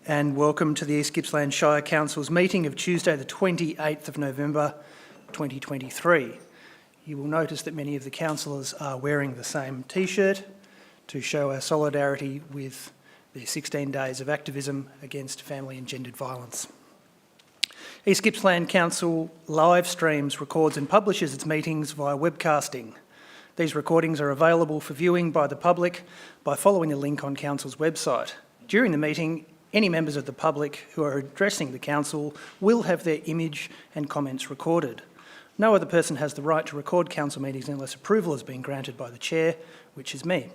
and welcome to the East Gippsland Shire Council's meeting of Tuesday the 28th of November 2023. You will notice that many of the councillors are wearing the same t-shirt to show our solidarity with the 16 days of activism against family and gendered violence. East Gippsland Council live streams, records and publishes its meetings via webcasting. These recordings are available for viewing by the public by following a link on Council's website. During the meeting, any members of the public who are addressing the Council will have their image and comments recorded. No other person has the right to record Council meetings unless approval has been granted by the Chair, which is me.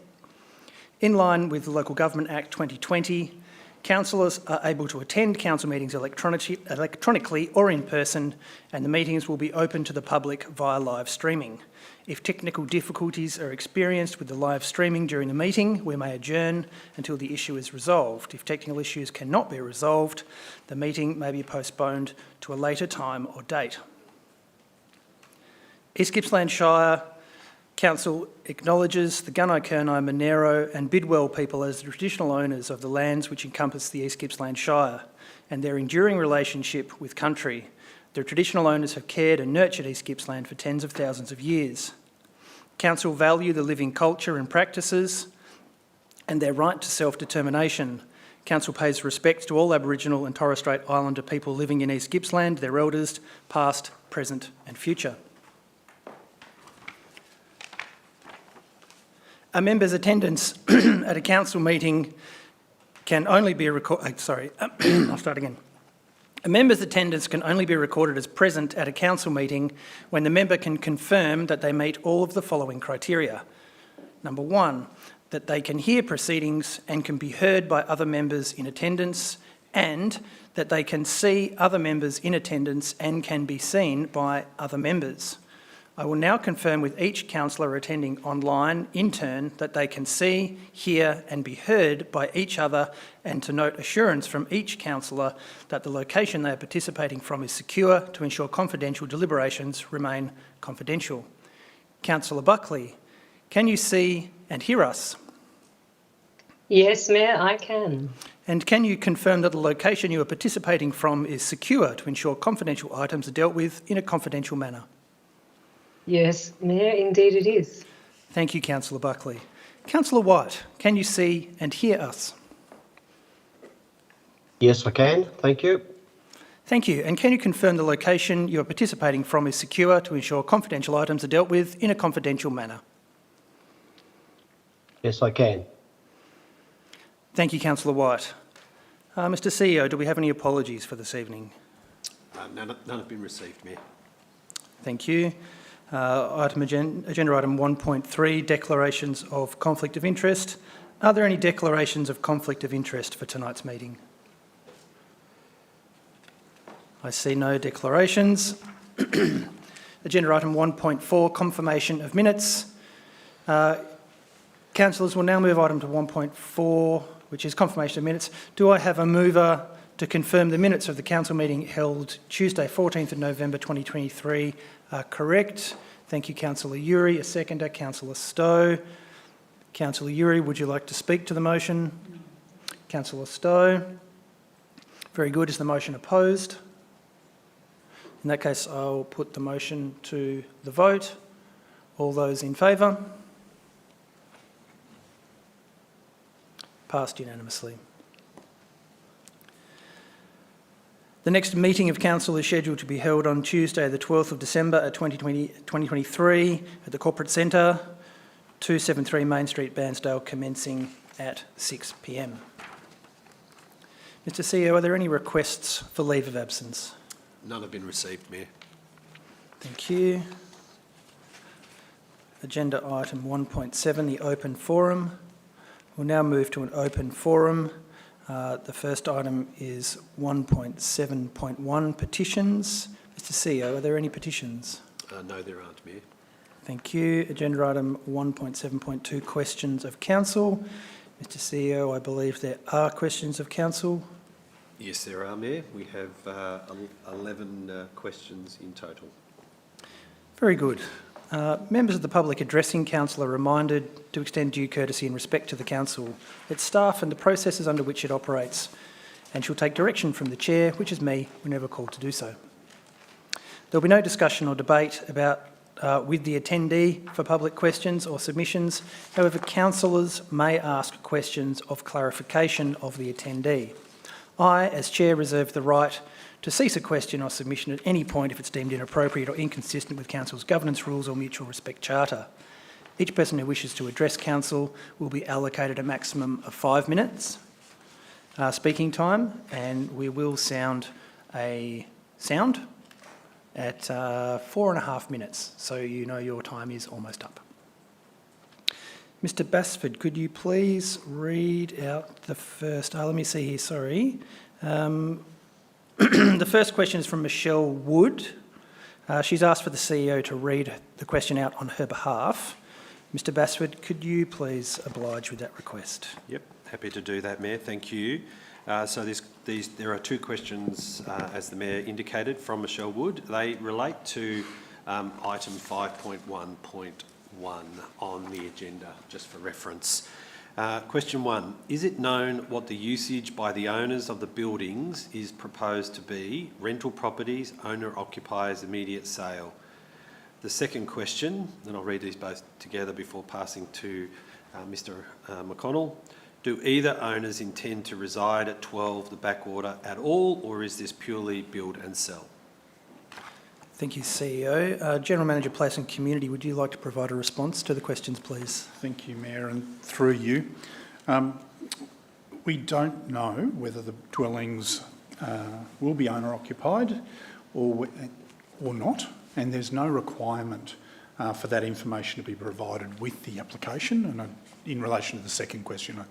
In line with the Local Government Act 2020, councillors are able to attend council meetings electronically or in person, and the meetings will be open to the public via live streaming. If technical difficulties are experienced with the live streaming during the meeting, we may adjourn until the issue is resolved. If technical issues cannot be resolved, the meeting may be postponed to a later time or date. East Gippsland Shire Council acknowledges the Gunai Kurnai, Monero and Bidwell people as the traditional owners of the lands which encompass the East Gippsland Shire and their enduring relationship with country. Their traditional owners have cared and nurtured East Gippsland for tens of thousands of years. Council value the living culture and practices and their right to self-determination. Council pays respect to all Aboriginal and Torres Strait Islander people living in East Gippsland, their elders, past, present and future. A member's attendance at a council meeting can only be recorded. I'll start again. A member's attendance can only be recorded as present at a council meeting when the member can confirm that they meet all of the following criteria. Number one, that they can hear proceedings and can be heard by other members in attendance, and that they can see other members in attendance and can be seen by other members. I will now confirm with each councillor attending online in turn that they can see, hear and be heard by each other, and to note assurance from each councillor that the location they are participating from is secure to ensure confidential deliberations remain confidential. Councillor Buckley, can you see and hear us? Yes, Mayor, I can. And can you confirm that the location you are participating from is secure to ensure confidential items are dealt with in a confidential manner? Yes, Mayor, indeed it is. Thank you, Councillor Buckley. Councillor White, can you see and hear us? Yes, I can. Thank you. Thank you. And can you confirm the location you are participating from is secure to ensure confidential items are dealt with in a confidential manner? Yes, I can. Thank you, Councillor White. Mr CEO, do we have any apologies for this evening? None have been received, Mayor. Thank you. Agenda item 1.3, declarations of conflict of interest. Are there any declarations of conflict of interest for tonight's meeting? I see no declarations. Agenda item 1.4, confirmation of minutes. Councillors, will now move item to 1.4, which is confirmation of minutes. Do I have a mover to confirm the minutes of the council meeting held Tuesday 14th of November 2023 are correct? Thank you, Councillor Uri. A seconder, Councillor Stowe. Councillor Uri, would you like to speak to the motion? Councillor Stowe. Very good. Is the motion opposed? In that case, I'll put the motion to the vote. All those in favour? Passed unanimously. The next meeting of Council is scheduled to be held on Tuesday the 12th of December at 2023 at the Corporate Centre, 273 Main Street, Bairnsdale, commencing at 6 p.m. Mr CEO, are there any requests for leave of absence? None have been received, Mayor. Thank you. Agenda item 1.7, the open forum. We'll now move to an open forum. The first item is 1.7.1, petitions. Mr CEO, are there any petitions? No, there aren't, Mayor. Thank you. Agenda item 1.7.2, questions of council. Mr CEO, I believe there are questions of council. Yes, there are, Mayor. We have 11 questions in total. Very good. Members of the public addressing council are reminded to extend due courtesy and respect to the council, its staff and the processes under which it operates. and she'll take direction from the chair, which is me, whenever called to do so. There'll be no discussion or debate with the attendee for public questions or submissions. However, councillors may ask questions of clarification of the attendee. I, as chair, reserve the right to cease a question or submission at any point if it's deemed inappropriate or inconsistent with council's governance rules or mutual respect charter. Each person who wishes to address council will be allocated a maximum of 5 minutes speaking time, and we will sound a sound at 4.5 minutes, so you know your time is almost up. Mr. Basford, could you please read out the first... let me see here, sorry. The first question is from Michelle Wood. She's asked for the CEO to read the question out on her behalf. Mr. Basford, could you please oblige with that request? Yep, happy to do that, Mayor. Thank you. So there are 2 questions, as the Mayor indicated, from Michelle Wood. They relate to item 5.1.1 on the agenda, just for reference. Question 1, is it known what the usage by the owners of the buildings is proposed to be? Rental properties, owner-occupiers, immediate sale. The second question, and I'll read these both together before passing to Mr. McConnell. Do either owners intend to reside at 12 the Backwater at all, or is this purely build and sell? Thank you, CEO. General Manager, Place and Community, would you like to provide a response to the questions, please? Thank you, Mayor, and through you. We don't know whether the dwellings will be owner-occupied or not, and there's no requirement for that information to be provided with the application. And in relation to the second question,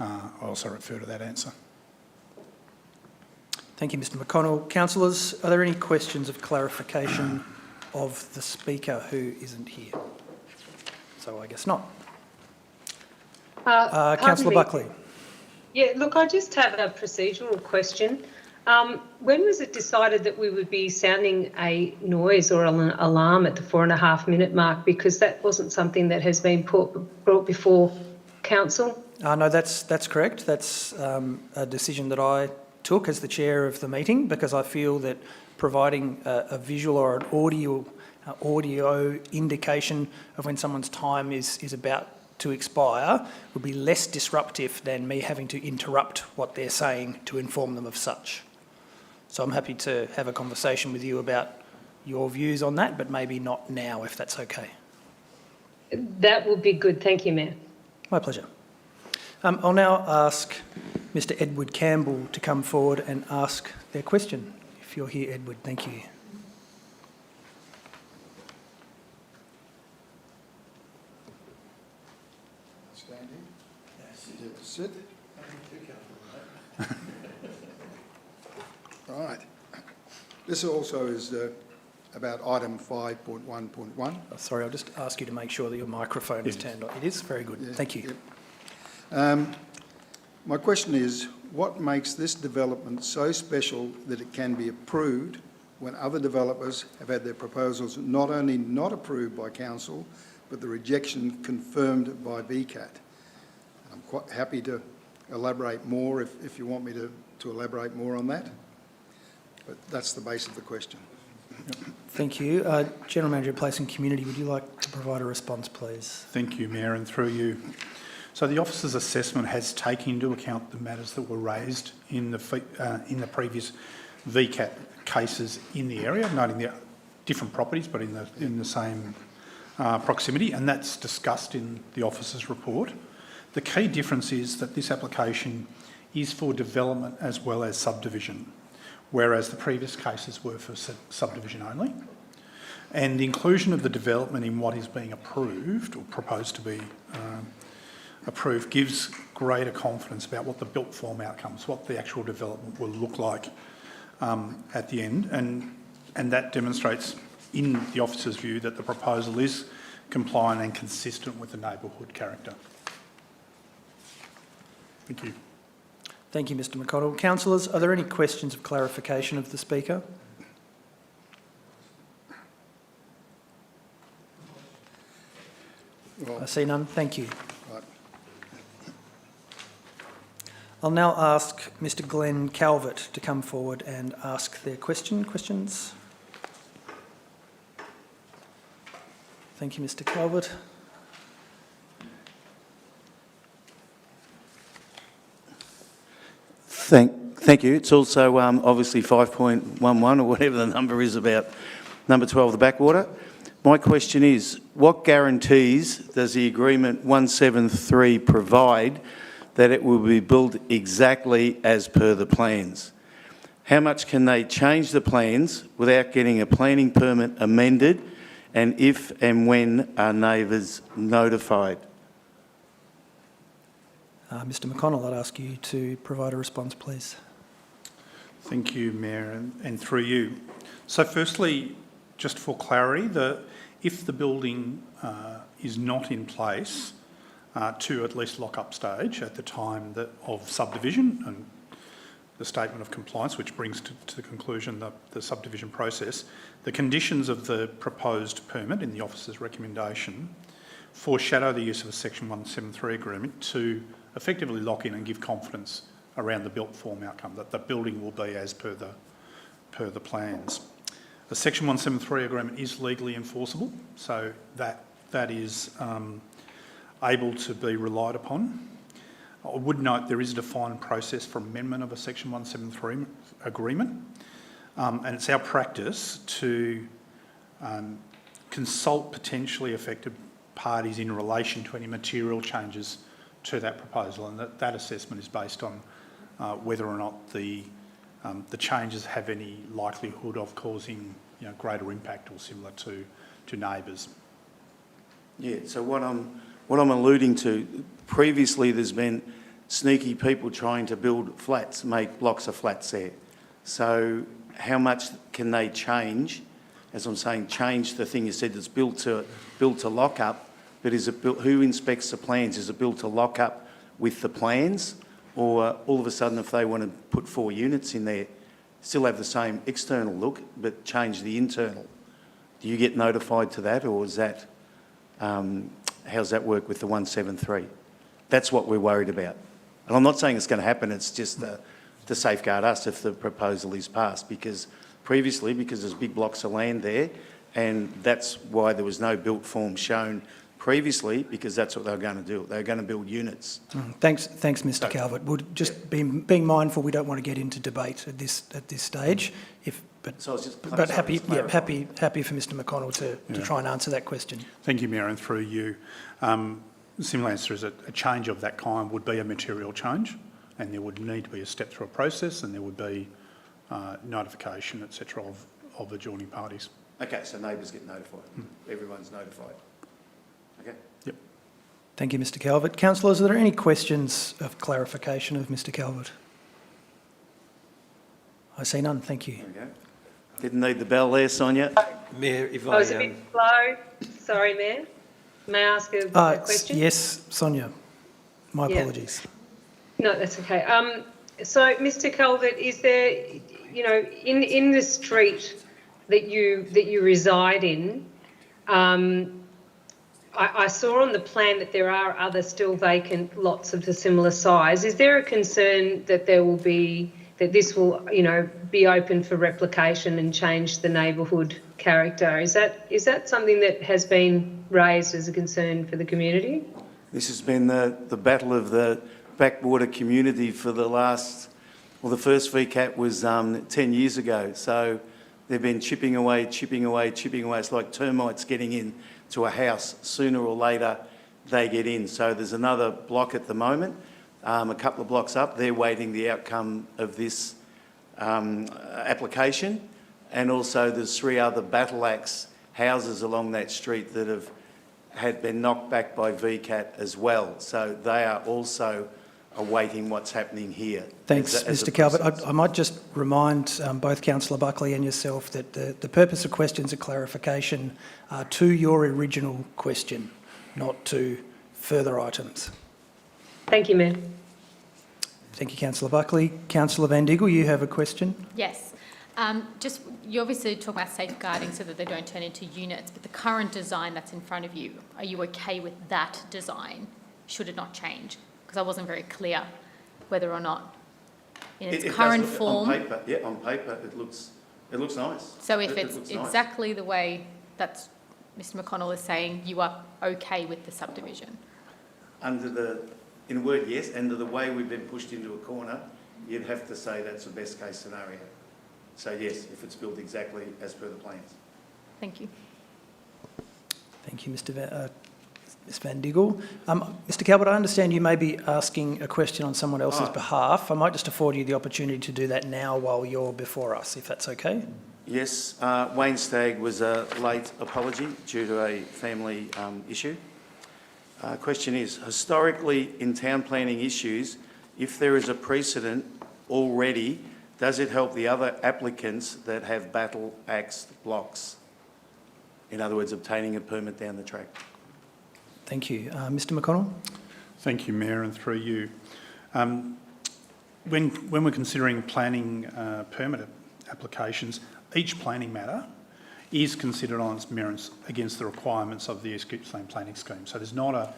I also refer to that answer. Thank you, Mr. McConnell. Councillors, are there any questions of clarification of the speaker who isn't here? So I guess not. Councillor Buckley. Yeah, look, I just have a procedural question. When was it decided that we would be sounding a noise or an alarm at the 4.5 minute mark? Because that wasn't something that has been brought before council. No, that's correct. That's a decision that I took as the chair of the meeting, because I feel that providing a visual or an audio indication of when someone's time is about to expire would be less disruptive than me having to interrupt what they're saying to inform them of such. So I'm happy to have a conversation with you about your views on that, but maybe not now, if that's okay. That would be good. Thank you, Mayor. My pleasure. I'll now ask Mr. Edward Campbell to come forward and ask their question. If you're here, Edward, thank you. Standing. Sit. Right. This also is about item 5.1.1. Sorry, I'll just ask you to make sure that your microphone is turned on. It is? Very good. Yeah, Thank you. yeah. My question is, what makes this development so special that it can be approved when other developers have had their proposals not only not approved by council, but the rejection confirmed by VCAT? I'm quite happy to elaborate more if you want me to elaborate more on that. But that's the base of the question. Thank you. General Manager, Place and Community, would you like to provide a response, please? Thank you, Mayor, and through you. So the officer's assessment has taken into account the matters that were raised in the previous VCAT cases in the area, noting the different properties but in the same proximity, and that's discussed in the officer's report. The key difference is that this application is for development as well as subdivision, whereas the previous cases were for subdivision only. And the inclusion of the development in what is being approved or proposed to be approved gives greater confidence about what the built form outcomes, what the actual development will look like at the end. And that demonstrates, in the officer's view, that the proposal is compliant and consistent with the neighbourhood character. Thank you. Thank you, Mr. McConnell. Councillors, are there any questions of clarification of the speaker? Well, I see none. Thank you. right. I'll now ask Mr Glenn Calvert to come forward and ask their questions. Thank you, Mr Calvert. Thank you. It's also obviously 5.11 or whatever the number is about number 12, the Backwater. My question is, what guarantees does the agreement 173 provide that it will be built exactly as per the plans? How much can they change the plans without getting a planning permit amended, and if and when are neighbours notified? Mr McConnell, I'd ask you to provide a response, please. Thank you, Mayor, and through you. So firstly, just for clarity, if the building is not in place to at least lock-up stage at the time of subdivision and the statement of compliance, which brings to the conclusion the subdivision process, the conditions of the proposed permit in the officer's recommendation foreshadow the use of a Section 173 agreement to effectively lock in and give confidence around the built form outcome, that the building will be as per the plans. The Section 173 agreement is legally enforceable, so that is able to be relied upon. I would note there is a defined process for amendment of a Section 173 agreement, and it's our practice to consult potentially affected parties in relation to any material changes to that proposal, and that assessment is based on whether or not the changes have any likelihood of causing greater impact or similar to neighbours. Yeah, so what I'm alluding to, previously there's been sneaky people trying to build flats, make blocks of flats there. So how much can they change? As I'm saying, change the thing you said that's built to lock up, but is it built, who inspects the plans? Is it built to lock up with the plans? Or all of a sudden, if they want to put 4 units in there, still have the same external look, but change the internal? Do you get notified to that, or is that, how's that work with the 173? That's what we're worried about. And I'm not saying it's going to happen, it's just to safeguard us if the proposal is passed, because previously, because there's big blocks of land there, and that's why there was no built form shown previously, because that's what they were going to do. They were going to build units. Thanks, Mr Calvert. We'll just being mindful, we don't want to get into debate at this stage. But happy for Mr McConnell to try and answer that question. Thank you, Mayor, and through you. The simple answer is a change of that kind would be a material change, and there would need to be a step through a process, and there would be notification, etc., of adjoining parties. Okay, so neighbours get notified. Everyone's notified. Okay. Yep. Thank you, Mr Calvert. Councillors, are there any questions of clarification of Mr Calvert? I see none. Thank you. There we go. Didn't need the bell there, Sonia. Mayor, if I was a bit slow. Sorry, Mayor. May I ask a question? Yes, Sonia. My apologies. No, that's okay. So, Mr Calvert, is there, in the street that you reside in, I saw on the plan that there are other still vacant lots of the similar size. Is there a concern that this will be open for replication and change the neighbourhood character? Is that something that has been raised as a concern for the community? This has been the battle of the Backwater community for the first VCAT was 10 years ago. So they've been chipping away. It's like termites getting in to a house. Sooner or later, they get in. So there's another block at the moment, a couple of blocks up. They're waiting the outcome of this application. And also there's 3 other battle axe houses along that street that had been knocked back by VCAT as well. So they are also awaiting what's happening here. Thanks, Mr Calvert. I might just remind both Councillor Buckley and yourself that the purpose of questions are clarification to your original question, not to further items. Thank you, Mayor. Thank you, Councillor Buckley. Councillor Van Diggle, you have a question? Yes. You obviously talk about safeguarding so that they don't turn into units, but the current design that's in front of you, are you okay with that design? Should it not change? Because I wasn't very clear whether or not in its It does current look- form. On paper, yeah, on paper, it looks nice. So if It it's looks nice. exactly the way that Mr McConnell is saying, you are okay with the subdivision? In a word, yes, under the way we've been pushed into a corner, you'd have to say that's the best case scenario. So yes, if it's built exactly as per the plans. Thank you. Thank you, Ms Van Diggle. Mr Calvert, I understand you may be asking a question on someone else's behalf. I might just afford you the opportunity to do that now while you're before us, if that's okay. Yes, Wayne Stagg was a late apology due to a family issue. Question is, historically in town planning issues, if there is a precedent already, does it help the other applicants that have battle-axed blocks? In other words, obtaining a permit down the track. Thank you. Mr McConnell? Thank you, Mayor, and through you. When we're considering planning permit applications, each planning matter is considered on its merits against the requirements of the East Gippsland planning scheme. So there's not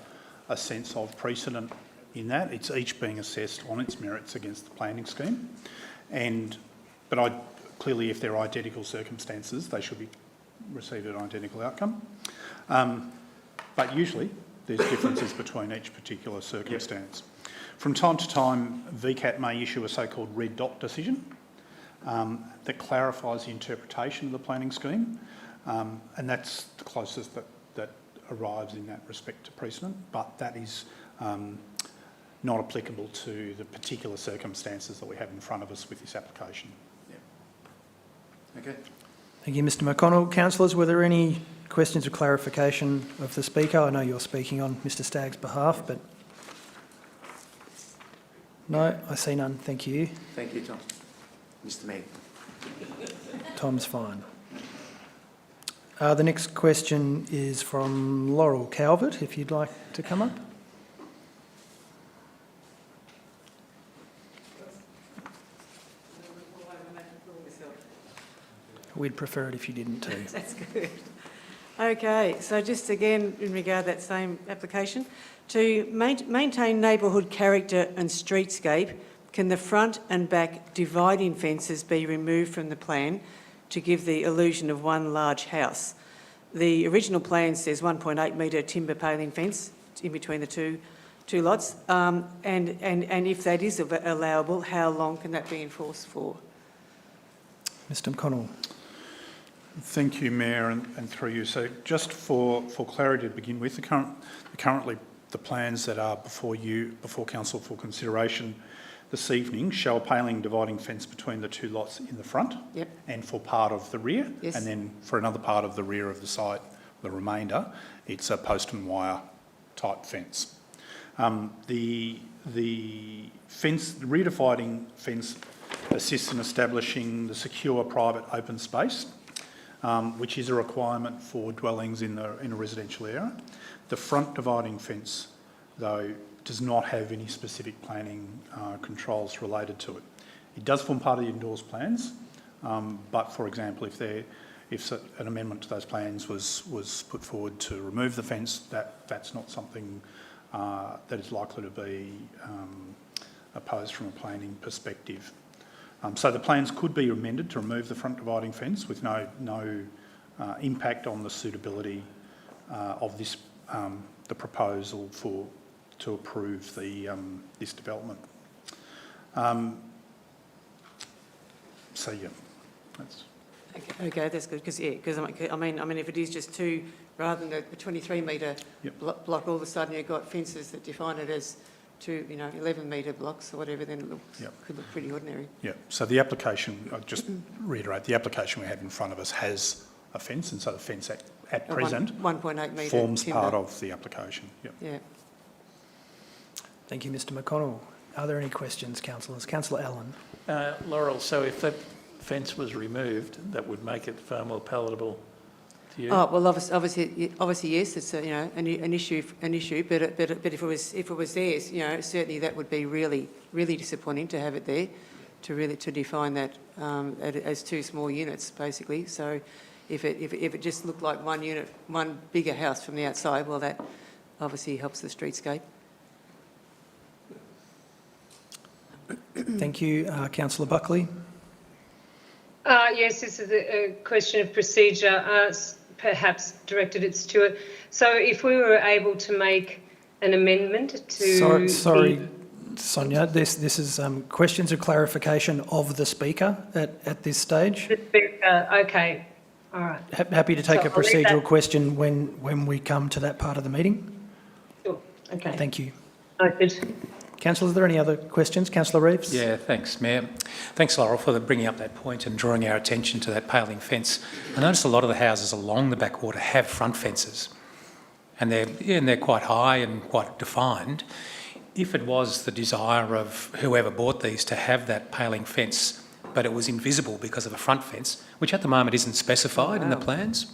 a sense of precedent in that. It's each being assessed on its merits against the planning scheme. But clearly, if they're identical circumstances, they should receive an identical outcome. But usually, there's differences between each particular circumstance. Yep. From time to time, VCAT may issue a so-called red dot decision that clarifies the interpretation of the planning scheme, and that's the closest that arrives in that respect to precedent, but that is not applicable to the particular circumstances that we have in front of us with this application. Yeah. Okay. Thank you, Mr McConnell. Councillors, were there any questions or clarification of the speaker? I know you're speaking on Mr Stagg's behalf, but... No, I see none. Thank you. Thank you, Tom. Mr Mayor. Tom's fine. The next question is from Laurel Calvert, if you'd like to come up. We'd prefer it if you didn't too. That's good. Okay, so just again, in regard to that same application, to maintain neighbourhood character and streetscape, can the front and back dividing fences be removed from the plan to give the illusion of one large house? The original plan says 1.8 metre timber paling fence in between the two lots, and if that is allowable, how long can that be enforced for? Mr McConnell. Thank you, Mayor, and through you. So just for clarity to begin with, currently the plans that are before Council for consideration this evening show a paling dividing fence between the two lots in the front. Yep. And for part of the rear. Yes. And then for another part of the rear of the site, the remainder, it's a post and wire type fence. The fence, the rear dividing fence assists in establishing the secure private open space, which is a requirement for dwellings in a residential area. The front dividing fence, though, does not have any specific planning controls related to it. It does form part of the endorsed plans, but for example, if an amendment to those plans was put forward to remove the fence, that's not something that is likely to be opposed from a planning perspective. So the plans could be amended to remove the front dividing fence with no impact on the suitability of this the proposal to approve this development. So yeah, that's. Okay, that's good because I mean, if it is just two rather than the 23 metre block, all of a sudden you've got fences that define it as two, 11 metre blocks or whatever, then it could look pretty ordinary. Yeah. So the application, I'll just reiterate, the application we have in front of us has a fence, and so the fence at present 1.8 metre forms timber. part of the application. Yep. Yeah. Thank you, Mr McConnell. Are there any questions, councillors? Councillor Allen. Laurel, so if that fence was removed, that would make it far more palatable to you? Oh well, obviously yes. It's an issue, but if it was there, certainly that would be really disappointing to have it there, to define that as two small units basically. So if it just looked like one unit, one bigger house from the outside, well that obviously helps the streetscape. Thank you. Councillor Buckley. Yes, this is a question of procedure, perhaps directed at Stuart. So if we were able to make an amendment to... Sorry, Sonia, this is questions of clarification of the speaker at this stage. The speaker, okay, all right. Happy to take So a I'll leave procedural that. question when we come to that part of the meeting. Sure, okay. Thank you. Noted. Councillors, are there any other questions? Councillor Reeves? Yeah, thanks, Mayor. Thanks, Laurel, for bringing up that point and drawing our attention to that paling fence. I noticed a lot of the houses along the backwater have front fences, and they're quite high and quite defined. If it was the desire of whoever bought these to have that paling fence, but it was invisible because of a front fence, which at the moment isn't specified in the plans,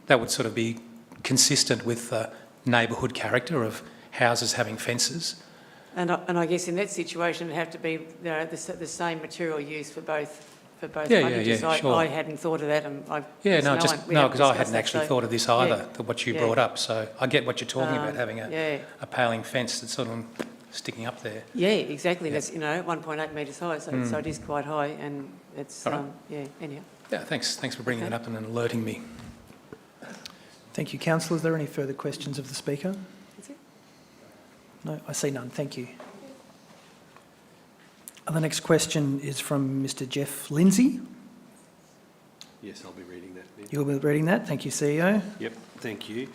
that would sort of be consistent with the neighbourhood character of houses having fences. And I guess in that situation, it'd have to be the same material used for both frontages. Sure. I hadn't thought of that. And Because I hadn't actually thought of this either, what you brought up. So I get what you're talking about, having a paling fence that's sort of sticking up there. Yeah, exactly. Yeah. That's 1.8 metres high, so it is quite high, and it's anyhow. Yeah, thanks for bringing that up and alerting me. Thank you, councillors. Are there any further questions of the speaker? That's it. No, I see none. Thank you. The next question is from Mr. Jeff Lindsay. Yes, I'll be reading that. Yeah. You'll be reading that. Thank you, CEO. Yep, thank you.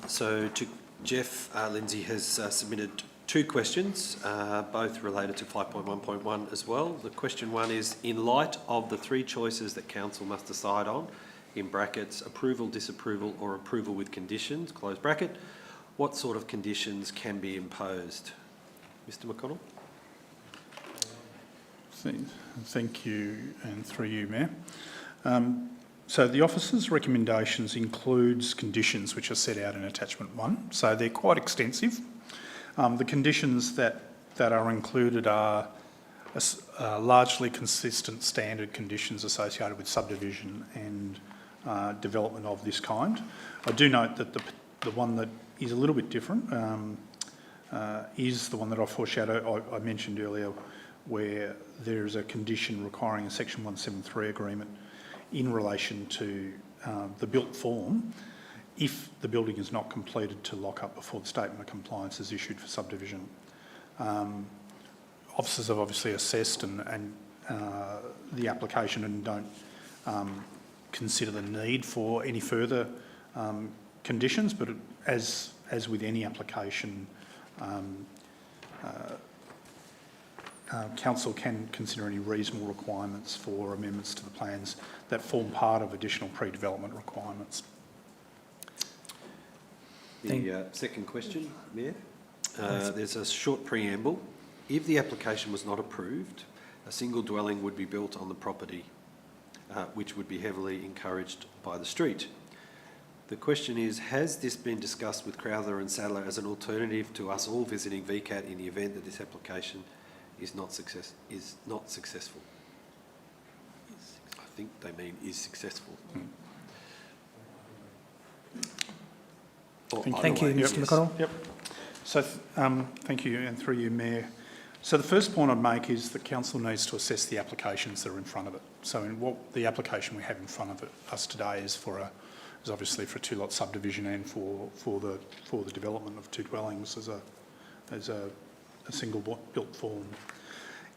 So to Jeff, Lindsay has submitted two questions, both related to 5.1.1 as well. The question one is, in light of the three choices that council must decide on, in brackets, approval, disapproval or approval with conditions, close bracket, what sort of conditions can be imposed? Mr McConnell? Thank you, and through you, Mayor. So the officer's recommendations includes conditions which are set out in attachment 1, so they're quite extensive. The conditions that are included are largely consistent standard conditions associated with subdivision and development of this kind. I do note that the one that is a little bit different is the one that I mentioned earlier, where there is a condition requiring a Section 173 agreement in relation to the built form if the building is not completed to lock up before the statement of compliance is issued for subdivision. Officers have obviously assessed and the application and don't consider the need for any further conditions, but as with any application, council can consider any reasonable requirements for amendments to the plans that form part of additional pre-development requirements. The second question, Mayor. There's a short preamble. If the application was not approved, a single dwelling would be built on the property, which would be heavily encouraged by the street. The question is, has this been discussed with Crowther and Sadler as an alternative to us all visiting VCAT in the event that this application is not successful? I think they mean is successful. Thank you, Mr. McConnell. Yep. So, thank you, and through you, Mayor. So the first point I'd make is that council needs to assess the applications that are in front of it. So what the application we have in front of us today is obviously for a two-lot subdivision and for the development of two dwellings as a single built form.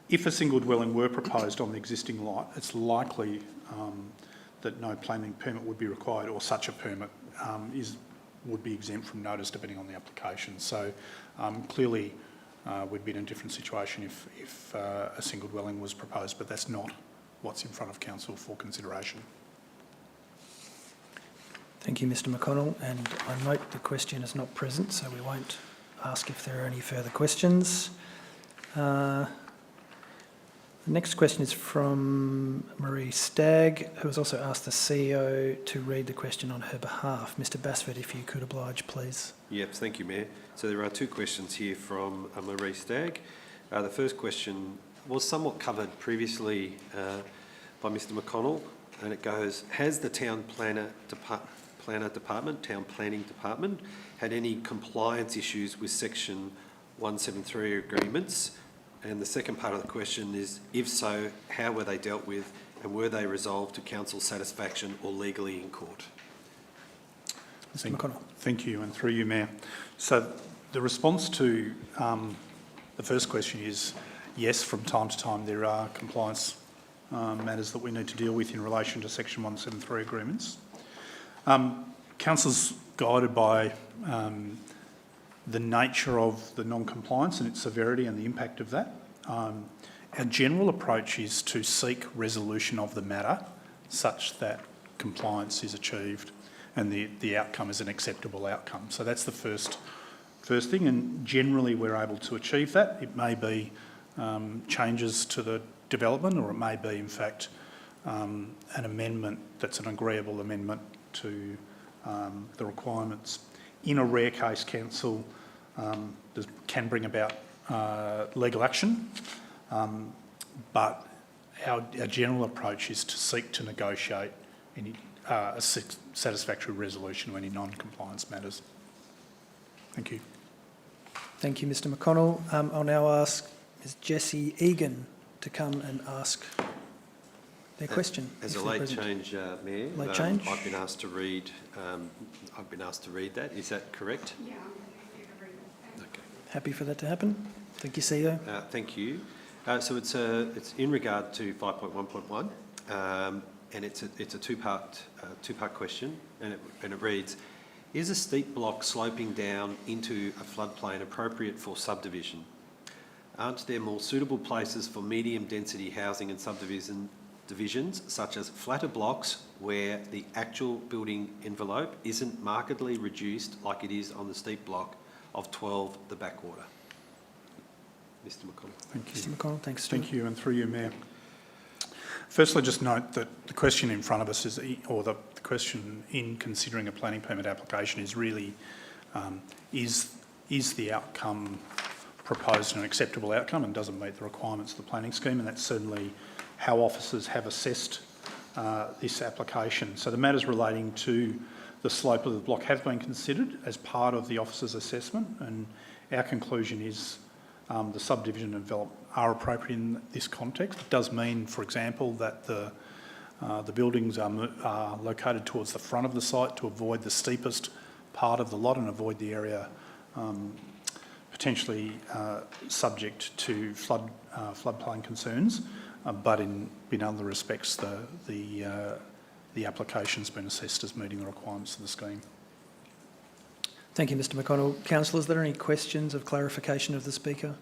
If a single dwelling were proposed on the existing lot, it's likely that no planning permit would be required, or such a permit would be exempt from notice depending on the application. So clearly we'd be in a different situation if a single dwelling was proposed, but that's not what's in front of council for consideration. Thank you, Mr. McConnell, and I note the question is not present, so we won't ask if there are any further questions. The next question is from Marie Stagg, who has also asked the CEO to read the question on her behalf. Mr. Basford, if you could oblige, please. Yep, thank you, Mayor. So there are two questions here from Marie Stagg. The first question was somewhat covered previously by Mr. McConnell, and it goes, has the town planning department had any compliance issues with Section 173 agreements And the second part of the question is, if so, how were they dealt with and were they resolved to council's satisfaction or legally in court? Mr McConnell. Thank you, and through you, Mayor. So the response to the first question is yes, from time to time there are compliance matters that we need to deal with in relation to Section 173 agreements. Council's guided by the nature of the non-compliance and its severity and the impact of that. Our general approach is to seek resolution of the matter such that compliance is achieved and the outcome is an acceptable outcome. So that's the first thing, and generally we're able to achieve that. It may be changes to the development, or it may be, in fact, an amendment that's an agreeable amendment to the requirements. In a rare case, council can bring about legal action, but our general approach is to seek to negotiate a satisfactory resolution of any non-compliance matters. Thank you. Thank you, Mr McConnell. I'll now ask Ms Jessie Egan to come and ask their question. As a late change, Mayor, Late change? I've been asked to read that. Is that correct? Yeah, I'm happy to read it. Okay. Happy for that to happen. Thank you, CEO. Thank you. So it's in regard to 5.1.1, and it's a two-part question, and it reads: is a steep block sloping down into a floodplain appropriate for subdivision? Aren't there more suitable places for medium-density housing and divisions, such as flatter blocks where the actual building envelope isn't markedly reduced like it is on the steep block of 12, the Backwater? Mr McConnell. Thank you. Mr McConnell, thanks. Stuart. Thank you, and through you, Mayor. Firstly, just note that the question in front of us is, or the question in considering a planning permit application is really, is the outcome proposed an acceptable outcome and doesn't meet the requirements of the planning scheme, and that's certainly how officers have assessed this application. So the matters relating to the slope of the block have been considered as part of the officer's assessment, and our conclusion is the subdivision and development are appropriate in this context. It does mean, for example, that the buildings are located towards the front of the site to avoid the steepest part of the lot and avoid the area potentially subject to floodplain concerns. But in other respects, the application's been assessed as meeting the requirements of the scheme. Thank you, Mr McConnell. Councillors, are there any questions of clarification of the Speaker?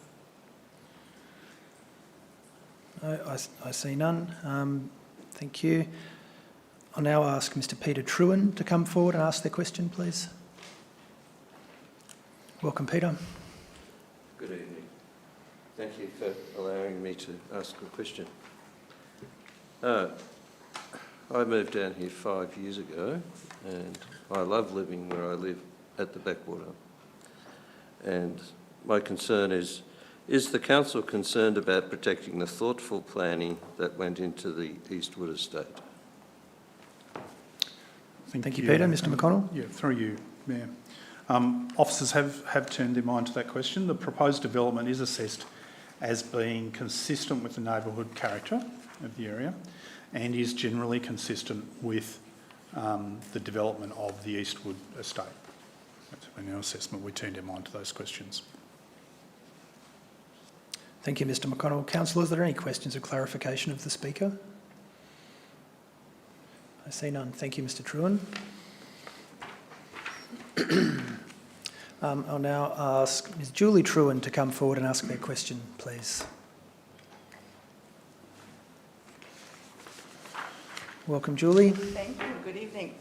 No, I see none. Thank you. I'll now ask Mr Peter Trewin to come forward and ask their question, please. Welcome, Peter. Good evening. Thank you for allowing me to ask a question. I moved down here 5 years ago, and I love living where I live at the Backwater. And my concern is the council concerned about protecting the thoughtful planning that went into the Eastwood estate? Thank you, Peter. Mr McConnell? Yeah, through you, Mayor. Officers have turned their mind to that question. The proposed development is assessed as being consistent with the neighbourhood character of the area and is generally consistent with the development of the Eastwood estate. That's been our assessment. We turned our mind to those questions. Thank you, Mr McConnell. Councillors, are there any questions of clarification of the Speaker? I see none. Thank you, Mr Trewin. I'll now ask Ms Julie Trewin to come forward and ask their question, please. Welcome, Julie. Thank you. Good evening.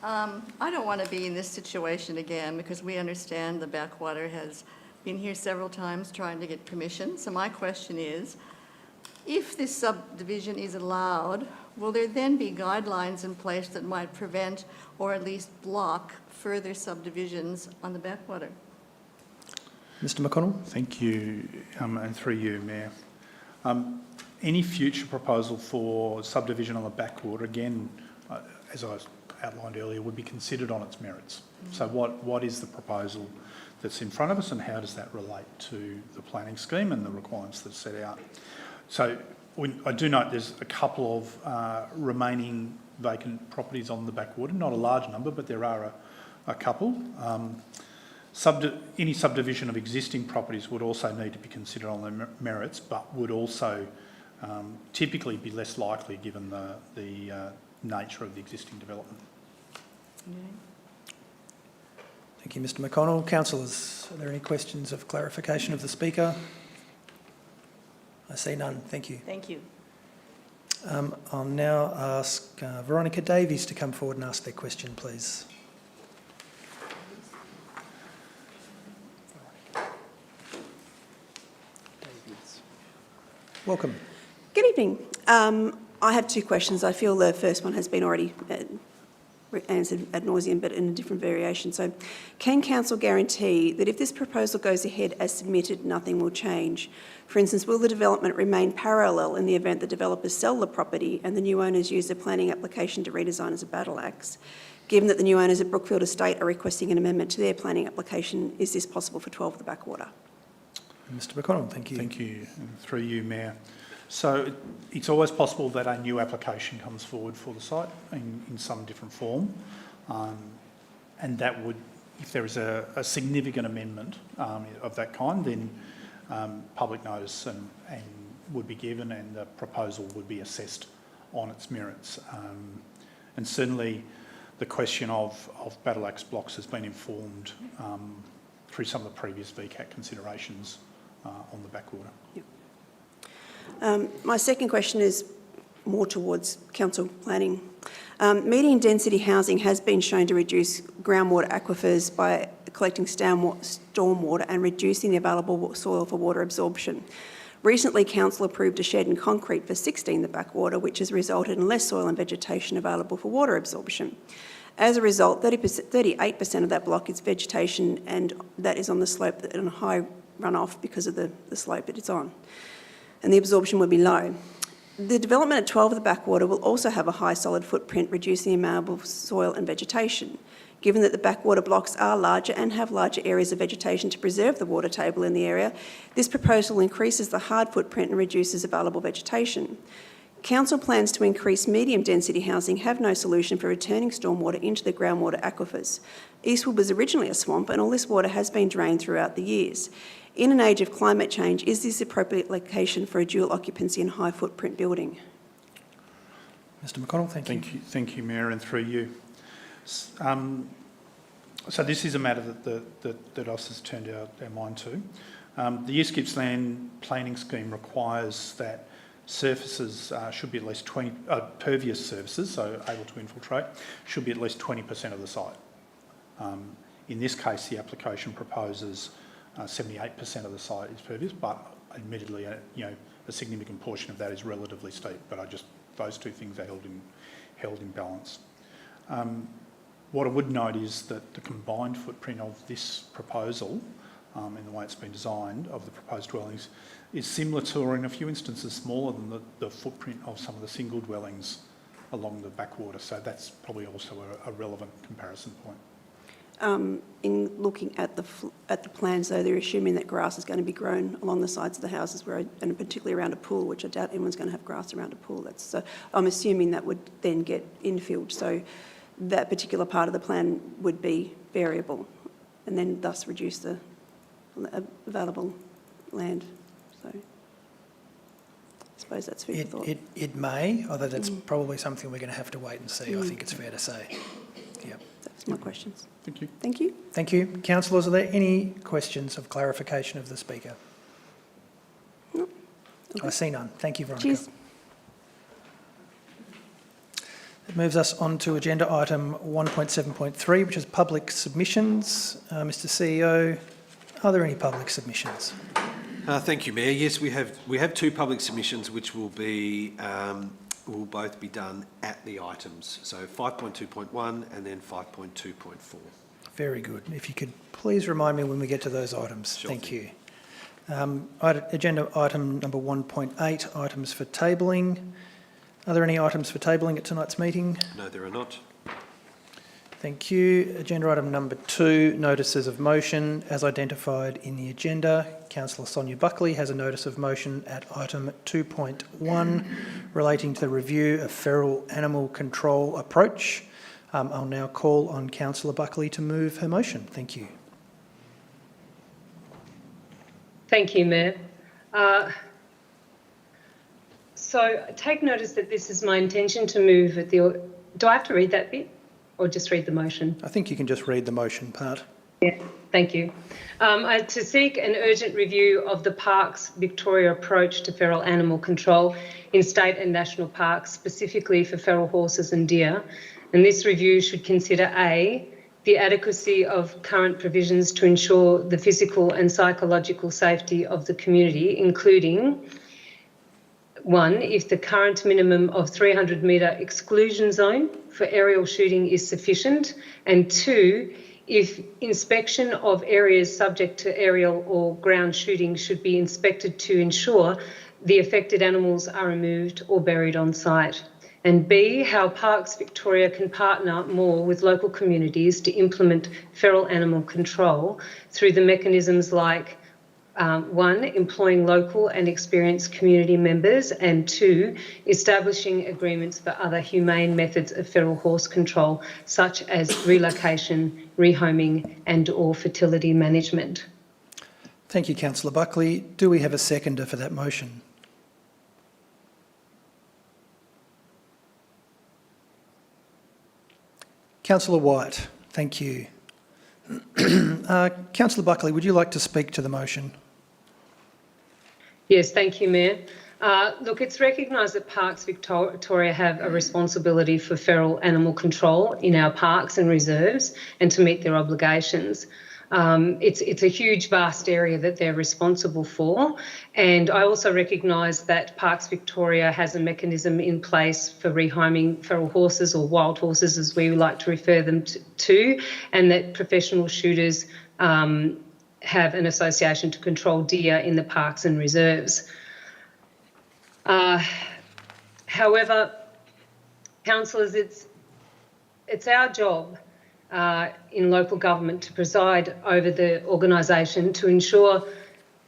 I don't want to be in this situation again because we understand the Backwater has been here several times trying to get permission. So my question is, if this subdivision is allowed, will there then be guidelines in place that might prevent or at least block further subdivisions on the Backwater? Mr McConnell. Thank you, and through you, Mayor. Any future proposal for subdivision on the Backwater, again, as I outlined earlier, would be considered on its merits. So what is the proposal that's in front of us, and how does that relate to the planning scheme and the requirements that are set out? So I do note there's a couple of remaining vacant properties on the backwater, not a large number, but there are a couple. Any subdivision of existing properties would also need to be considered on their merits, but would also typically be less likely given the nature of the existing development. Thank you, Mr McConnell. Councillors, are there any questions of clarification of the Speaker? I see none. Thank you. Thank you. I'll now ask Veronica Davies to come forward and ask their question, please. Welcome. Good evening. I have two questions. I feel the first one has been already answered ad nauseum, but in a different variation. So, can Council guarantee that if this proposal goes ahead as submitted, nothing will change? For instance, will the development remain parallel in the event the developers sell the property and the new owners use the planning application to redesign as a battle axe? Given that the new owners at Brookfield Estate are requesting an amendment to their planning application, is this possible for 12 of the Backwater? Mr McConnell, thank you. Thank you. And through you, Mayor. So it's always possible that a new application comes forward for the site in some different form, and that would, if there is a significant amendment of that kind, then public notice and would be given, and the proposal would be assessed on its merits. And certainly the question of battle axe blocks has been informed through some of the previous VCAT considerations on the backwater. Yep. My second question is more towards council planning. Medium density housing has been shown to reduce groundwater aquifers by collecting stormwater and reducing the available soil for water absorption. Recently, council approved a shed in concrete for 16 the Backwater, which has resulted in less soil and vegetation available for water absorption. As a result, 38% of that block is vegetation, and that is on the slope and a high runoff because of the slope that it's on. And the absorption would be low. The development at 12 of the Backwater will also have a high solid footprint, reducing the amount of soil and vegetation. Given that the backwater blocks are larger and have larger areas of vegetation to preserve the water table in the area, this proposal increases the hard footprint and reduces available vegetation. Council plans to increase medium density housing have no solution for returning stormwater into the groundwater aquifers. Eastwood was originally a swamp, and all this water has been drained throughout the years. In an age of climate change, is this appropriate location for a dual occupancy and high footprint building? Mr McConnell, thank you. Thank you, Mayor, and through you. So this is a matter that us has turned our mind to. The East Gippsland planning scheme requires that surfaces should be at least 20, pervious surfaces, so able to infiltrate, should be at least 20% of the site. In this case, the application proposes 78% of the site is pervious, but admittedly, a significant portion of that is relatively steep. But those two things are held in balance. What I would note is that the combined footprint of this proposal, in the way it's been designed, of the proposed dwellings, is similar to, or in a few instances smaller than the footprint of some of the single dwellings along the backwater. So that's probably also a relevant comparison point. In looking at the plans, though, they're assuming that grass is going to be grown along the sides of the houses, and particularly around a pool, which I doubt anyone's going to have grass around a pool. So I'm assuming that would then get infilled. So that particular part of the plan would be variable, and then thus reduce the available land. So I suppose that's food for thought. It may, although that's probably something we're going to have to wait and see. I think it's fair to say. Yep. That's my questions. Thank you. Thank you. Thank you. Councillors, are there any questions of clarification of the Speaker? No. Okay. I see none. Thank you, Veronica. Cheers. It moves us on to agenda item 1.7.3, which is public submissions. Mr CEO, are there any public submissions? Thank you, Mayor. Yes, we have two public submissions which will both be done at the items. So 5.2.1 and then 5.2.4. Very good. If you could please remind me when we get to those items. Sure Thank thing. you. Agenda item number 1.8, items for tabling. Are there any items for tabling at tonight's meeting? No, there are not. Thank you. Agenda item number 2, notices of motion as identified in the agenda. Councillor Sonia Buckley has a notice of motion at item 2.1 relating to the review of feral animal control approach. I'll now call on Councillor Buckley to move her motion. Thank you. Thank you, Mayor. So take notice that this is my intention to move at the... Do I have to read that bit or just read the motion? I think you can just read the motion part. Yeah, thank you. To seek an urgent review of the Parks Victoria approach to feral animal control in state and national parks, specifically for feral horses and deer. And this review should consider A, the adequacy of current provisions to ensure the physical and psychological safety of the community, including 1, if the current minimum of 300 metre exclusion zone for aerial shooting is sufficient, and 2, if inspection of areas subject to aerial or ground shooting should be inspected to ensure the affected animals are removed or buried on site. And B, how Parks Victoria can partner more with local communities to implement feral animal control through the mechanisms like 1, employing local and experienced community members, and 2, establishing agreements for other humane methods of feral horse control, such as relocation, rehoming and/or fertility management. Thank you, Councillor Buckley. Do we have a seconder for that motion? Councillor White, thank you. Councillor Buckley, would you like to speak to the motion? Yes, thank you, Mayor. Look, it's recognised that Parks Victoria have a responsibility for feral animal control in our parks and reserves and to meet their obligations. It's a huge, vast area that they're responsible for, and I also recognise that Parks Victoria has a mechanism in place for rehoming feral horses, or wild horses as we like to refer them to, and that professional shooters have an association to control deer in the parks and reserves. However, councillors, it's our job in local government to preside over the organisation to ensure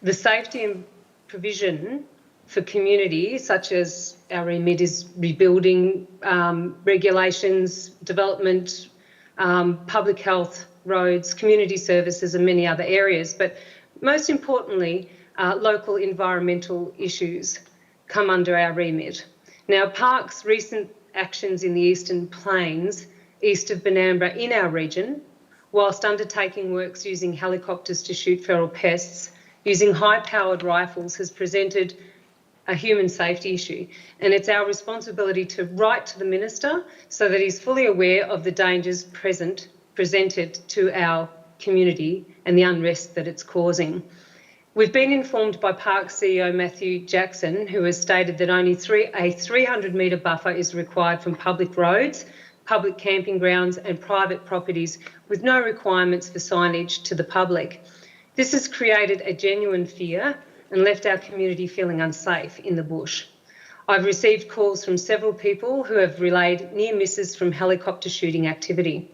the safety and provision for community, such as our remit is rebuilding, regulations, development, public health, roads, community services and many other areas. But most importantly, local environmental issues come under our remit. Now, Parks' recent actions in the Eastern Plains, east of Benambra in our region, whilst undertaking works using helicopters to shoot feral pests, using high-powered rifles, has presented a human safety issue. And it's our responsibility to write to the Minister so that he's fully aware of the dangers presented to our community and the unrest that it's causing. We've been informed by Parks CEO Matthew Jackson, who has stated that only a 300-metre buffer is required from public roads, public camping grounds and private properties, with no requirements for signage to the public. This has created a genuine fear and left our community feeling unsafe in the bush. I've received calls from several people who have relayed near misses from helicopter shooting activity.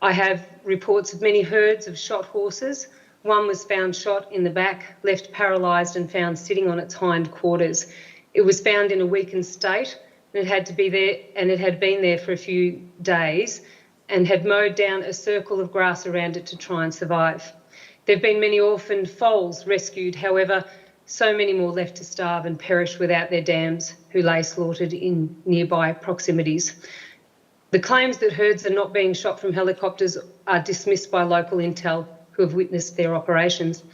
I have reports of many herds of shot horses. One was found shot in the back, left paralysed and found sitting on its hind quarters. It was found in a weakened state and it had been there for a few days and had mowed down a circle of grass around it to try and survive. There have been many orphaned foals rescued, however, so many more left to starve and perish without their dams, who lay slaughtered in nearby proximities. The claims that herds are not being shot from helicopters are dismissed by local intel who have witnessed their operations.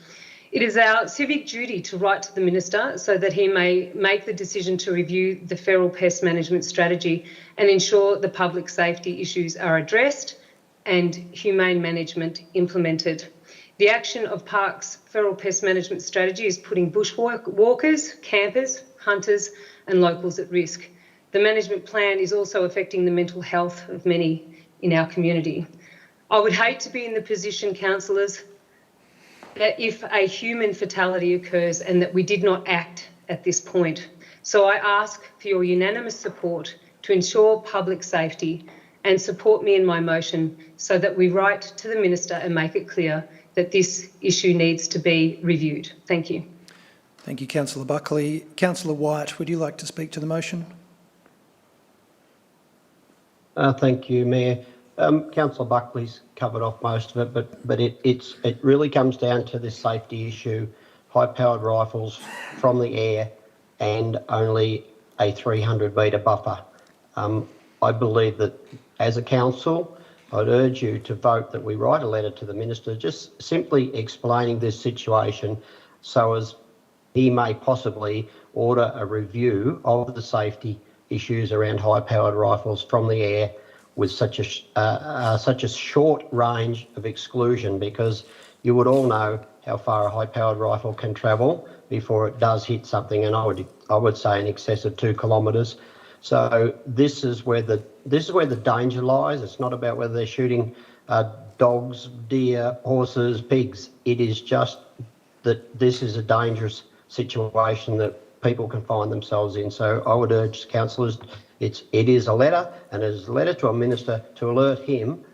It is our civic duty to write to the Minister so that he may make the decision to review the feral pest management strategy and ensure the public safety issues are addressed and humane management implemented. The action of Parks' feral pest management strategy is putting bushwalkers, campers, hunters and locals at risk. The management plan is also affecting the mental health of many in our community. I would hate to be in the position, councillors, that if a human fatality occurs and that we did not act at this point. So I ask for your unanimous support to ensure public safety and support me in my motion so that we write to the Minister and make it clear that this issue needs to be reviewed. Thank you. Thank you, Councillor Buckley. Councillor White, would you like to speak to the motion? Thank you, Mayor. Councillor Buckley's covered off most of it, but it really comes down to this safety issue, high-powered rifles from the air and only a 300-metre buffer. I believe that as a council, I'd urge you to vote that we write a letter to the Minister just simply explaining this situation so as he may possibly order a review of the safety issues around high-powered rifles from the air with such a short range of exclusion, because you would all know how far a high-powered rifle can travel before it does hit something, and I would say in excess of 2 kilometres. So this is where the danger lies. It's not about whether they're shooting dogs, deer, horses, pigs. It is just that this is a dangerous situation that people can find themselves in. So I would urge councillors, it is a letter, and it is a letter to a minister to alert him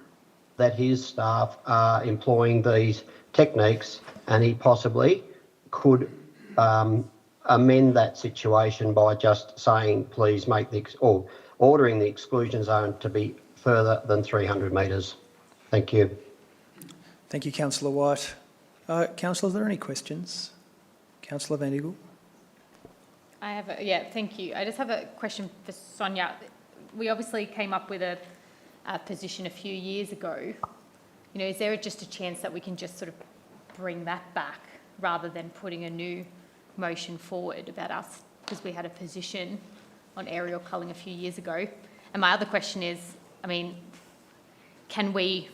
that his staff are employing these techniques, and he possibly could amend that situation by just saying, please make or ordering the exclusion zone to be further than 300 metres. Thank you. Thank you, Councillor White. Councillors, are there any questions? Councillor Van Eagle. Thank you. I just have a question for Sonia. We obviously came up with a position a few years ago. You know, is there just a chance that we can just sort of bring that back rather than putting a new motion forward about us, because we had a position on aerial culling a few years ago? And my other question is, I mean, can we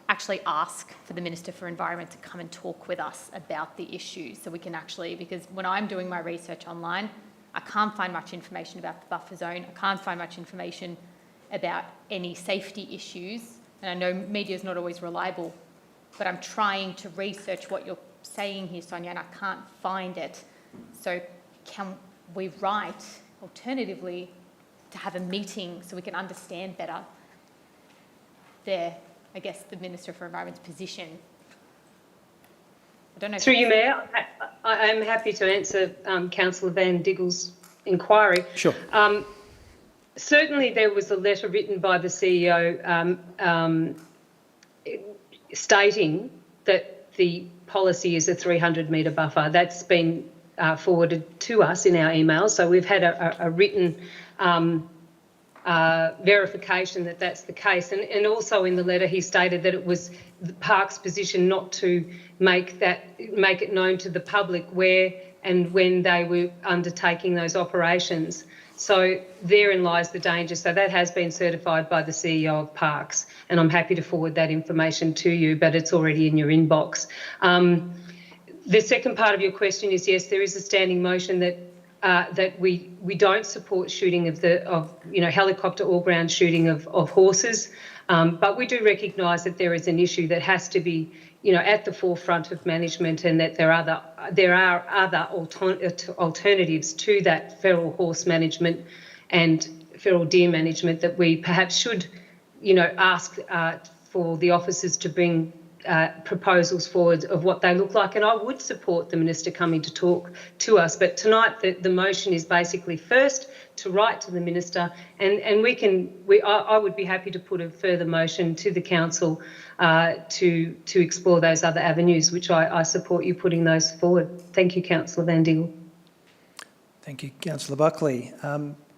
actually ask for the Minister for Environment to come and talk with us about the issue, so we can actually, because when I'm doing my research online, I can't find much information about the buffer zone. I can't find much information about any safety issues. And I know media is not always reliable, but I'm trying to research what you're saying here, Sonia, and I can't find it. So can we write, alternatively, to have a meeting so we can understand better the Minister for Environment's position? I don't know. Through you, Mayor, I am happy to answer Councillor Van Diggle's inquiry. Sure. Certainly there was a letter written by the CEO stating that the policy is a 300-metre buffer. That's been forwarded to us in our emails. So we've had a written verification that that's the case. And also in the letter he stated that it was the park's position not to make it known to the public where and when they were undertaking those operations. So therein lies the danger. So that has been certified by the CEO of Parks, and I'm happy to forward that information to you, but it's already in your inbox. The second part of your question is, yes, there is a standing motion that we don't support shooting of helicopter or ground shooting of horses, but we do recognise that there is an issue that has to be at the forefront of management, and that there are other alternatives to that feral horse management and feral deer management that we perhaps should ask for the officers to bring proposals forward of what they look like. And I would support the Minister coming to talk to us, but tonight the motion is basically first to write to the Minister, and I would be happy to put a further motion to the Council to explore those other avenues, which I support you putting those forward. Thank you, Councillor Van Diggle. Thank you, Councillor Buckley.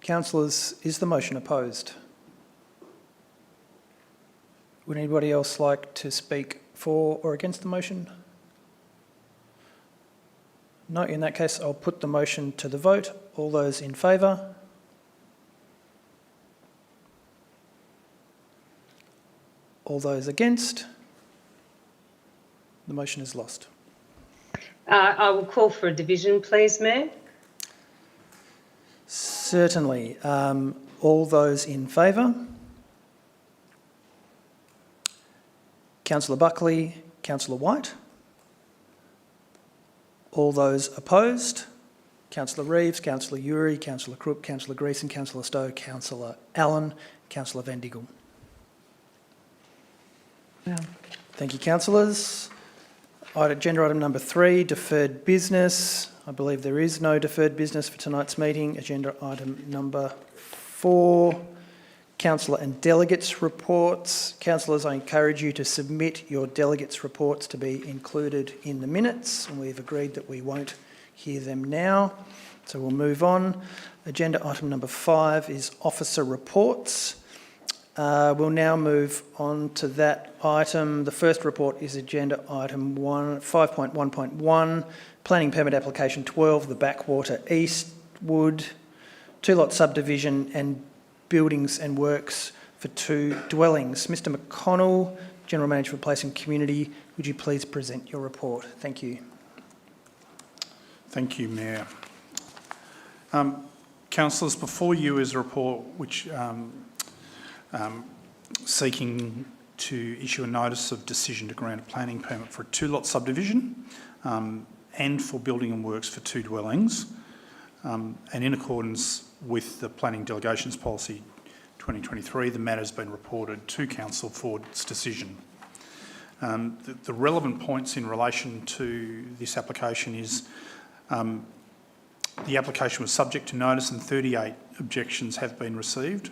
Councillors, is the motion opposed? Would anybody else like to speak for or against the motion? No, in that case, I'll put the motion to the vote. All those in favour? All those against? The motion is lost. I will call for a division, please, Mayor. Certainly. All those in favour? Councillor Buckley, Councillor White. All those opposed? Councillor Reeves, Councillor Uri, Councillor Crook, Councillor Greason, Councillor Stowe, Councillor Allen, Councillor Van Diggle. Thank you, councillors. Agenda item number 3, deferred business. I believe there is no deferred business for tonight's meeting. Agenda item number 4, councillor and delegates reports. Councillors, I encourage you to submit your delegates reports to be included in the minutes, and we've agreed that we won't hear them now. So we'll move on. Agenda item number 5 is officer reports. We'll now move on to that item. The first report is agenda item 5.1.1, planning permit application 12, the Backwater Eastwood, 2-lot subdivision and buildings and works for 2 dwellings. Mr McConnell, General Manager for Place and Community, would you please present your report? Thank you. Thank you, Mayor. Councillors, before you is a report which seeking to issue a notice of decision to grant a planning permit for a 2-lot subdivision and for building and works for 2 dwellings, and in accordance with the Planning Delegations Policy 2023, the matter has been reported to Council for its decision. The relevant points in relation to this application is the application was subject to notice and 38 objections have been received.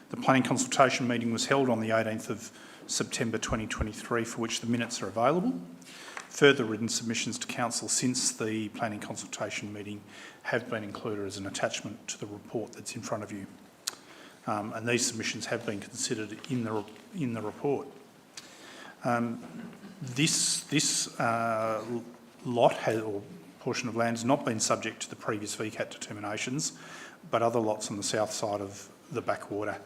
The planning consultation meeting was held on the 18th of September 2023, for which the minutes are available. Further written submissions to Council since the planning consultation meeting have been included as an attachment to the report that's in front of you. And these submissions have been considered in the report. This lot or portion of land has not been subject to the previous VCAT determinations, but other lots on the south side of the Backwater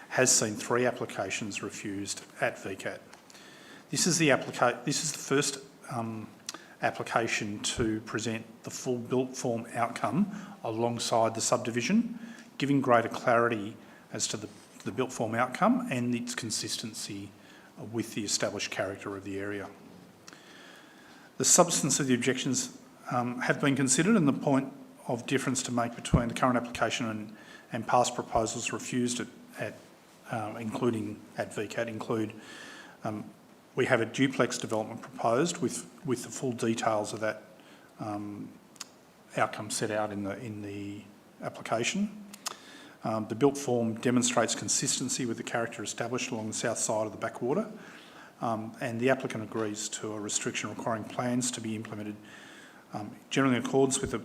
has seen 3 applications refused at VCAT. This is the first application to present the full built form outcome alongside the subdivision, giving greater clarity as to the built form outcome and its consistency with the established character of the area. The substance of the objections have been considered, and the point of difference to make between the current application and past proposals refused including at VCAT include we have a duplex development proposed with the full details of that outcome set out in the application. The built form demonstrates consistency with the character established along the south side of the Backwater, and the applicant agrees to a restriction requiring plans to be implemented generally in accordance with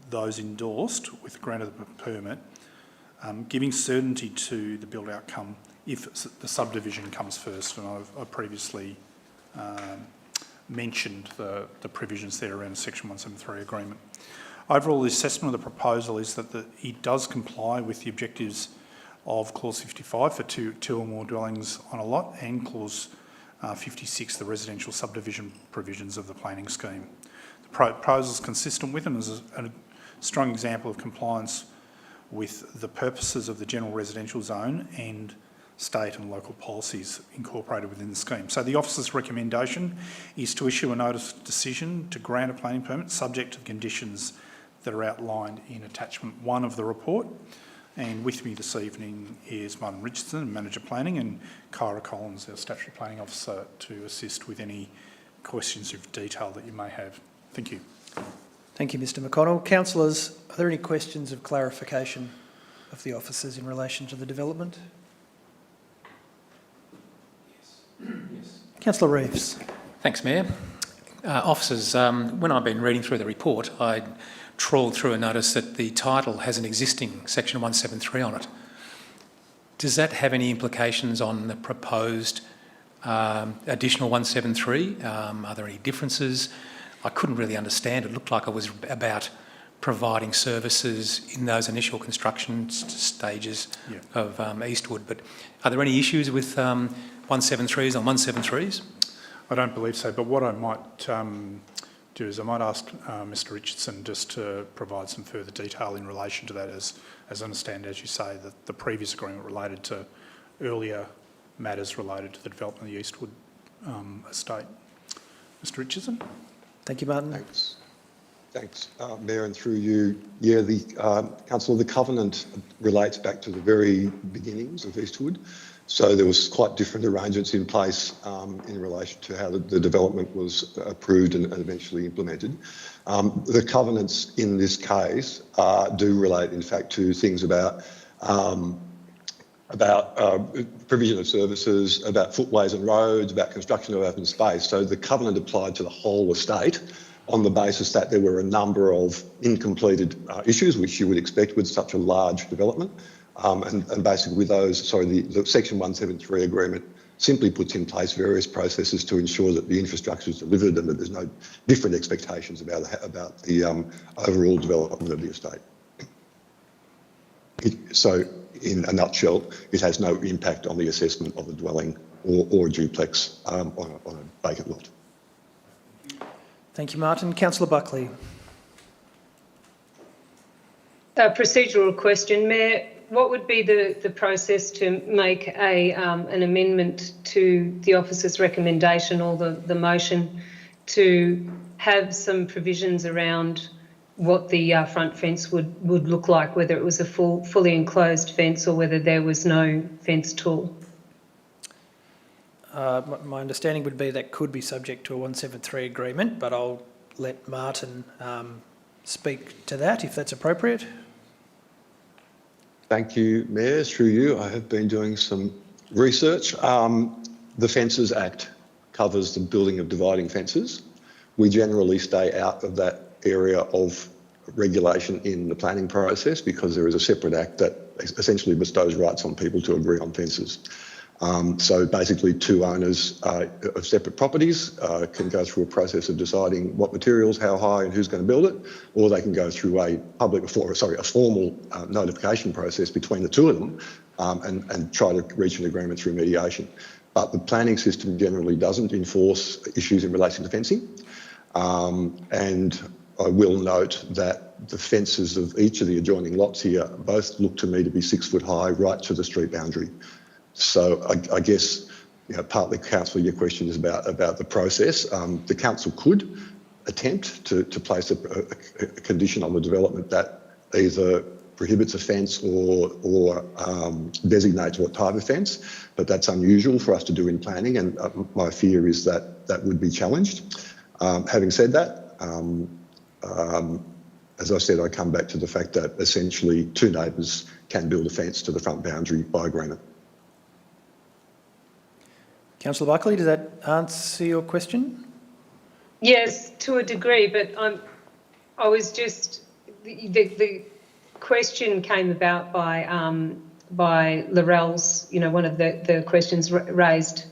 those endorsed with the grant of the permit, giving certainty to the built outcome if the subdivision comes first. And I've previously mentioned the provisions there around the Section 173 agreement. Overall, the assessment of the proposal is that it does comply with the objectives of Clause 55 for two or more dwellings on a lot, and Clause 56, the residential subdivision provisions of the planning scheme. The proposal is consistent with and is a strong example of compliance with the purposes of the general residential zone and state and local policies incorporated within the scheme. So the officer's recommendation is to issue a notice of decision to grant a planning permit subject to the conditions that are outlined in attachment 1 of the report. And with me this evening is Martin Richardson, Manager Planning, and Kyra Collins, our Statutory Planning Officer, to assist with any questions of detail that you may have. Thank you. Thank you, Mr McConnell. Councillors, are there any questions of clarification of the officers in relation to the development? Yes. Councillor Reeves. Thanks, Mayor. Officers, when I've been reading through the report, I trawled through and noticed that the title has an existing Section 173 on it. Does that have any implications on the proposed additional 173? Are there any differences? I couldn't really understand. It looked like it was about providing services in those initial construction stages of Eastwood. But are there any issues with 173s on 173s? I don't believe so, but what I might do is I might ask Mr Richardson just to provide some further detail in relation to that, as I understand, as you say, that the previous agreement related to earlier matters related to the development of the Eastwood estate. Mr Richardson? Thank you, Martin. Thanks, Mayor, and through you. Yeah, the Council, the covenant relates back to the very beginnings of Eastwood. So there was quite different arrangements in place in relation to how the development was approved and eventually implemented. The covenants in this case do relate, in fact, to things about provision of services, about footways and roads, about construction of open space. So the covenant applied to the whole estate on the basis that there were a number of incompleted issues, which you would expect with such a large development. And basically with those, the Section 173 agreement simply puts in place various processes to ensure that the infrastructure is delivered and that there's no different expectations about the overall development of the estate. So in a nutshell, it has no impact on the assessment of a dwelling or a duplex on a vacant lot. Thank you, Martin. Councillor Buckley. A procedural question, Mayor. What would be the process to make an amendment to the officer's recommendation or the motion to have some provisions around what the front fence would look like, whether it was a fully enclosed fence or whether there was no fence at all? My understanding would be that could be subject to a 173 agreement, but I'll let Martin speak to that if that's appropriate. Thank you, Mayor. Through you, I have been doing some research. The Fences Act covers the building of dividing fences. We generally stay out of that area of regulation in the planning process because there is a separate act that essentially bestows rights on people to agree on fences. So basically two owners of separate properties can go through a process of deciding what materials, how high and who's going to build it, or they can go through a formal notification process between the two of them and try to reach an agreement through mediation. But the planning system generally doesn't enforce issues in relation to fencing. And I will note that the fences of each of the adjoining lots here both look to me to be 6 foot high right to the street boundary. So I guess, partly, Councillor, your question is about the process. The council could attempt to place a condition on the development that either prohibits a fence or designates what type of fence, but that's unusual for us to do in planning, and my fear is that that would be challenged. Having said that, as I said, I come back to the fact that essentially two neighbours can build a fence to the front boundary by agreement. Councillor Buckley, does that answer your question? Yes, to a degree, but I was just the question came about by Laurel's. One of the questions raised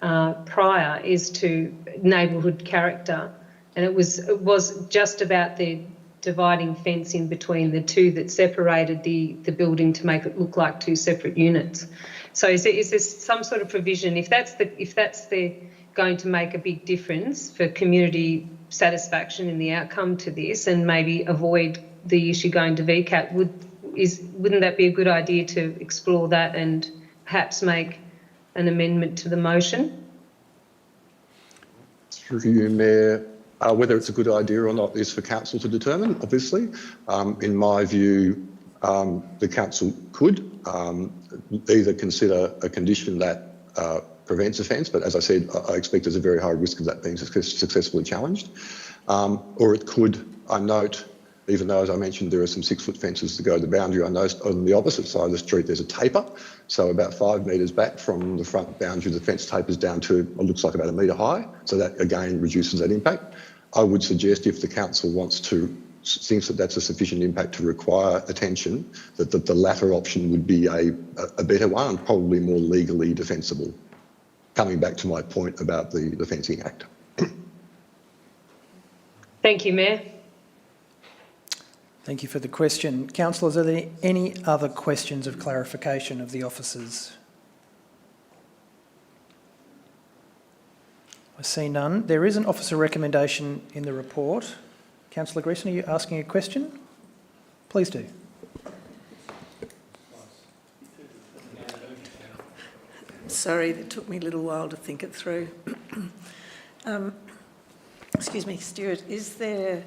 prior is to neighbourhood character, and it was just about the dividing fence in between the two that separated the building to make it look like two separate units. So is there some sort of provision, if that's going to make a big difference for community satisfaction in the outcome to this and maybe avoid the issue going to VCAT, wouldn't that be a good idea to explore that and perhaps make an amendment to the motion? Through you, Mayor. Whether it's a good idea or not is for council to determine, obviously. In my view, the council could either consider a condition that prevents offence, but as I said, I expect there's a very high risk of that being successfully challenged. Or it could, I note, even though, as I mentioned, there are some 6 foot fences to go to the boundary, I noticed on the opposite side of the street there's a taper. So about 5 metres back from the front boundary, the fence tapers down to what looks like about 1 metre high. So that, again, reduces that impact. I would suggest if the council thinks that that's a sufficient impact to require attention, that the latter option would be a better one and probably more legally defensible. Coming back to my point about the Fencing Act. Thank you, Mayor. Thank you for the question. Councillors, are there any other questions of clarification of the officers? I see none. There is an officer recommendation in the report. Councillor Greason, are you asking a question? Please do. Sorry, it took me a little while to think it through. Excuse me, Stuart, is there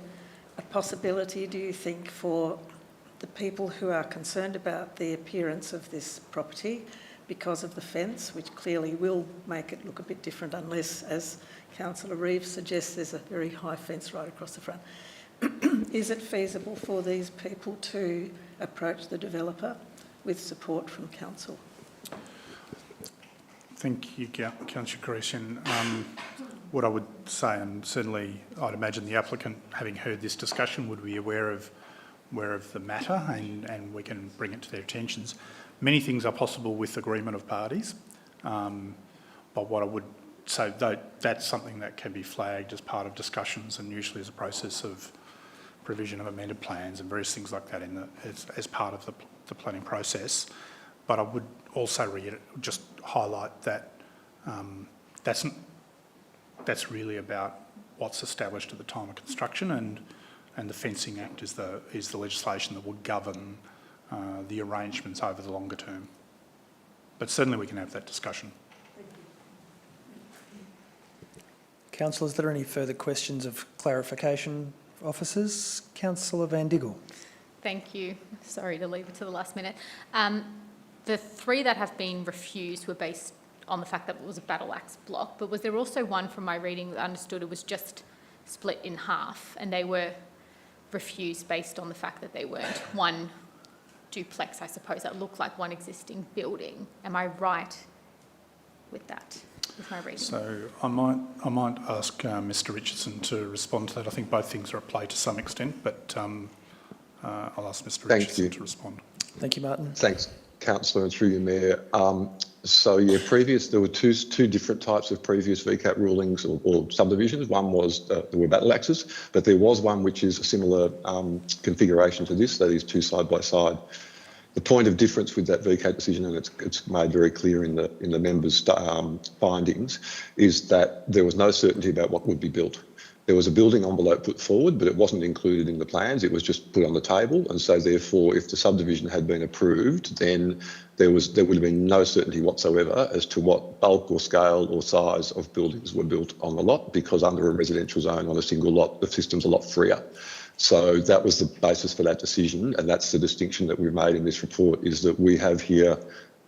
a possibility, do you think, for the people who are concerned about the appearance of this property because of the fence, which clearly will make it look a bit different unless, as Councillor Reeves suggests, there's a very high fence right across the front. Is it feasible for these people to approach the developer with support from council? Thank you, Councillor Grecian. What I would say, and certainly I'd imagine the applicant, having heard this discussion, would be aware of the matter, and we can bring it to their attentions. Many things are possible with agreement of parties, but what I would say, that's something that can be flagged as part of discussions, and usually as a process of provision of amended plans and various things like that as part of the planning process. But I would also just highlight that that's really about what's established at the time of construction, and the Fencing Act is the legislation that would govern the arrangements over the longer term. But certainly we can have that discussion. Councillors, are there any further questions of clarification, officers? Councillor Van Diggle. Thank you. Sorry to leave it to the last minute. The 3 that have been refused were based on the fact that it was a battle axe block, but was there also one from my reading that I understood it was just split in half, and they were refused based on the fact that they weren't one duplex, I suppose, that looked like one existing building? Am I right with that, with my reading? So I might ask Mr Richardson to respond to that. I think both things are at play to some extent, but I'll ask Mr Richardson to respond. Thank you, Martin. Thanks, Councillor, and through you, Mayor. There were two different types of previous VCAT rulings or subdivisions. One was there were battle axes, but there was one which is a similar configuration to this, that is 2 side by side. The point of difference with that VCAT decision, and it's made very clear in the members' findings, is that there was no certainty about what would be built. There was a building envelope put forward, but it wasn't included in the plans. It was just put on the table. And so therefore, if the subdivision had been approved, then there would have been no certainty whatsoever as to what bulk or scale or size of buildings were built on the lot, because under a residential zone on a single lot, the system's a lot freer. So that was the basis for that decision. And that's the distinction that we've made in this report, is that we have here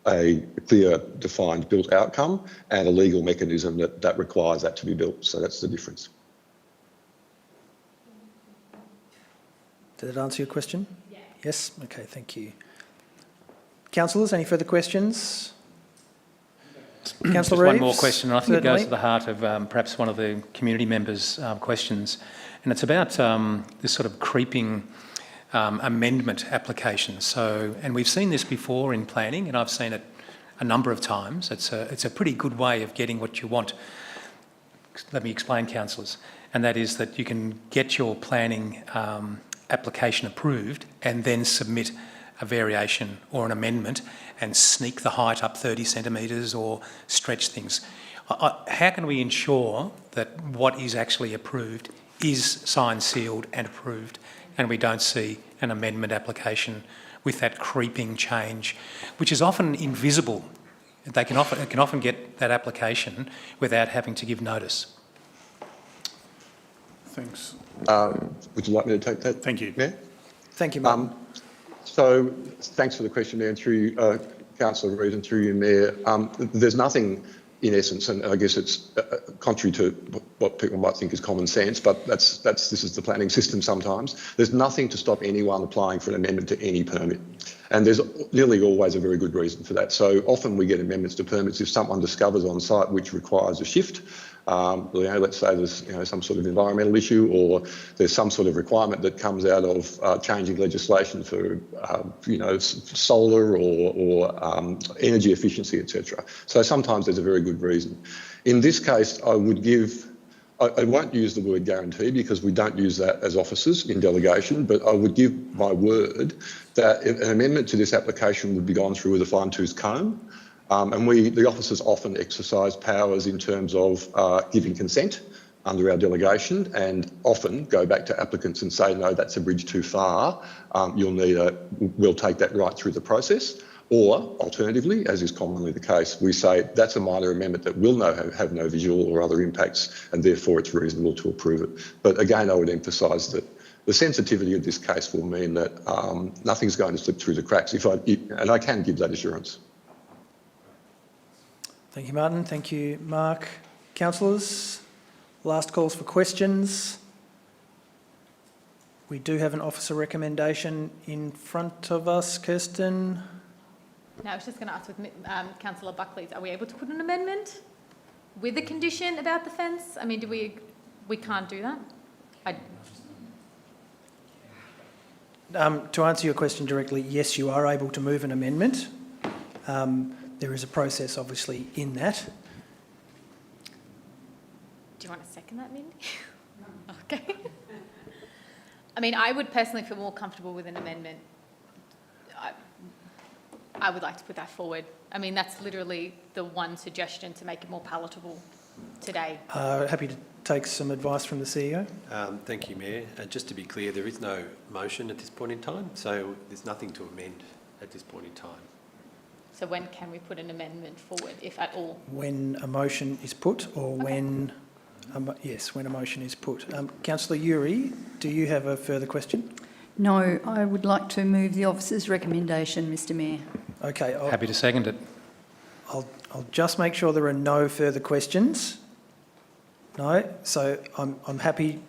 a clear, defined built outcome and a legal mechanism that requires that to be built. So that's the difference. Did it answer your question? Yeah. Yes? Okay, thank you. Councillors, any further questions? Councillor Just Reeves? one more question, and I think Certainly. it goes to the heart of perhaps one of the community members' questions, and it's about this sort of creeping amendment application. So, and we've seen this before in planning, and I've seen it a number of times. It's a pretty good way of getting what you want. Let me explain, councillors, and that is that you can get your planning application approved and then submit a variation or an amendment and sneak the height up 30 centimetres or stretch things. How can we ensure that what is actually approved is signed, sealed and approved, and we don't see an amendment application with that creeping change, which is often invisible? It can often get that application without having to give notice. Thanks. Would you like me to take that? Thank you. Mayor? Thank you, Martin. So thanks for the question, Mayor, and through Councillor Reid and through you, Mayor. There's nothing, in essence, and I guess it's contrary to what people might think is common sense, but this is the planning system sometimes. There's nothing to stop anyone applying for an amendment to any permit. And there's nearly always a very good reason for that. So often we get amendments to permits if someone discovers on site which requires a shift. Let's say there's some sort of environmental issue, or there's some sort of requirement that comes out of changing legislation for solar or energy efficiency, etc. So sometimes there's a very good reason. In this case, I won't use the word guarantee because we don't use that as officers in delegation, but I would give my word that an amendment to this application would be gone through with a fine-tooth comb. And the officers often exercise powers in terms of giving consent under our delegation, and often go back to applicants and say, no, that's a bridge too far. We'll take that right through the process. Or alternatively, as is commonly the case, we say that's a minor amendment that will have no visual or other impacts, and therefore it's reasonable to approve it. But again, I would emphasise that the sensitivity of this case will mean that nothing's going to slip through the cracks, and I can give that assurance. Thank you, Martin. Thank you, Mark. Councillors, last calls for questions. We do have an officer recommendation in front of us. Kirsten? No, I was just going to ask with Councillor Buckley's, are we able to put an amendment with a condition about the fence? I mean, we can't do that? To answer your question directly, yes, you are able to move an amendment. There is a process, obviously, in that. Do you want to second that, Mindy? Okay. I mean, I would personally feel more comfortable with an amendment. I would like to put that forward. I mean, that's literally the one suggestion to make it more palatable today. Happy to take some advice from the CEO. Thank you, Mayor. Just to be clear, there is no motion at this point in time, so there's nothing to amend at this point in time. So when can we put an amendment forward, if at all? When a motion is put, or when... yes, when a motion is put. Councillor Uri, do you have a further question? No, I would like to move the officer's recommendation, Mr Mayor. Okay. Happy to second it. I'll just make sure there are no further questions. No? So I'm happy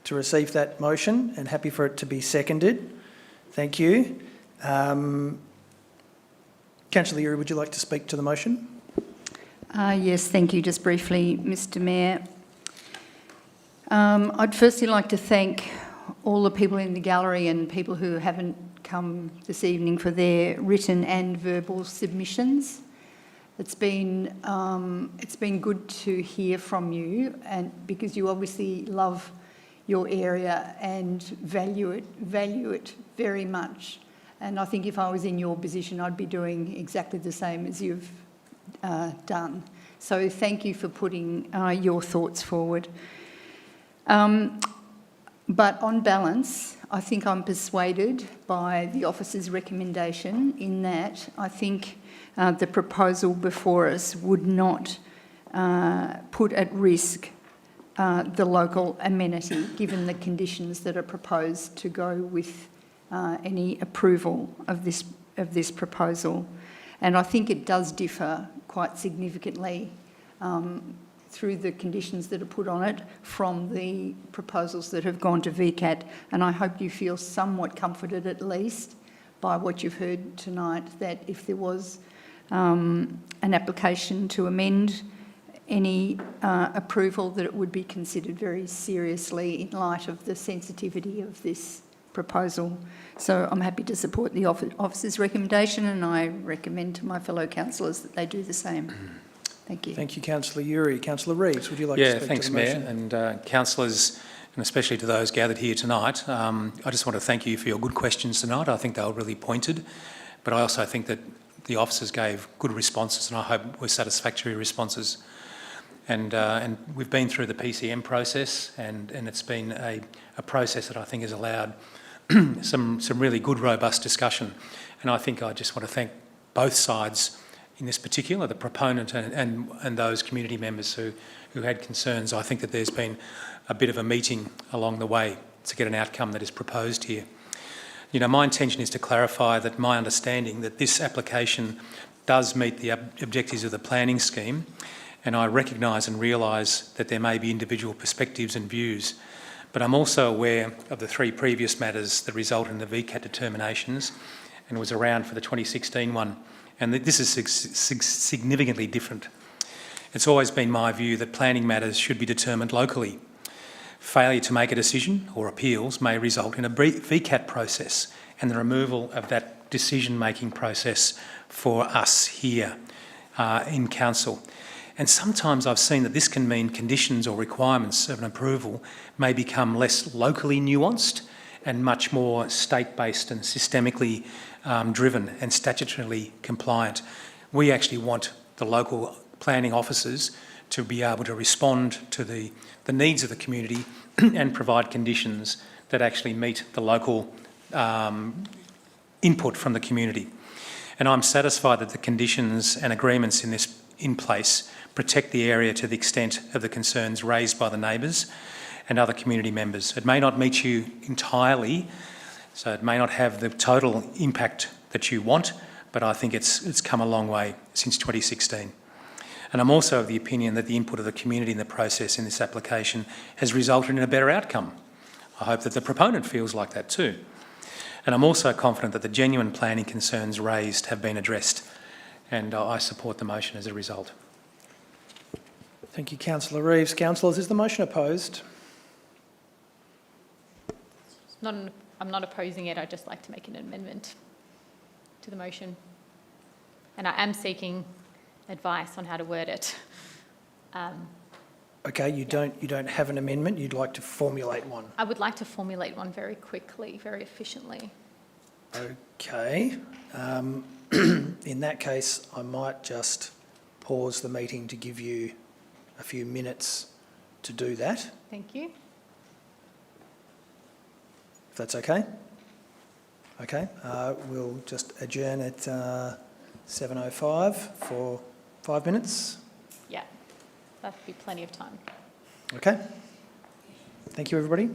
to receive that motion and happy for it to be seconded. Thank you. Councillor Uri, would you like to speak to the motion? Yes, thank you. Just briefly, Mr Mayor. I'd firstly like to thank all the people in the gallery and people who haven't come this evening for their written and verbal submissions. It's been good to hear from you, and because you obviously love your area and value it very much. And I think if I was in your position, I'd be doing exactly the same as you've done. So thank you for putting your thoughts forward. But on balance, I think I'm persuaded by the officer's recommendation in that I think the proposal before us would not put at risk the local amenity, given the conditions that are proposed to go with any approval of this proposal. And I think it does differ quite significantly through the conditions that are put on it from the proposals that have gone to VCAT. And I hope you feel somewhat comforted, at least, by what you've heard tonight, that if there was an application to amend any approval, that it would be considered very seriously in light of the sensitivity of this proposal. So I'm happy to support the officer's recommendation, and I recommend to my fellow councillors that they do the same. Thank you. Thank you, Councillor Uri. Councillor Reeves, would you like to speak thanks, to the motion? Mayor, and councillors, and especially to those gathered here tonight. I just want to thank you for your good questions tonight. I think they were really pointed, but I also think that the officers gave good responses, and I hope were satisfactory responses. And we've been through the PCM process, and it's been a process that I think has allowed some really good, robust discussion. And I think I just want to thank both sides in this particular, the proponent and those community members who had concerns. I think that there's been a bit of a meeting along the way to get an outcome that is proposed here. You know, my intention is to clarify that my understanding that this application does meet the objectives of the planning scheme, and I recognise and realise that there may be individual perspectives and views, but I'm also aware of the 3 previous matters that result in the VCAT determinations and was around for the 2016 one, and this is significantly different. It's always been my view that planning matters should be determined locally. Failure to make a decision or appeals may result in a VCAT process and the removal of that decision-making process for us here in council. And sometimes I've seen that this can mean conditions or requirements of an approval may become less locally nuanced and much more state-based and systemically driven and statutorily compliant. We actually want the local planning officers to be able to respond to the needs of the community and provide conditions that actually meet the local input from the community. And I'm satisfied that the conditions and agreements in place protect the area to the extent of the concerns raised by the neighbours and other community members. It may not meet you entirely, so it may not have the total impact that you want, but I think it's come a long way since 2016. And I'm also of the opinion that the input of the community in the process in this application has resulted in a better outcome. I hope that the proponent feels like that too. And I'm also confident that the genuine planning concerns raised have been addressed, and I support the motion as a result. Thank you, Councillor Reeves. Councillors, is the motion opposed? I'm not opposing it, I'd just like to make an amendment to the motion. And I am seeking advice on how to word it. Okay, you don't have an amendment, you'd like to formulate one. I would like to formulate one very quickly, very efficiently. Okay. In that case, I might just pause the meeting to give you a few minutes to do that, Thank you. if that's okay. Okay, we'll just adjourn at 7:05 for 5 minutes. Yeah, that'd be plenty of time. Okay. Thank you, everybody.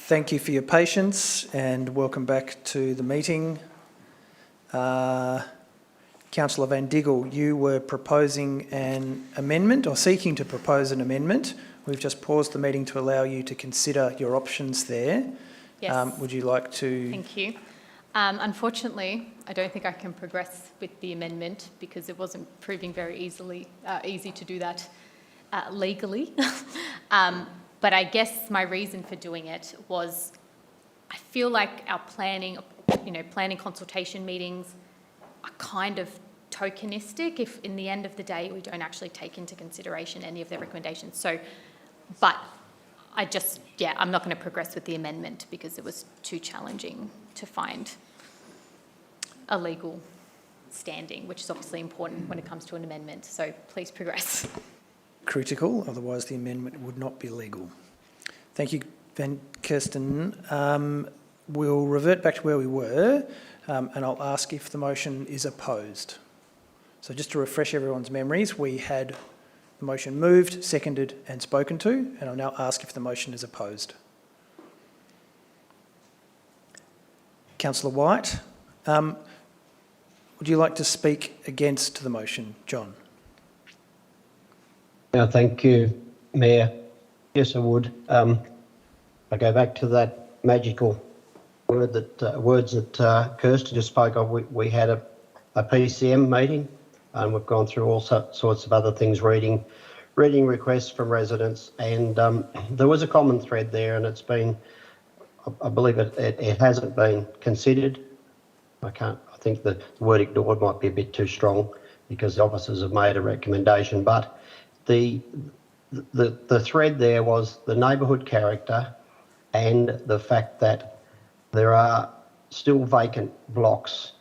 Thank you for your patience and welcome back to the meeting. Councillor Van Diggle, you were proposing an amendment or seeking to propose an amendment. We've just paused the meeting to allow you to consider your options there. Yes. Would you like to? Thank you. Unfortunately, I don't think I can progress with the amendment because it wasn't proving very easy to do that legally. But I guess my reason for doing it was I feel like our planning consultation meetings are kind of tokenistic if in the end of the day we don't actually take into consideration any of their recommendations. So, but I'm not going to progress with the amendment because it was too challenging to find a legal standing, which is obviously important when it comes to an amendment. So please progress. Critical, otherwise the amendment would not be legal. Thank you, Van Kirsten. We'll revert back to where we were and I'll ask if the motion is opposed. So just to refresh everyone's memories, we had the motion moved, seconded and spoken to, and I'll now ask if the motion is opposed. Councillor White, would you like to speak against the motion? John? Thank you, Mayor. Yes, I would. I go back to that magical words that Kirsten just spoke of. We had a PCM meeting and we've gone through all sorts of other things, reading requests from residents, and there was a common thread there, and it's been, I believe it hasn't been considered. I think the word ignored might be a bit too strong because the officers have made a recommendation, but the thread there was the neighbourhood character and the fact that there are still vacant blocks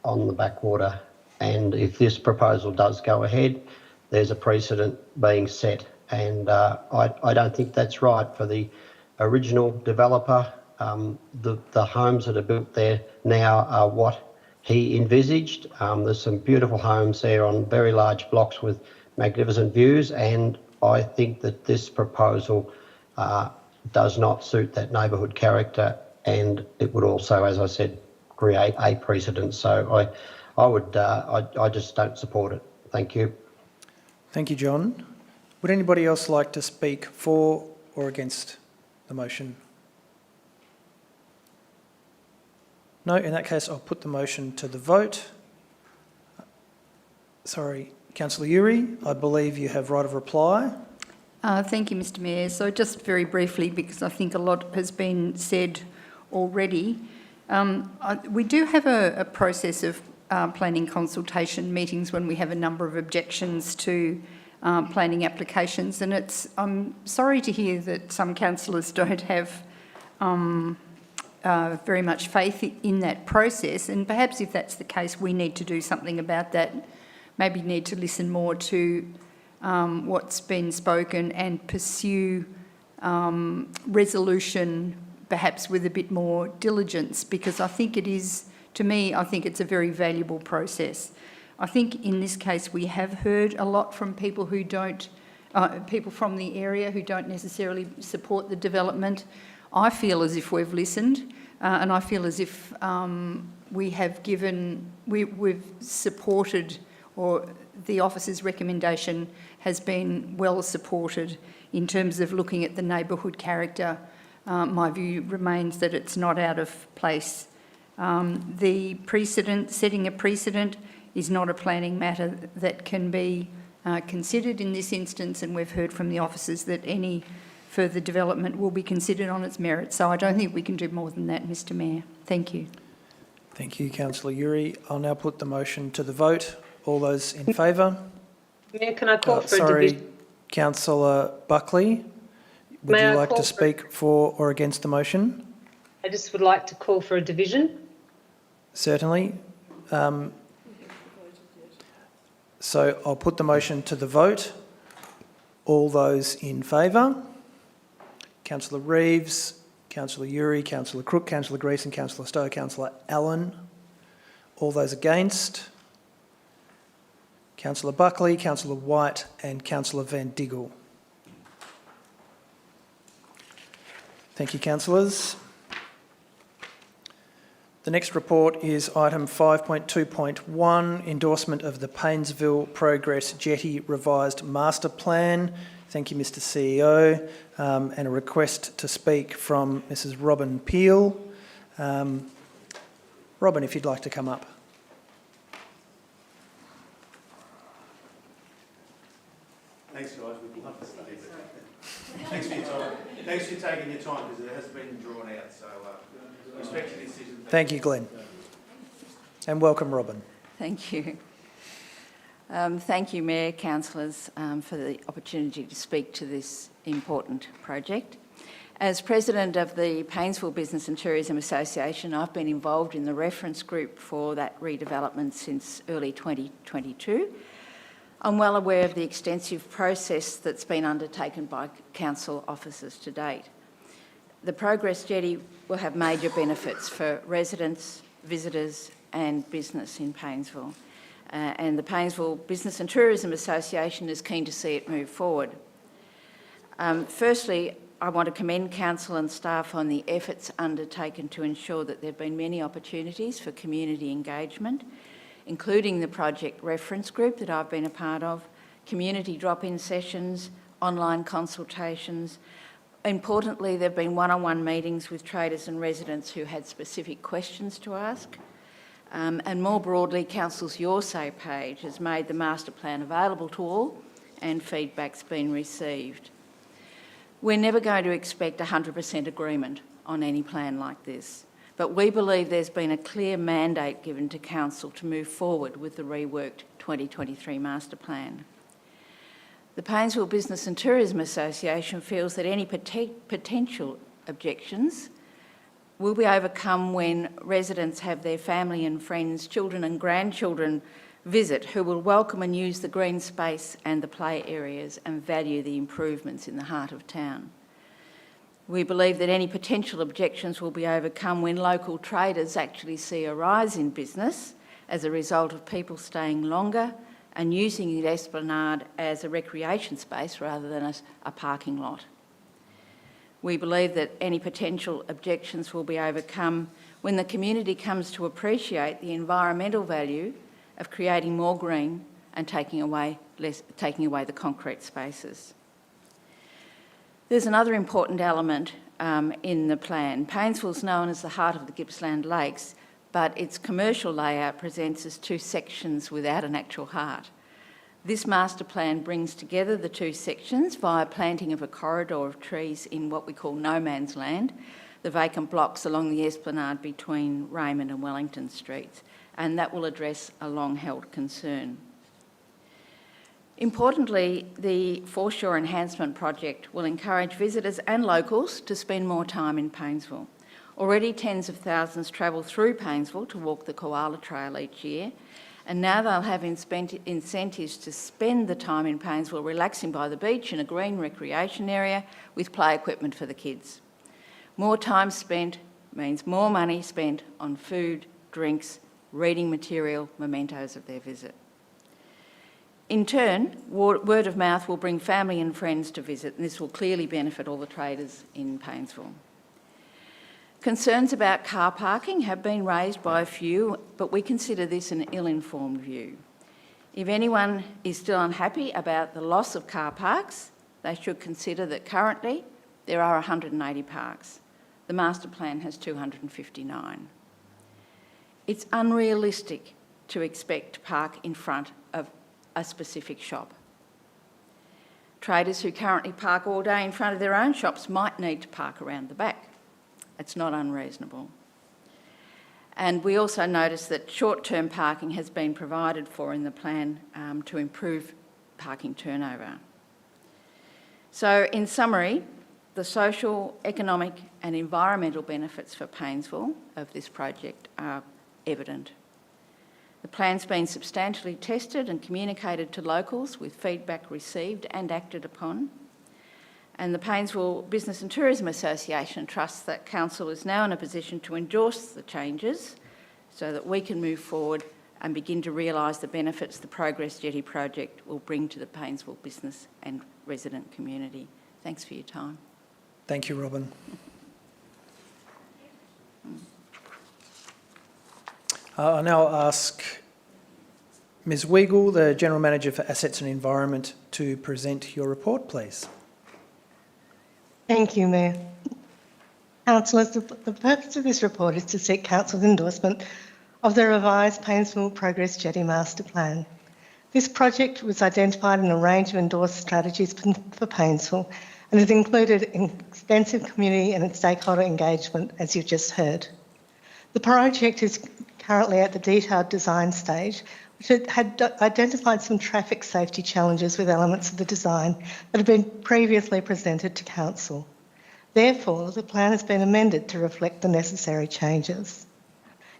on the Backwater, and if this proposal does go ahead, there's a precedent being set, and I don't think that's right for the original developer. The homes that are built there now are what he envisaged. There's some beautiful homes there on very large blocks with magnificent views, and I think that this proposal does not suit that neighbourhood character, and it would also, as I said, create a precedent. So I just don't support it. Thank you. Thank you, John. Would anybody else like to speak for or against the motion? No, in that case, I'll put the motion to the vote. Sorry, Councillor Uri, I believe you have right of reply. Thank you, Mr Mayor. So just very briefly, because I think a lot has been said already, we do have a process of planning consultation meetings when we have a number of objections to planning applications, and I'm sorry to hear that some councillors don't have very much faith in that process, and perhaps if that's the case we need to do something about that, maybe need to listen more to what's been spoken and pursue resolution perhaps with a bit more diligence, because I think it is, to me, I think it's a very valuable process. I think in this case we have heard a lot from people who don't, people from the area who don't necessarily support the development. I feel as if we've listened, and I feel as if we have we've supported, or the officer's recommendation has been well supported in terms of looking at the neighbourhood character. My view remains that it's not out of place. The precedent, setting a precedent, is not a planning matter that can be considered in this instance, and we've heard from the officers that any further development will be considered on its merits. So I don't think we can do more than that, Mr Mayor. Thank you. Thank you, Councillor Uri. I'll now put the motion to the vote. All those in favour? Mayor, can I call for a Sorry, division? Councillor Buckley, would May you I like call to speak for or against the motion? I just would like to call for a division. Certainly. So I'll put the motion to the vote. All those in favour? Councillor Reeves, Councillor Uri, Councillor Crook, Councillor Greason, Councillor Stowe, Councillor Allen. All those against? Councillor Buckley, Councillor White and Councillor Van Diggle. Thank you, councillors. The next report is item 5.2.1, endorsement of the Paynesville Progress Jetty revised master plan. Thank you, Mr. CEO. And a request to speak from Mrs. Robin Peel. Robin, if you'd like to come up. Thanks, guys. We'd love to stay. Thanks for your time. Thanks for taking your time because it has been drawn out. So respect your decision. Thank you, Glenn. And welcome, Robin. Thank you. Thank you, Mayor, councillors, for the opportunity to speak to this important project. As President of the Paynesville Business and Tourism Association, I've been involved in the reference group for that redevelopment since early 2022. I'm well aware of the extensive process that's been undertaken by council officers to date. The Progress Jetty will have major benefits for residents, visitors and business in Paynesville. And the Paynesville Business and Tourism Association is keen to see it move forward. Firstly, I want to commend council and staff on the efforts undertaken to ensure that there have been many opportunities for community engagement, including the project reference group that I've been a part of, community drop-in sessions, online consultations. Importantly, there have been one-on-one meetings with traders and residents who had specific questions to ask. And more broadly, Council's Your Say page has made the master plan available to all and feedback's been received. We're never going to expect 100% agreement on any plan like this, but we believe there's been a clear mandate given to Council to move forward with the reworked 2023 master plan. The Paynesville Business and Tourism Association feels that any potential objections will be overcome when residents have their family and friends, children and grandchildren visit, who will welcome and use the green space and the play areas and value the improvements in the heart of town. We believe that any potential objections will be overcome when local traders actually see a rise in business as a result of people staying longer and using the esplanade as a recreation space rather than a parking lot. We believe that any potential objections will be overcome when the community comes to appreciate the environmental value of creating more green and taking away the concrete spaces. There's another important element in the plan. Paynesville is known as the heart of the Gippsland Lakes, but its commercial layout presents as two sections without an actual heart. This master plan brings together the two sections via planting of a corridor of trees in what we call no man's land, the vacant blocks along the esplanade between Raymond and Wellington Streets, and that will address a long-held concern. Importantly, the Foreshore Enhancement Project will encourage visitors and locals to spend more time in Paynesville. Already tens of thousands travel through Paynesville to walk the Koala Trail each year, and now they'll have incentives to spend the time in Paynesville relaxing by the beach in a green recreation area with play equipment for the kids. More time spent means more money spent on food, drinks, reading material, mementos of their visit. In turn, word of mouth will bring family and friends to visit, and this will clearly benefit all the traders in Paynesville. Concerns about car parking have been raised by a few, but we consider this an ill-informed view. If anyone is still unhappy about the loss of car parks, they should consider that currently there are 180 parks. The master plan has 259. It's unrealistic to expect to park in front of a specific shop. Traders who currently park all day in front of their own shops might need to park around the back. It's not unreasonable. And we also notice that short-term parking has been provided for in the plan to improve parking turnover. So in summary, the social, economic and environmental benefits for Paynesville of this project are evident. The plan's been substantially tested and communicated to locals with feedback received and acted upon. And the Paynesville Business and Tourism Association trusts that Council is now in a position to endorse the changes so that we can move forward and begin to realise the benefits the Progress Jetty project will bring to the Paynesville business and resident community. Thanks for your time. Thank you, Robin. I now ask Ms Weigel, the General Manager for Assets and Environment, to present your report, please. Thank you, Mayor. Councillors, the purpose of this report is to seek Council's endorsement of the revised Paynesville Progress Jetty Masterplan. This project was identified in a range of endorsed strategies for Paynesville and has included extensive community and stakeholder engagement, as you've just heard. The project is currently at the detailed design stage, which had identified some traffic safety challenges with elements of the design that had been previously presented to Council. Therefore, the plan has been amended to reflect the necessary changes.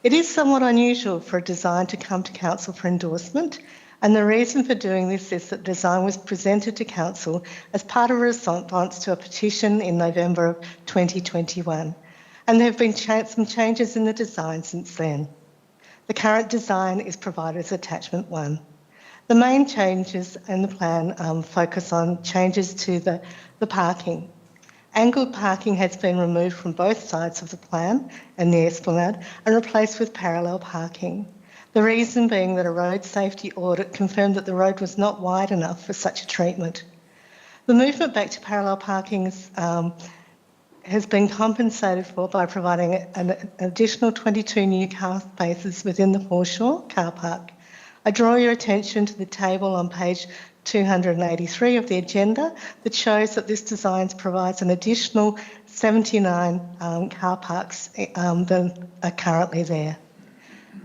It is somewhat unusual for a design to come to Council for endorsement, and the reason for doing this is that the design was presented to Council as part of a response to a petition in November of 2021, and there have been some changes in the design since then. The current design is provided as Attachment 1. The main changes in the plan focus on changes to the parking. Angled parking has been removed from both sides of the plan and the esplanade and replaced with parallel parking. The reason being that a road safety audit confirmed that the road was not wide enough for such a treatment. The movement back to parallel parking has been compensated for by providing an additional 22 new car spaces within the foreshore car park. I draw your attention to the table on page 283 of the agenda that shows that this design provides an additional 79 car parks that are currently there.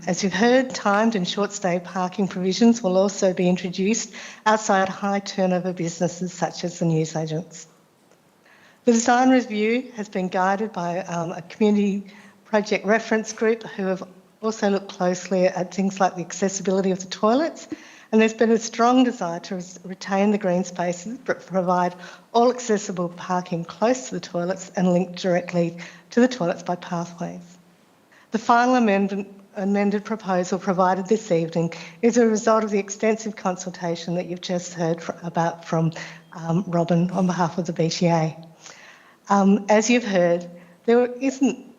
As you've heard, timed and short stay parking provisions will also be introduced outside high turnover businesses such as the newsagents. The design review has been guided by a community project reference group who have also looked closely at things like the accessibility of the toilets, and there's been a strong desire to retain the green spaces but provide all accessible parking close to the toilets and link directly to the toilets by pathways. The final amended proposal provided this evening is a result of the extensive consultation that you've just heard about from Robin on behalf of the BTA. As you've heard, there isn't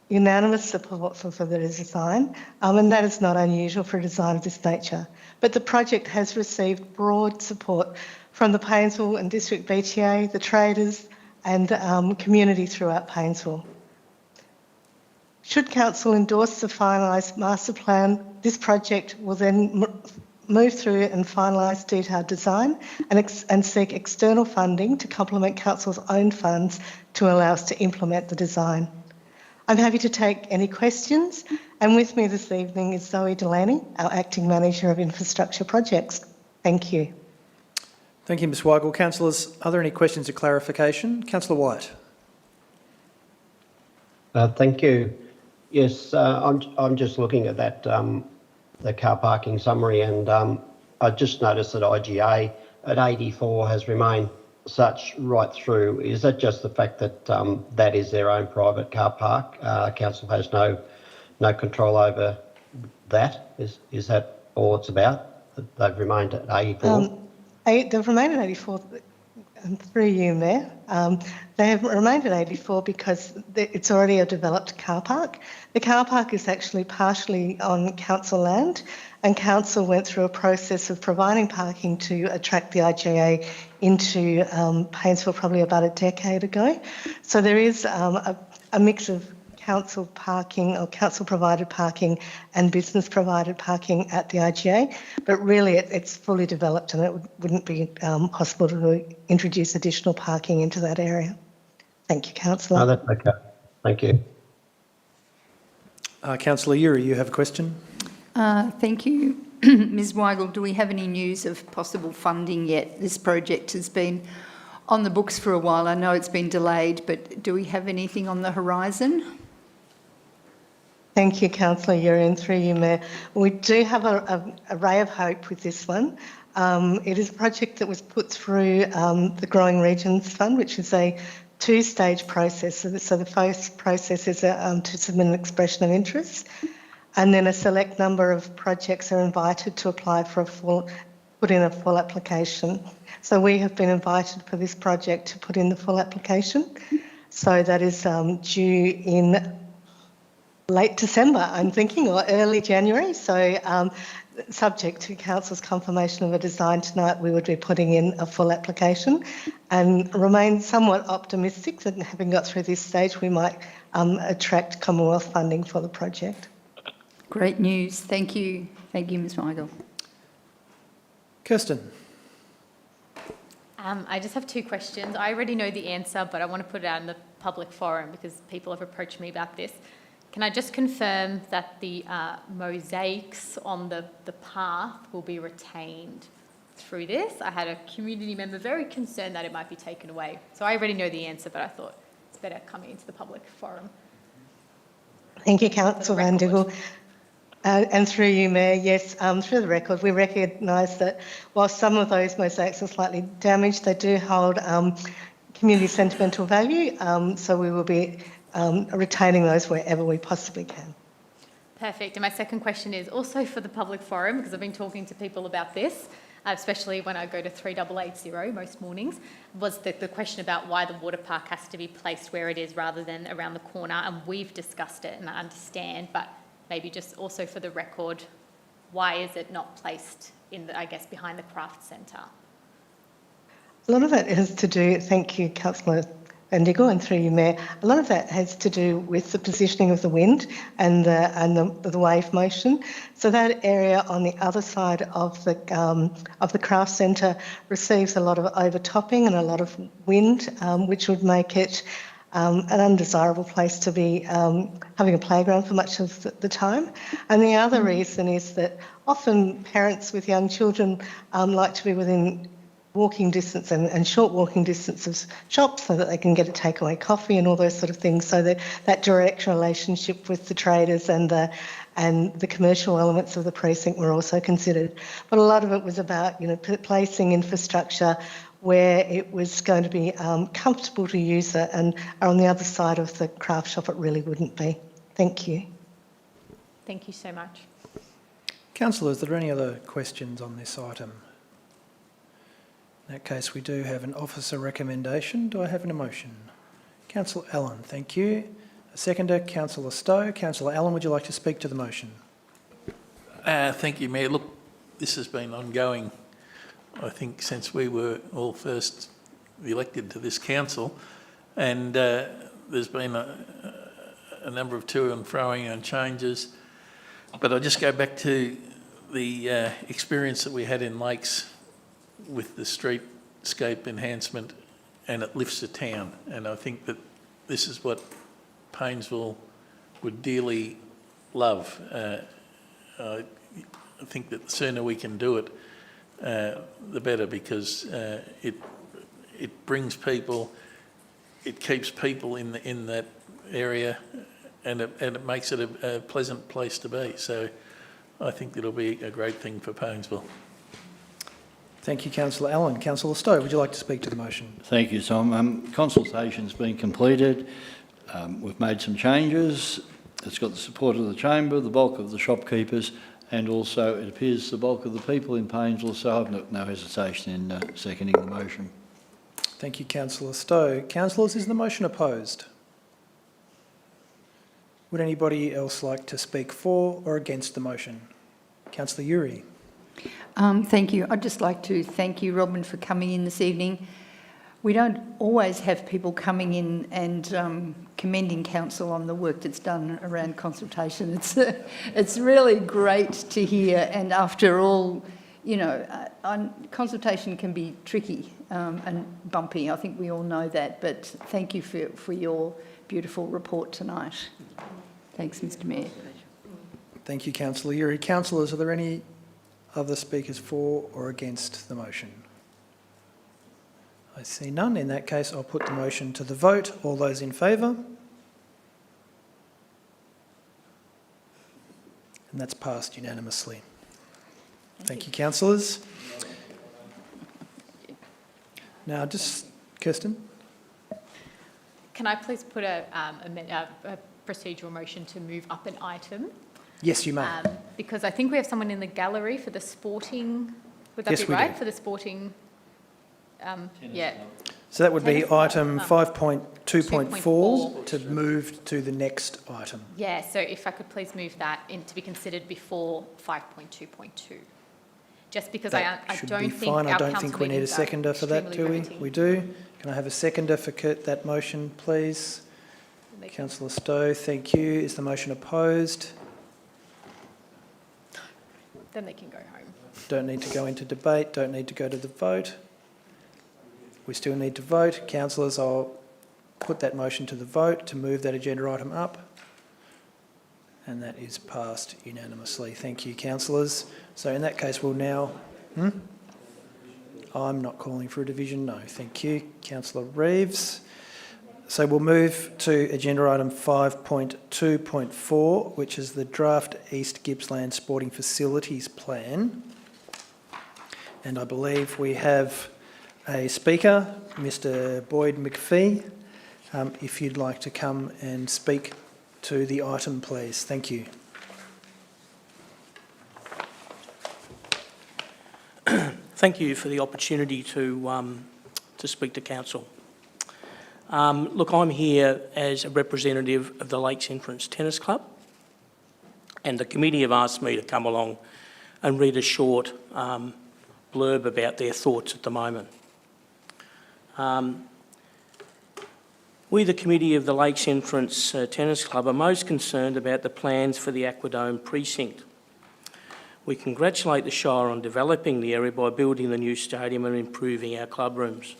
unanimous support for the design, and that is not unusual for a design of this nature. But the project has received broad support from the Paynesville and District BTA, the traders and community throughout Paynesville. Should Council endorse the finalised master plan, this project will then move through and finalise detailed design and seek external funding to complement Council's own funds to allow us to implement the design. I'm happy to take any questions, and with me this evening is Zoe Delaney, our Acting Manager of Infrastructure Projects. Thank you. Thank you, Ms Weigel. Councillors, are there any questions or clarification? Councillor White. Thank you. Yes, I'm just looking at that the car parking summary, and I just noticed that IGA at 84 has remained such right through. Is that just the fact that that is their own private car park? Council has no control over that. Is that all it's about? That they've remained at 84? They've remained at 84 through you, Mayor. They have remained at 84 because it's already a developed car park. The car park is actually partially on council land, and council went through a process of providing parking to attract the IGA into Paynesville probably about a decade ago. So there is a mix of council parking or council provided parking and business provided parking at the IGA, but really it's fully developed and it wouldn't be possible to introduce additional parking into that area. Thank you, Councillor. No, that's okay. Thank you. Councillor Uri, you have a question? Thank you. Ms Weigel, do we have any news of possible funding yet? This project has been on the books for a while. I know it's been delayed, but do we have anything on the horizon? Thank you, Councillor Uri, and through you, Mayor. We do have a ray of hope with this one. It is a project that was put through the Growing Regions Fund, which is a two-stage process. So the first process is to submit an expression of interest, and then a select number of projects are invited to apply for put in a full application. So we have been invited for this project to put in the full application. So that is due in late December, I'm thinking, or early January. So subject to council's confirmation of a design tonight, we would be putting in a full application and remain somewhat optimistic that having got through this stage, we might attract Commonwealth funding for the project. Great news. Thank you. Thank you, Ms Michael. Kirsten. I just have two questions. I already know the answer, but I want to put it out in the public forum because people have approached me about this. Can I just confirm that the mosaics on the path will be retained through this? I had a community member very concerned that it might be taken away. So I already know the answer, but I thought it's better coming into the public forum. Thank you, Councillor Van Diggle. And through you, Mayor, yes, through the record, we recognise that while some of those mosaics are slightly damaged, they do hold community sentimental value, so we will be retaining those wherever we possibly can. Perfect. And my second question is also for the public forum, because I've been talking to people about this, especially when I go to 3880 most mornings, was the question about why the water park has to be placed where it is rather than around the corner. And we've discussed it and I understand, but maybe just also for the record, why is it not placed in the, I guess, behind the craft centre? A lot of that has to do, thank you, Councillor Van Diggle, and through you, Mayor, a lot of that has to do with the positioning of the wind and the wave motion. So that area on the other side of the craft centre receives a lot of overtopping and a lot of wind, which would make it an undesirable place to be having a playground for much of the time. And the other reason is that often parents with young children like to be within walking distance and short walking distance of shops so that they can get a takeaway coffee and all those sort of things. So that direct relationship with the traders and the commercial elements of the precinct were also considered. But a lot of it was about, placing infrastructure where it was going to be comfortable to use it, and on the other side of the craft shop it really wouldn't be. Thank you. Thank you so much. Councillors, are there any other questions on this item? In that case, we do have an officer recommendation. Do I have an motion? Councillor Allen, thank you. A seconder, Councillor Stowe. Councillor Allen, would you like to speak to the motion? Thank you, Mayor. Look, this has been ongoing, I think, since we were all first elected to this council, and there's been a number of to and froing and changes. But I just go back to the experience that we had in Lakes with the streetscape enhancement, and it lifts the town. And I think that this is what Paynesville would dearly love. I think that the sooner we can do it, the better, because it brings people, it keeps people in that area, and it makes it a pleasant place to be. So I think it'll be a great thing for Paynesville. Thank you, Councillor Allen. Councillor Stowe, would you like to speak to the motion? Thank you, Tom. Consultation's been completed. We've made some changes. It's got the support of the Chamber, the bulk of the shopkeepers, and also it appears the bulk of the people in Paynesville, so I've no hesitation in seconding the motion. Thank you, Councillor Stowe. Councillors, is the motion opposed? Would anybody else like to speak for or against the motion? Councillor Uri. Thank you. I'd just like to thank you, Robin, for coming in this evening. We don't always have people coming in and commending council on the work that's done around consultation. It's really great to hear, and after all, consultation can be tricky and bumpy. I think we all know that, but thank you for your beautiful report tonight. Thanks, Mr Mayor. Thank you, Councillor Uri. Councillors, are there any other speakers for or against the motion? I see none. In that case, I'll put the motion to the vote. All those in favour? And that's passed unanimously. Thank you, councillors. Now, just Kirsten. Can I please put a procedural motion to move up an item? Yes, you may. Because I think we have someone in the gallery for the sporting, would that Yes, be we right? do. For the sporting Yeah. So that would be Tennis club, item 5.2.4 to move to the next item. Yeah, so if I could please move that in to be considered before 5.2.2. Just because I Should don't be think fine. our I don't council think we need a meetings are seconder for that, do extremely we? riveting. We do. Can I have a seconder for that motion, please? Councillor Stowe, thank you. Is the motion opposed? Then they can go home. Don't need to go into debate, don't need to go to the vote. We still need to vote. Councillors, I'll put that motion to the vote to move that agenda item up. And that is passed unanimously. Thank you, councillors. So in that case, we'll now... I'm not calling for a division, no. Thank you, Councillor Reeves. So we'll move to agenda item 5.2.4, which is the draft East Gippsland Sporting Facilities Plan. And I believe we have a speaker, Mr. Boyd McPhee. If you'd like to come and speak to the item, please. Thank you. Thank you for the opportunity to speak to council. Look, I'm here as a representative of the Lakes Entrance Tennis Club, and the committee have asked me to come along and read a short blurb about their thoughts at the moment. We, the committee of the Lakes Entrance Tennis Club, are most concerned about the plans for the Aquadome precinct. We congratulate the Shire on developing the area by building the new stadium and improving our club rooms.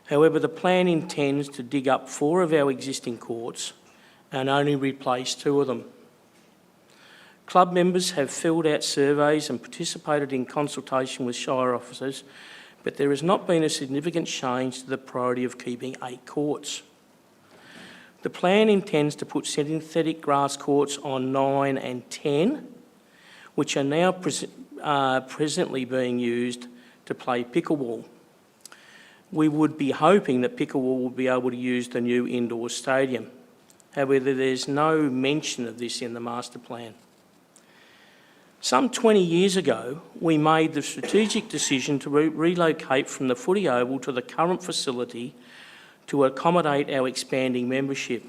However, the plan intends to dig up 4 of our existing courts and only replace 2 of them. Club members have filled out surveys and participated in consultation with Shire officers, but there has not been a significant change to the priority of keeping 8 courts. The plan intends to put synthetic grass courts on 9 and 10, which are now presently being used to play pickleball. We would be hoping that pickleball will be able to use the new indoor stadium. However, there's no mention of this in the master plan. Some 20 years ago, we made the strategic decision to relocate from the footy oval to the current facility to accommodate our expanding membership.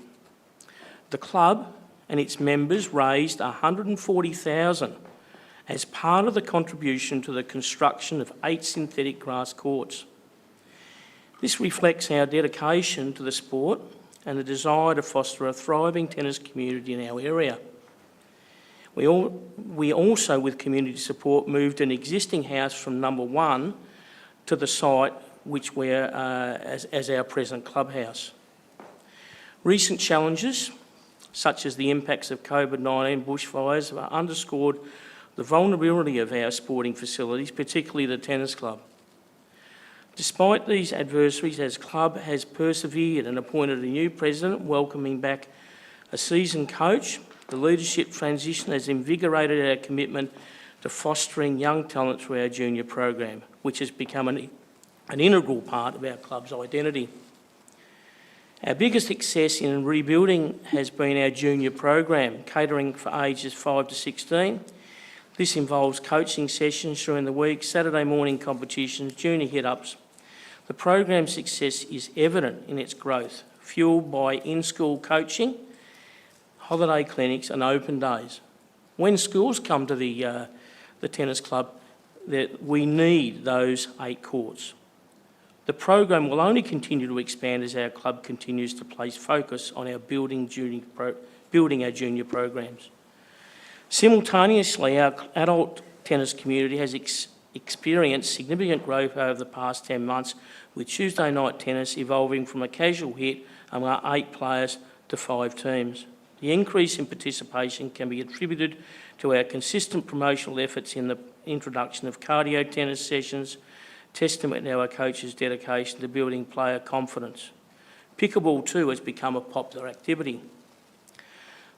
The club and its members raised $140,000 as part of the contribution to the construction of 8 synthetic grass courts. This reflects our dedication to the sport and the desire to foster a thriving tennis community in our area. We also, with community support, moved an existing house from number 1 to the site which we're as our present clubhouse. Recent challenges, such as the impacts of COVID-19 bushfires, have underscored the vulnerability of our sporting facilities, particularly the tennis club. Despite these adversaries, our club has persevered and appointed a new president, welcoming back a seasoned coach. The leadership transition has invigorated our commitment to fostering young talent through our junior program, which has become an integral part of our club's identity. Our biggest success in rebuilding has been our junior program, catering for ages 5 to 16. This involves coaching sessions during the week, Saturday morning competitions, junior hit-ups. The program's success is evident in its growth, fuelled by in-school coaching, holiday clinics and open days. When schools come to the tennis club, we need those 8 courts. The program will only continue to expand as our club continues to place focus on our building our junior programs. Simultaneously, our adult tennis community has experienced significant growth over the past 10 months, with Tuesday night tennis evolving from a casual hit among 8 players to 5 teams. The increase in participation can be attributed to our consistent promotional efforts in the introduction of cardio tennis sessions, testament to our coaches' dedication to building player confidence. Pickleball too has become a popular activity.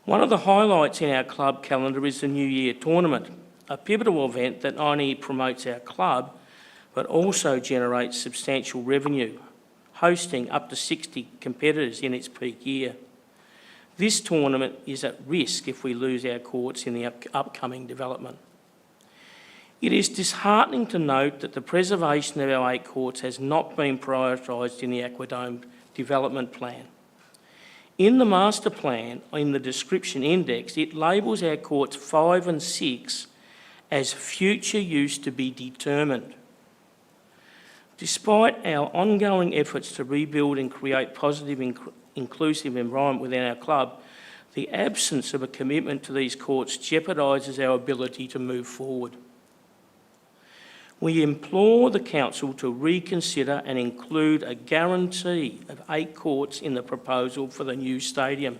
One of the highlights in our club calendar is the New Year tournament, a pivotal event that not only promotes our club, but also generates substantial revenue, hosting up to 60 competitors in its peak year. This tournament is at risk if we lose our courts in the upcoming development. It is disheartening to note that the preservation of our 8 courts has not been prioritised in the Aquadome development plan. In the master plan, in the description index, it labels our courts 5 and 6 as future use to be determined. Despite our ongoing efforts to rebuild and create positive, inclusive environment within our club, the absence of a commitment to these courts jeopardises our ability to move forward. We implore the Council to reconsider and include a guarantee of 8 courts in the proposal for the new stadium.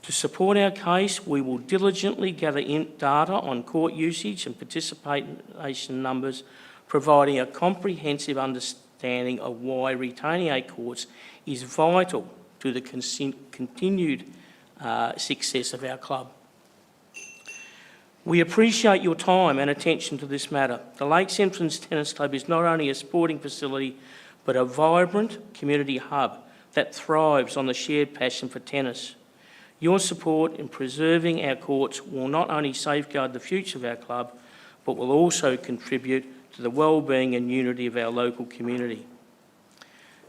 To support our case, we will diligently gather in data on court usage and participation numbers, providing a comprehensive understanding of why retaining 8 courts is vital to the continued success of our club. We appreciate your time and attention to this matter. The Lakes Entrance Tennis Club is not only a sporting facility, but a vibrant community hub that thrives on the shared passion for tennis. Your support in preserving our courts will not only safeguard the future of our club, but will also contribute to the well-being and unity of our local community.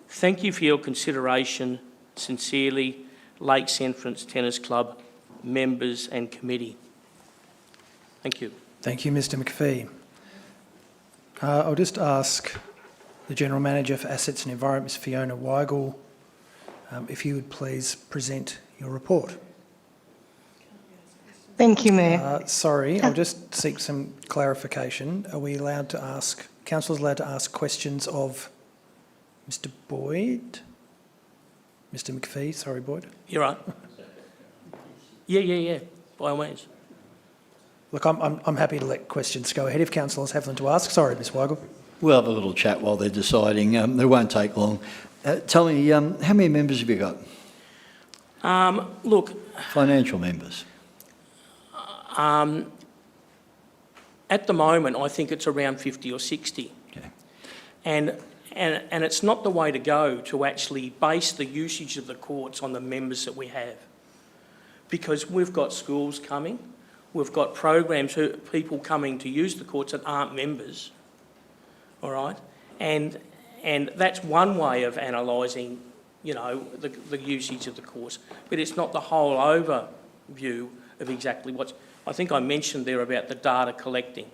Thank you for your consideration. Sincerely, Lakes Entrance Tennis Club members and committee. Thank you. Thank you, Mr McPhee. I'll just ask the General Manager for Assets and Environment, Ms Fiona Weigel, if you would please present your report. Thank you, Mayor. Sorry, I'll just seek some clarification. Are we allowed to ask, Council is allowed to ask questions of Mr Boyd? Mr McPhee, sorry, Boyd. You're right. Yeah, by all means. Look, I'm happy to let questions go ahead if councillors have them to ask. Sorry, Ms Weigel. We'll have a little chat while they're deciding. They won't take long. Tell me, how many members have you got? Look. Financial members. At the moment, I think it's around 50 or 60. Okay. And it's not the way to go to actually base the usage of the courts on the members that we have. Because we've got schools coming, we've got programs, people coming to use the courts that aren't members, all right? And that's one way of analysing, you know, the usage of the courts, but it's not the whole overview of exactly what's... I think I mentioned there about the data collecting,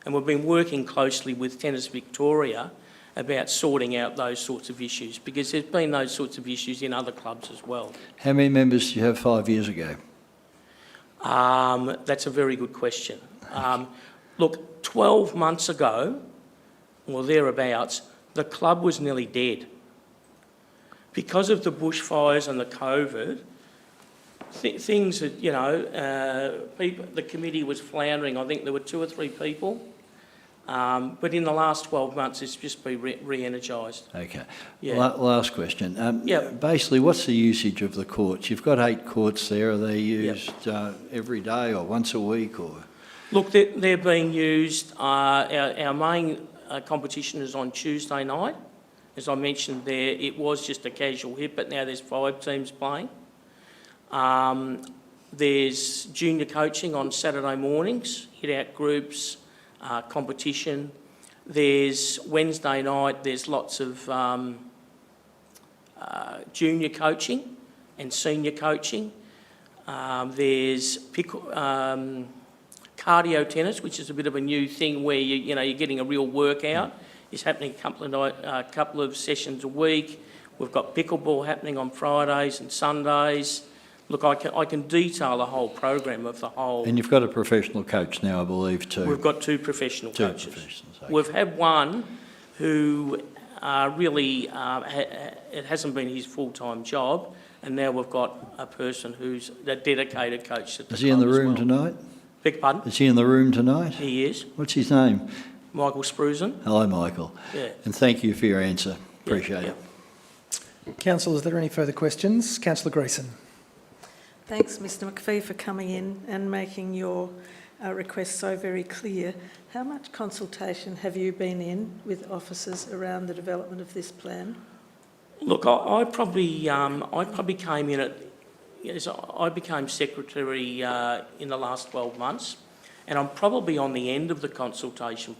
and we've been working closely with Tennis Victoria about sorting out those sorts of issues, because there's been those sorts of issues in other clubs as well. How many members do you have 5 years ago? That's a very good question. Look, 12 months ago, or thereabouts, the club was nearly dead. Because of the bushfires and the COVID, things that, you know, the committee was floundering. I think there were 2 or 3 people. But in the last 12 months, it's just been re-energised. Okay. Yeah. Last question. Yeah. Basically, what's the usage of the courts? You've got 8 courts there. Are they used every day or once a week? Or? Look, they're being used. Our main competition is on Tuesday night. As I mentioned there, it was just a casual hit, but now there's 5 teams playing. There's junior coaching on Saturday mornings, hit-out groups, competition. There's Wednesday night, there's lots of junior coaching and senior coaching. There's cardio tennis, which is a bit of a new thing where you're getting a real workout. It's happening a couple of sessions a week. We've got pickleball happening on Fridays and Sundays. Look, I can detail the whole program of the whole... And you've got a professional coach now, I believe, too. We've got 2 professional coaches. 2 professionals, okay. We've had one who really, it hasn't been his full-time job, and now we've got a person who's a dedicated coach at the club. Is he in the room tonight? Beg your pardon? Is he in the room tonight? He is. What's his name? Michael Spruzen. Hello, Michael. Yeah. And thank you for your answer. Appreciate it. Council, is there any further questions? Councillor Greason. Thanks, Mr McPhee, for coming in and making your request so very clear. How much consultation have you been in with officers around the development of this plan? Look, I probably came in I became secretary in the last 12 months, and I'm probably on the end of the consultation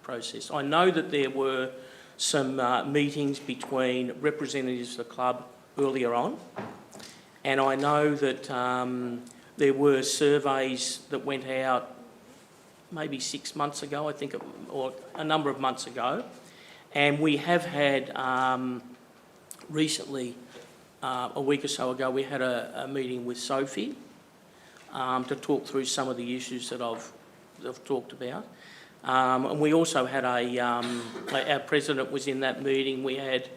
process. I know that there were some meetings between representatives of the club earlier on, and I know that there were surveys that went out maybe 6 months ago, I think, or a number of months ago, and we have had recently, a week or so ago, we had a meeting with Sophie to talk through some of the issues that I've talked about. And we also had our president was in that meeting. We had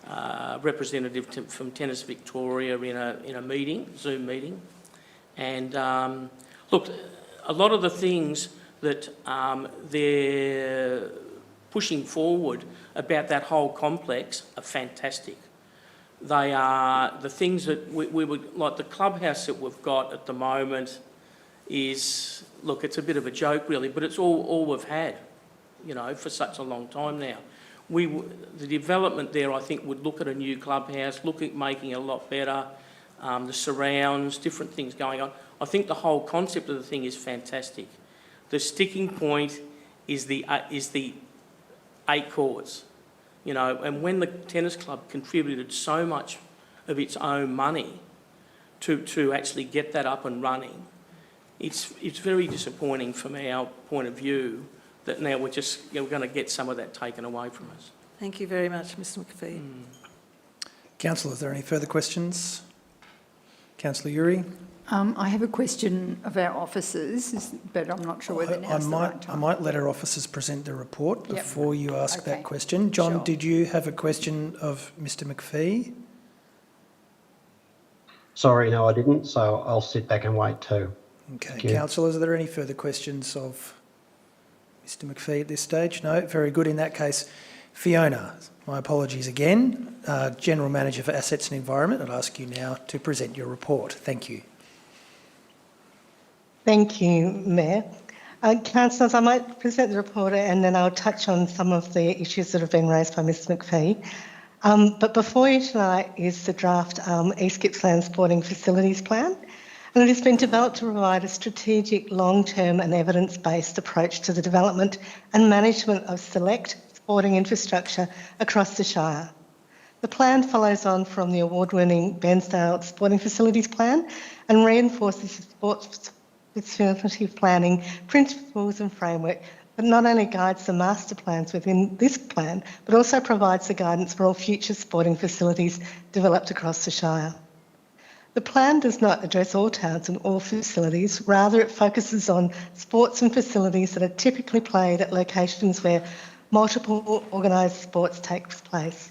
a representative from Tennis Victoria in a meeting, Zoom meeting. And look, a lot of the things that they're pushing forward about that whole complex are fantastic. They are the things that we would, like the clubhouse that we've got at the moment is, look, it's a bit of a joke really, but it's all we've had, you know, for such a long time now. The development there, I think, would look at a new clubhouse, look at making it a lot better, the surrounds, different things going on. I think the whole concept of the thing is fantastic. The sticking point is the 8 courts, you know, and when the tennis club contributed so much of its own money to actually get that up and running, it's very disappointing from our point of view that now we're going to get some of that taken away from us. Thank you very much, Mr McPhee. Councillor, is there any further questions? Councillor Uri? I have a question of our officers, but I'm not sure whether now's the right time. I might let our officers present their report before you ask Okay. that question. John, Sure. did you have a question of Mr McPhee? Sorry, no, I didn't, so I'll sit back and wait too. Okay, councillors, are there any further questions of Mr McPhee at this stage? No, very good. In that case, Fiona, my apologies again, General Manager for Assets and Environment, I'd ask you now to present your report. Thank you. Thank you, Mayor. Councillors, I might present the report and then I'll touch on some of the issues that have been raised by Mr McPhee. But before you tonight is the draft East Gippsland Sporting Facilities Plan, and it has been developed to provide a strategic, long-term and evidence-based approach to the development and management of select sporting infrastructure across the Shire. The plan follows on from the award-winning Bairnsdale Sporting Facilities Plan and reinforces the sports facility planning principles and framework that not only guides the master plans within this plan, but also provides the guidance for all future sporting facilities developed across the Shire. The plan does not address all towns and all facilities, rather it focuses on sports and facilities that are typically played at locations where multiple organised sports take place.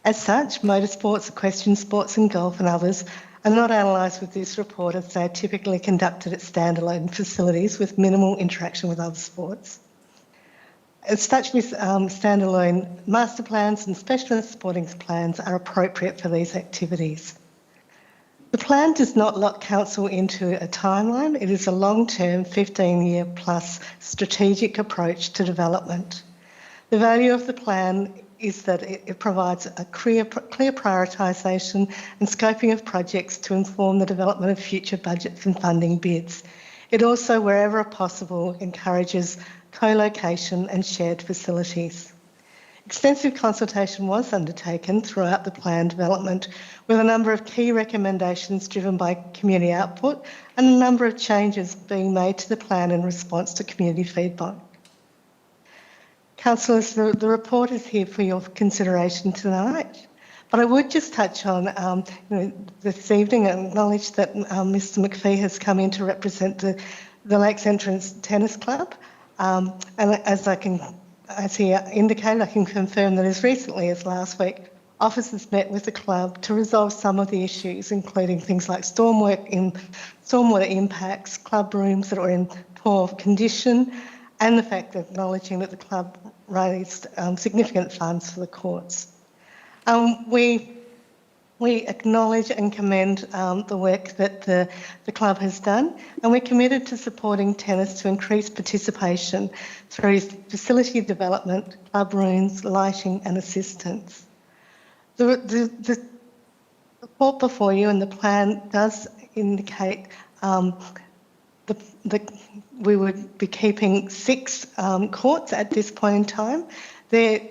As such, motorsports, equestrian sports and golf and others are not analysed with this report as they are typically conducted at standalone facilities with minimal interaction with other sports. As such, standalone master plans and specialist sporting plans are appropriate for these activities. The plan does not lock council into a timeline. It is a long-term 15-year plus strategic approach to development. The value of the plan is that it provides a clear prioritisation and scoping of projects to inform the development of future budgets and funding bids. It also, wherever possible, encourages co-location and shared facilities. Extensive consultation was undertaken throughout the plan development with a number of key recommendations driven by community output and a number of changes being made to the plan in response to community feedback. Councillors, the report is here for your consideration tonight, but I would just touch on this evening and acknowledge that Mr McPhee has come in to represent the Lakes Entrance Tennis Club, and as he indicated, I can confirm that as recently as last week, officers met with the club to resolve some of the issues, including things like stormwater impacts, club rooms that are in poor condition, and the fact that acknowledging that the club raised significant funds for the courts. We acknowledge and commend the work that the club has done, and we're committed to supporting tennis to increase participation through facility development, club rooms, lighting and assistance. The report before you and the plan does indicate we would be keeping 6 courts at this point in time. There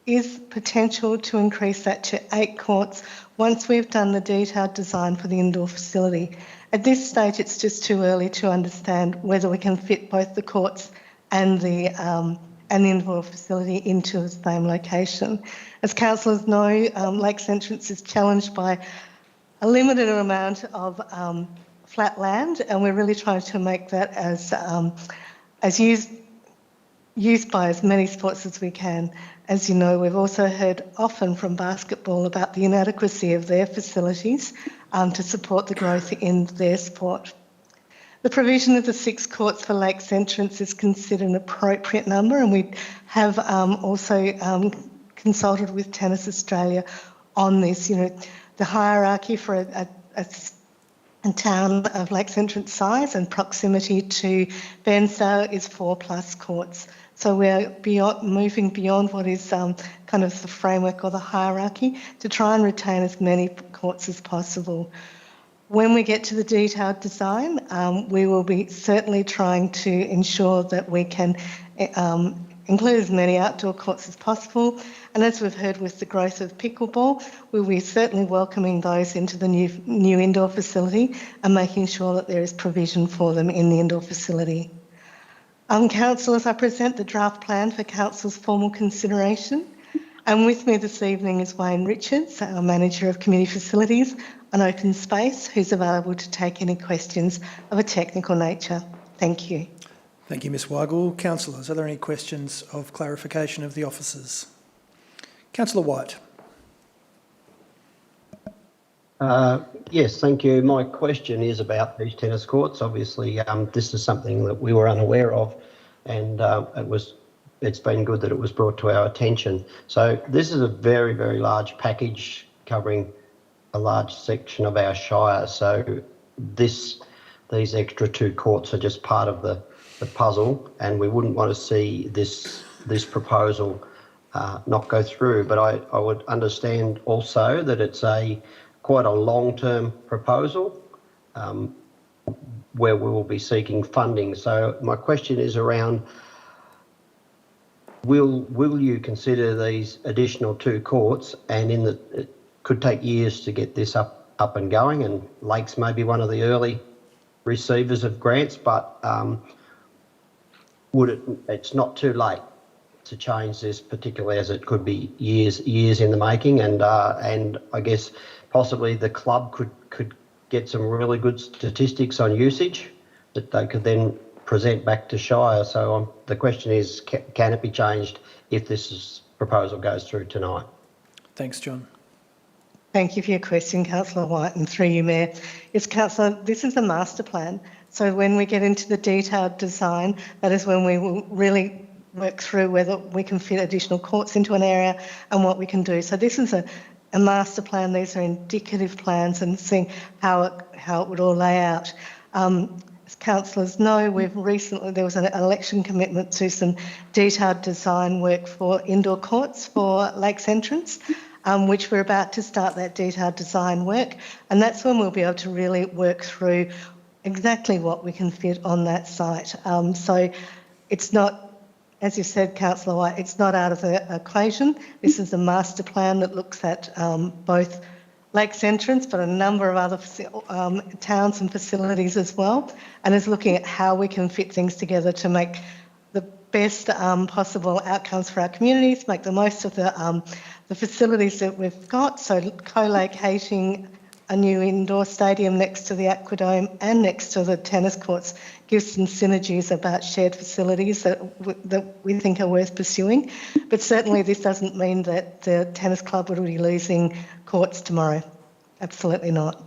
is potential to increase that to 8 courts once we've done the detailed design for the indoor facility. At this stage, it's just too early to understand whether we can fit both the courts and the indoor facility into the same location. As councillors know, Lakes Entrance is challenged by a limited amount of flat land, and we're really trying to make that as used by as many sports as we can. As you know, we've also heard often from basketball about the inadequacy of their facilities to support the growth in their sport. The provision of the 6 courts for Lakes Entrance is considered an appropriate number, and we have also consulted with Tennis Australia on this. You know, the hierarchy for a town of Lakes Entrance size and proximity to Paynesville is 4+ courts. So we're moving beyond what is kind of the framework or the hierarchy to try and retain as many courts as possible. When we get to the detailed design, we will be certainly trying to ensure that we can include as many outdoor courts as possible. And as we've heard with the growth of pickleball, we'll be certainly welcoming those into the new indoor facility and making sure that there is provision for them in the indoor facility. Councillors, I present the draft plan for Council's formal consideration. And with me this evening is Wayne Richards, our Manager of Community Facilities and Open Space, who's available to take any questions of a technical nature. Thank you. Thank you, Ms Weigel. Councillors, are there any questions of clarification of the officers? Councillor White. Yes, thank you. My question is about these tennis courts. Obviously, this is something that we were unaware of, and it's been good that it was brought to our attention. So this is a very, very large package covering a large section of our Shire. So these extra 2 courts are just part of the puzzle, and we wouldn't want to see this proposal not go through. But I would understand also that it's quite a long-term proposal where we will be seeking funding. So my question is around, will you consider these additional 2 courts, and it could take years to get this up and going, and Lakes may be one of the early receivers of grants, but it's not too late to change this, particularly as it could be years in the making, and I guess possibly the club could get some really good statistics on usage that they could then present back to Shire. So the question is, can it be changed if this proposal goes through tonight? Thanks, John. Thank you for your question, Councillor White, and through you, Mayor. Yes, Councillor, this is a master plan. So when we get into the detailed design, that is when we will really work through whether we can fit additional courts into an area and what we can do. So this is a master plan. These are indicative plans and seeing how it would all lay out. As councillors know, there was an election commitment to some detailed design work for indoor courts for Lakes Entrance, which we're about to start that detailed design work, and that's when we'll be able to really work through exactly what we can fit on that site. So it's not, as you said, Councillor White, it's not out of the equation. This is a master plan that looks at both Lakes Entrance, but a number of other towns and facilities as well, and is looking at how we can fit things together to make the best possible outcomes for our communities, make the most of the facilities that we've got. So co-locating a new indoor stadium next to the Aquadome and next to the tennis courts gives some synergies about shared facilities that we think are worth pursuing. But certainly this doesn't mean that the tennis club will be losing courts tomorrow. Absolutely not.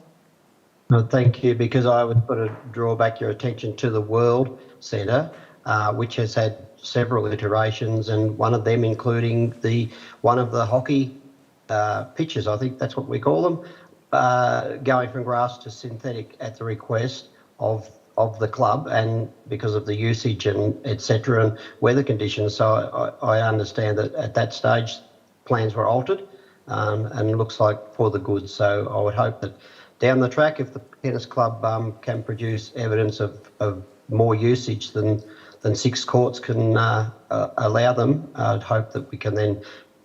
Well, thank you, because I would sort of draw back your attention to the World Centre, which has had several iterations, and one of them including one of the hockey pitches, I think that's what we call them, going from grass to synthetic at the request of the club, and because of the usage and etc. and weather conditions. So I understand that at that stage plans were altered, and it looks like for the good. So I would hope that down the track, if the tennis club can produce evidence of more usage than 6 courts can allow them. I'd hope that we can then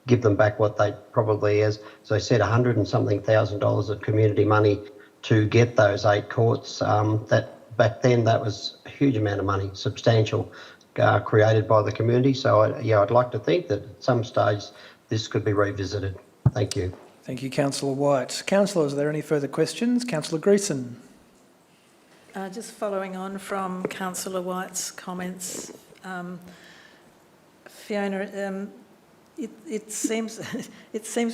give them back what they probably, as I said, $100 and something thousand of community money to get those 8 courts. That back then, that was a huge amount of money, substantial, created by the community. So I'd like to think that at some stage this could be revisited. Thank you. Thank you, Councillor White. Councillors, are there any further questions? Councillor Greason. Just following on from Councillor White's comments, Fiona, it seems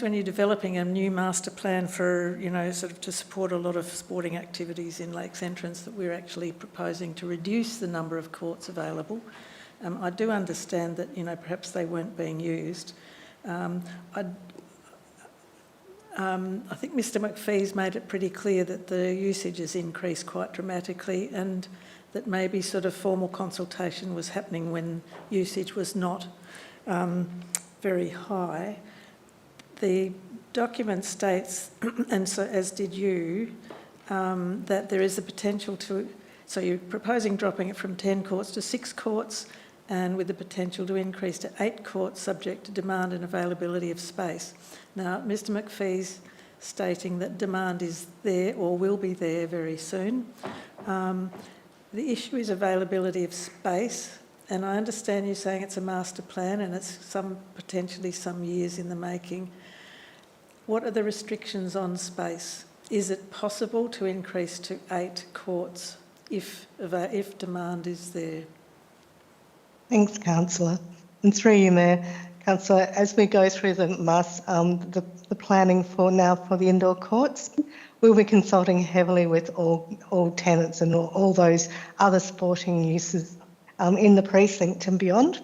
when you're developing a new master plan for, sort of to support a lot of sporting activities in Lakes Entrance, that we're actually proposing to reduce the number of courts available. I do understand that, perhaps they weren't being used. I think Mr McPhee's made it pretty clear that the usage has increased quite dramatically, and that maybe sort of formal consultation was happening when usage was not very high. The document states, and so as did you, that there is a potential to, so you're proposing dropping it from 10 courts to 6 courts, and with the potential to increase to 8 courts subject to demand and availability of space. Now, Mr McPhee's stating that demand is there or will be there very soon. The issue is availability of space, and I understand you saying it's a master plan and it's potentially some years in the making. What are the restrictions on space? Is it possible to increase to 8 courts if demand is there? Thanks, Councillor. And through you, Mayor. Councillor, as we go through the planning for the indoor courts, we'll be consulting heavily with all tenants and all those other sporting uses in the precinct and beyond,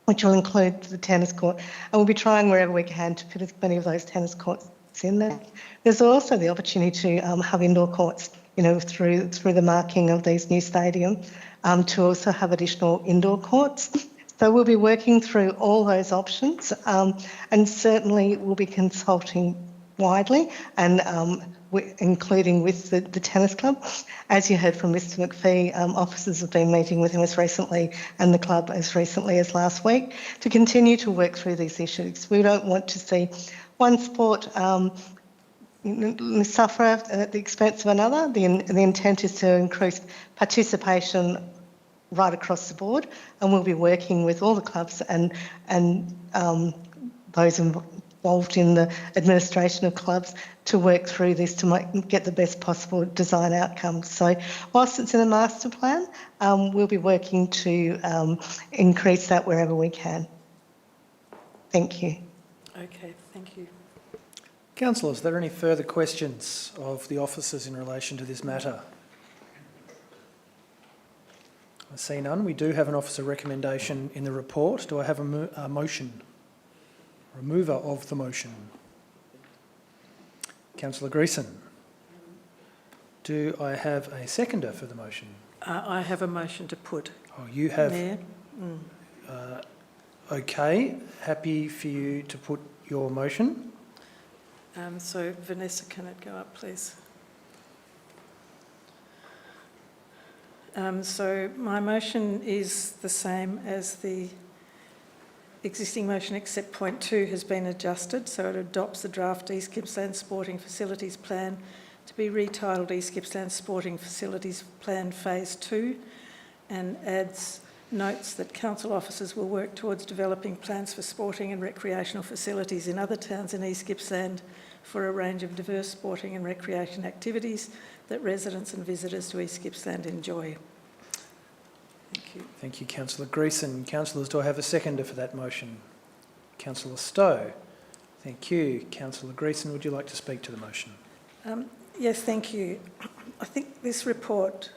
which will include the tennis court. And we'll be trying wherever we can to put as many of those tennis courts in there. There's also the opportunity to have indoor courts, through the marking of these new stadiums, to also have additional indoor courts. So we'll be working through all those options, and certainly we'll be consulting widely, and including with the tennis club. As you heard from Mr McPhee, officers have been meeting with him as recently, and the club as recently as last week, to continue to work through these issues. We don't want to see one sport suffer at the expense of another. The intent is to increase participation right across the board, and we'll be working with all the clubs and those involved in the administration of clubs to work through this to get the best possible design outcomes. So whilst it's in a master plan, we'll be working to increase that wherever we can. Thank you. Okay, thank you. Councillors, are there any further questions of the officers in relation to this matter? I see none. We do have an officer recommendation in the report. Do I have a motion? A mover of the motion? Councillor Greason. Do I have a seconder for the motion? I have a motion to put. Oh, you have? Mayor. Okay. Happy for you to put your motion. So Vanessa, can it go up, please? So my motion is the same as the existing motion, except point 2 has been adjusted, so it adopts the draft East Gippsland Sporting Facilities Plan to be retitled East Gippsland Sporting Facilities Plan Phase 2, and adds notes that council officers will work towards developing plans for sporting and recreational facilities in other towns in East Gippsland for a range of diverse sporting and recreation activities that residents and visitors to East Gippsland enjoy. Thank you. Thank you, Councillor Greason. Councillors, do I have a seconder for that motion? Councillor Stowe. Thank you. Councillor Greason, would you like to speak to the motion? Yes, thank you. I think this report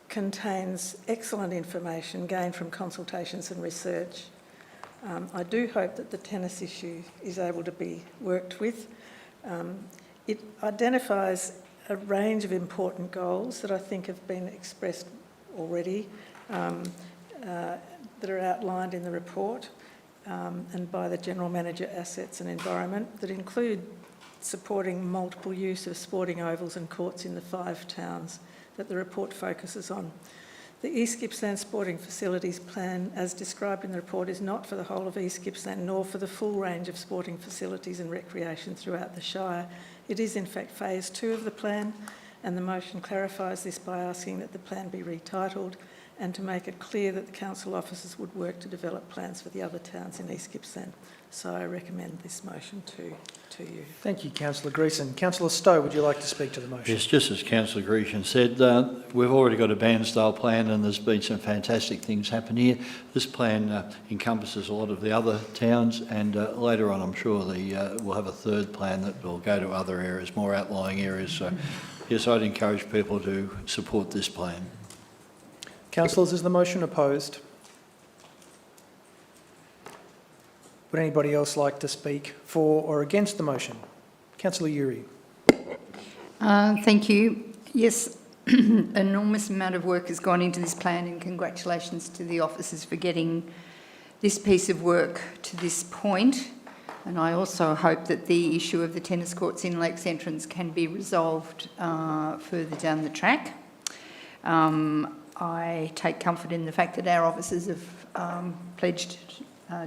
contains excellent information gained from consultations and research. I do hope that the tennis issue is able to be worked with. It identifies a range of important goals that I think have been expressed already, that are outlined in the report and by the General Manager Assets and Environment, that include supporting multiple use of sporting ovals and courts in the 5 towns that the report focuses on. The East Gippsland Sporting Facilities Plan, as described in the report, is not for the whole of East Gippsland, nor for the full range of sporting facilities and recreation throughout the Shire. It is in fact phase 2 of the plan, and the motion clarifies this by asking that the plan be retitled and to make it clear that the council officers would work to develop plans for the other towns in East Gippsland. So I recommend this motion to you. Thank you, Councillor Greason. Councillor Stowe, would you like to speak to the motion? Yes, just as Councillor Grecian said, we've already got a Bairnsdale plan and there's been some fantastic things happen here. This plan encompasses a lot of the other towns, and later on I'm sure we'll have a third plan that will go to other areas, more outlying areas. So yes, I'd encourage people to support this plan. Councillors, is the motion opposed? Would anybody else like to speak for or against the motion? Councillor Uri. Thank you. Yes, enormous amount of work has gone into this plan, and congratulations to the officers for getting this piece of work to this point. And I also hope that the issue of the tennis courts in Lakes Entrance can be resolved further down the track. I take comfort in the fact that our officers have pledged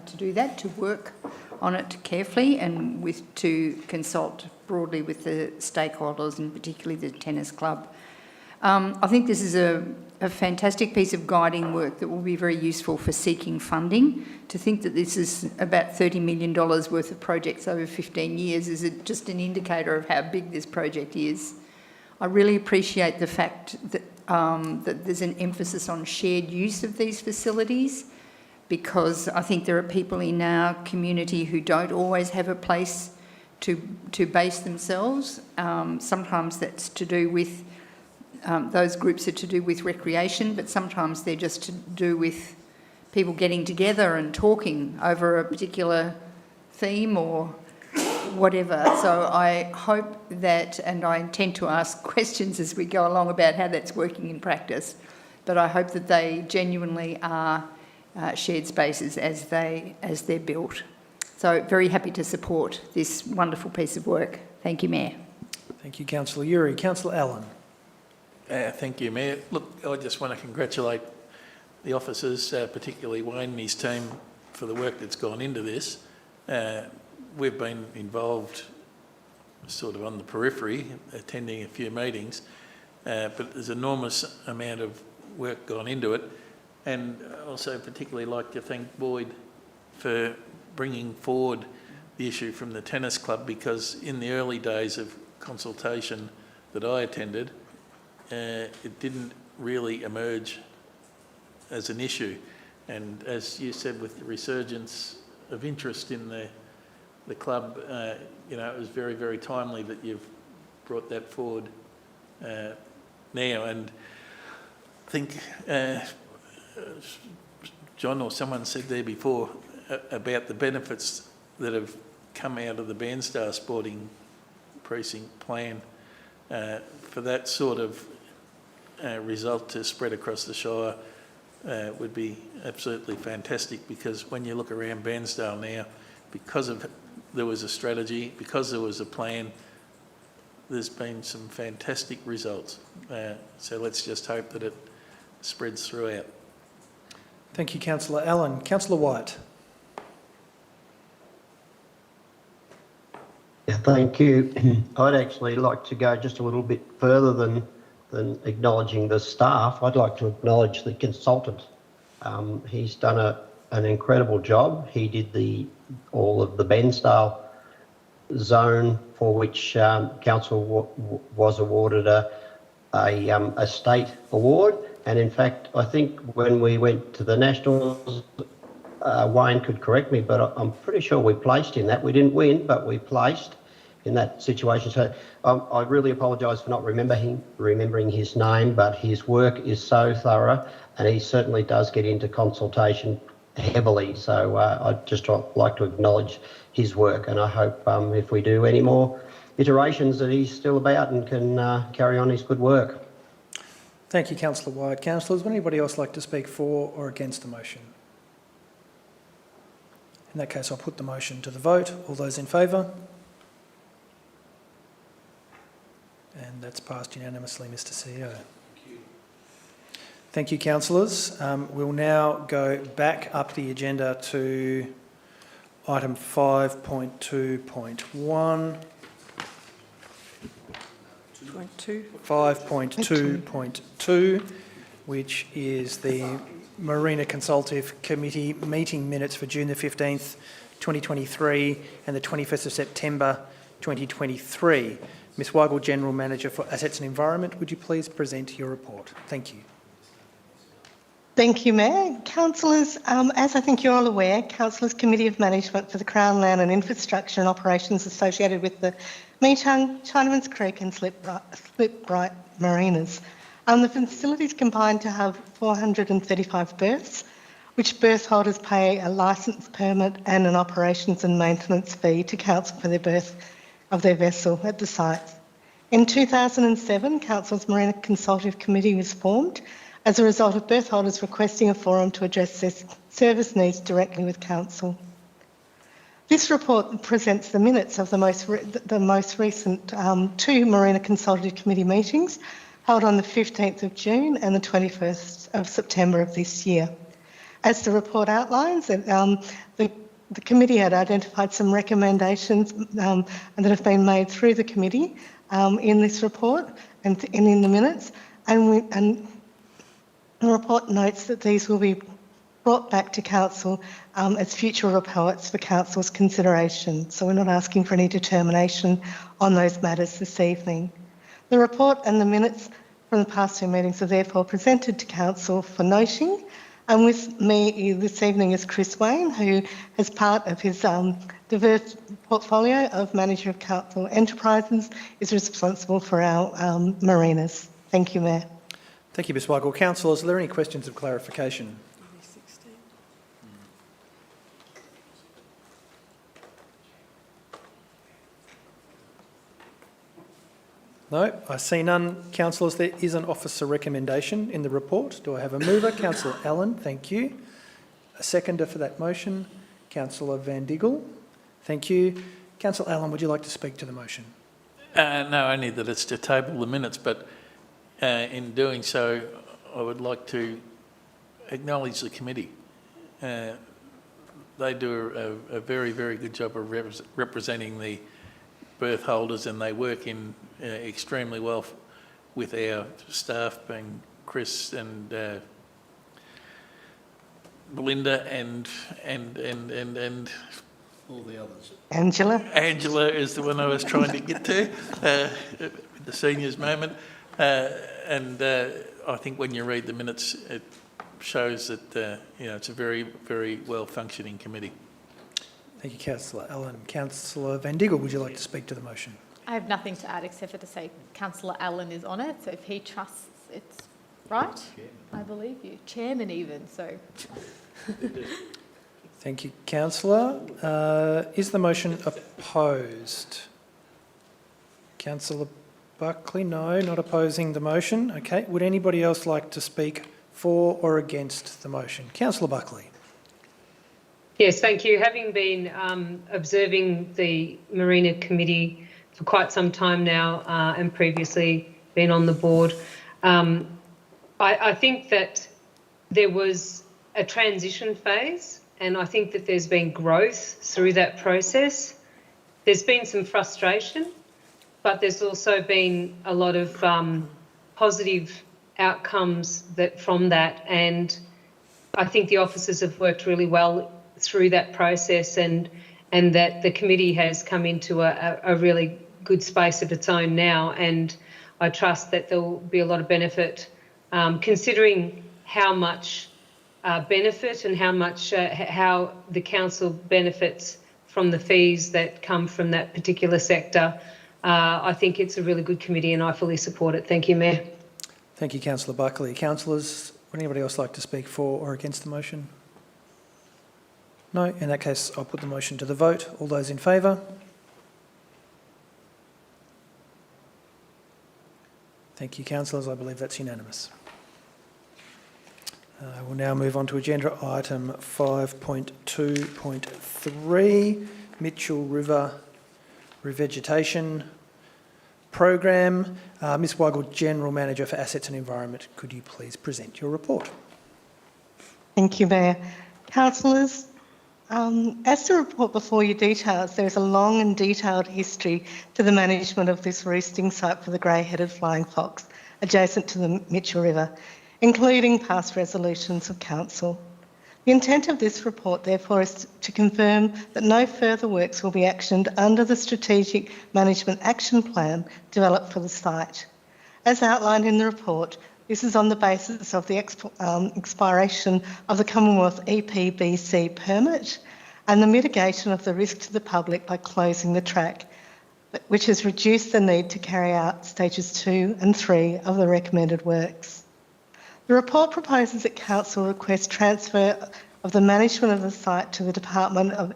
to do that, to work on it carefully and to consult broadly with the stakeholders, and particularly the tennis club. I think this is a fantastic piece of guiding work that will be very useful for seeking funding. To think that this is about $30 million worth of projects over 15 years is just an indicator of how big this project is. I really appreciate the fact that, that there's an emphasis on shared use of these facilities, because I think there are people in our community who don't always have a place to base themselves. Sometimes that's to do with, those groups are to do with recreation, but sometimes they're just to do with people getting together and talking over a particular theme or whatever. So I hope that, and I intend to ask questions as we go along about how that's working in practice, but I hope that they genuinely are shared spaces as they're built. So very happy to support this wonderful piece of work. Thank you, Mayor. Thank you, Councillor Uri. Councillor Allen. Thank you, Mayor. Look, I just want to congratulate the officers, particularly Wayne and his team, for the work that's gone into this. We've been involved sort of on the periphery, attending a few meetings, but there's an enormous amount of work gone into it. And also particularly like to thank Boyd for bringing forward the issue from the tennis club, because in the early days of consultation that I attended, it didn't really emerge as an issue. And as you said, with the resurgence of interest in the club, you know, it was very, very timely that you've brought that forward now. And I think John or someone said there before about the benefits that have come out of the Bairnsdale Sporting Precinct plan. For that sort of result to spread across the Shire would be absolutely fantastic, because when you look around Bairnsdale now, because there was a strategy, because there was a plan, there's been some fantastic results. So let's just hope that it spreads throughout. Thank you, Councillor Allen. Councillor White. Yeah, thank you. I'd actually like to go just a little bit further than acknowledging the staff. I'd like to acknowledge the consultant. He's done an incredible job. He did all of the Bairnsdale zone, for which council was awarded a state award. And in fact, I think when we went to the Nationals, Wayne could correct me, but I'm pretty sure we placed in that. We didn't win, but we placed in that situation. So I really apologise for not remembering his name, but his work is so thorough, and he certainly does get into consultation heavily. So I'd just like to acknowledge his work, and I hope if we do any more iterations that he's still about and can carry on his good work. Thank you, Councillor White. Councillors, would anybody else like to speak for or against the motion? In that case, I'll put the motion to the vote. All those in favour? And that's passed unanimously, Mr. CEO. Thank you, councillors. We'll now go back up the agenda to item 5.2.1. 5.2.2, which is the Marina Consultative Committee meeting minutes for June the 15th, 2023 and the 21st of September 2023. Ms Weigel, General Manager for Assets and Environment, would you please present your report? Thank you. Thank you, Mayor. Councillors, as I think you're all aware, Councillors Committee of Management for the Crown Land and Infrastructure and Operations associated with the Meechung, Chinaman's Creek and Slip-Bright Marinas. The facilities combined to have 435 berths, which berth holders pay a licence permit and an operations and maintenance fee to council for their berth of their vessel at the sites. In 2007, Council's Marina Consultative Committee was formed as a result of berth holders requesting a forum to address their service needs directly with council. This report presents the minutes of the most recent two Marina Consultative Committee meetings held on the 15th of June and the 21st of September of this year. As the report outlines, the committee had identified some recommendations that have been made through the committee in this report and in the minutes, and the report notes that these will be brought back to council as future reports for council's consideration. So we're not asking for any determination on those matters this evening. The report and the minutes from the past two meetings are therefore presented to council for noting. And with me this evening is Chris Wayne, who, as part of his diverse portfolio of Manager of Council Enterprises, is responsible for our marinas. Thank you, Mayor. Thank you, Ms Weigel. Councillors, are there any questions of clarification? No, I see none. Councillors, there is an officer recommendation in the report. Do I have a mover? Councillor Allen, thank you. A seconder for that motion? Councillor Van Diggle, thank you. Councillor Allen, would you like to speak to the motion? No, only that it's to table the minutes, but in doing so, I would like to acknowledge the committee. They do a very, very good job of representing the berth holders, and they work in extremely well with our staff, being Chris and Belinda and all the others. Angela. Angela is the one I was trying to get to, the seniors moment. And I think when you read the minutes, it shows that it's a very, very well functioning committee. Thank you, Councillor Allen. Councillor Van Diggle, would you like to speak to the motion? I have nothing to add except for to say Councillor Allen is on it, so if he trusts it's right, I believe you. Chairman even, so. Thank you, Councillor. Is the motion opposed? Councillor Buckley, no, not opposing the motion. Okay, would anybody else like to speak for or against the motion? Councillor Buckley. Yes, thank you. Having been observing the Marina Committee for quite some time now and previously been on the board, I think that there was a transition phase, and I think that there's been growth through that process. There's been some frustration, but there's also been a lot of positive outcomes from that, and I think the officers have worked really well through that process, and that the committee has come into a really good space of its own now, and I trust that there will be a lot of benefit considering how much benefit and how the council benefits from the fees that come from that particular sector. I think it's a really good committee and I fully support it. Thank you, Mayor. Thank you, Councillor Buckley. Councillors, would anybody else like to speak for or against the motion? No, in that case, I'll put the motion to the vote. All those in favour? Thank you, councillors. I believe that's unanimous. We'll now move on to agenda item 5.2.3, Mitchell River Revegetation. program. Ms Weigel, General Manager for Assets and Environment, could you please present your report? Thank you, Mayor. Councillors, as the report before you details, there is a long and detailed history to the management of this roosting site for the grey-headed flying fox adjacent to the Mitchell River, including past resolutions of Council. The intent of this report, therefore, is to confirm that no further works will be actioned under the Strategic Management Action Plan developed for the site. As outlined in the report, this is on the basis of the expiration of the Commonwealth EPBC permit and the mitigation of the risk to the public by closing the track, which has reduced the need to carry out stages 2 and 3 of the recommended works. The report proposes that Council request transfer of the management of the site to the Department of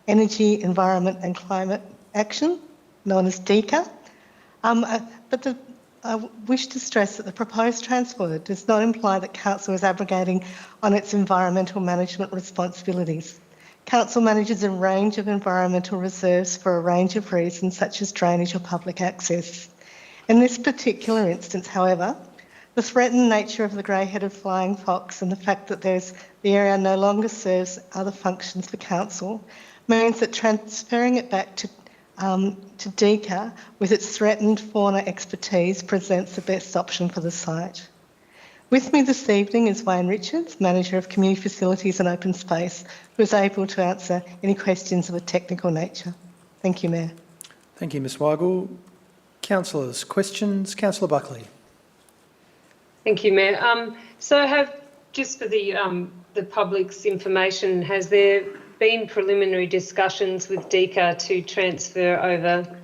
Energy, Environment and Climate Action, known as DECA, I wish to stress that the proposed transfer does not imply that Council is abrogating on its environmental management responsibilities. Council manages a range of environmental reserves for a range of reasons, such as drainage or public access. In this particular instance, however, the threatened nature of the grey-headed flying fox and the fact that the area no longer serves other functions for Council means that transferring it back to DECA with its threatened fauna expertise presents the best option for the site. With me this evening is Wayne Richards, Manager of Community Facilities and Open Space, who is able to answer any questions of a technical nature. Thank you, Mayor. Thank you, Ms Weigel. Councillors, questions? Councillor Buckley. Thank you, Mayor. Just for the public's information, has there been preliminary discussions with DECA to transfer over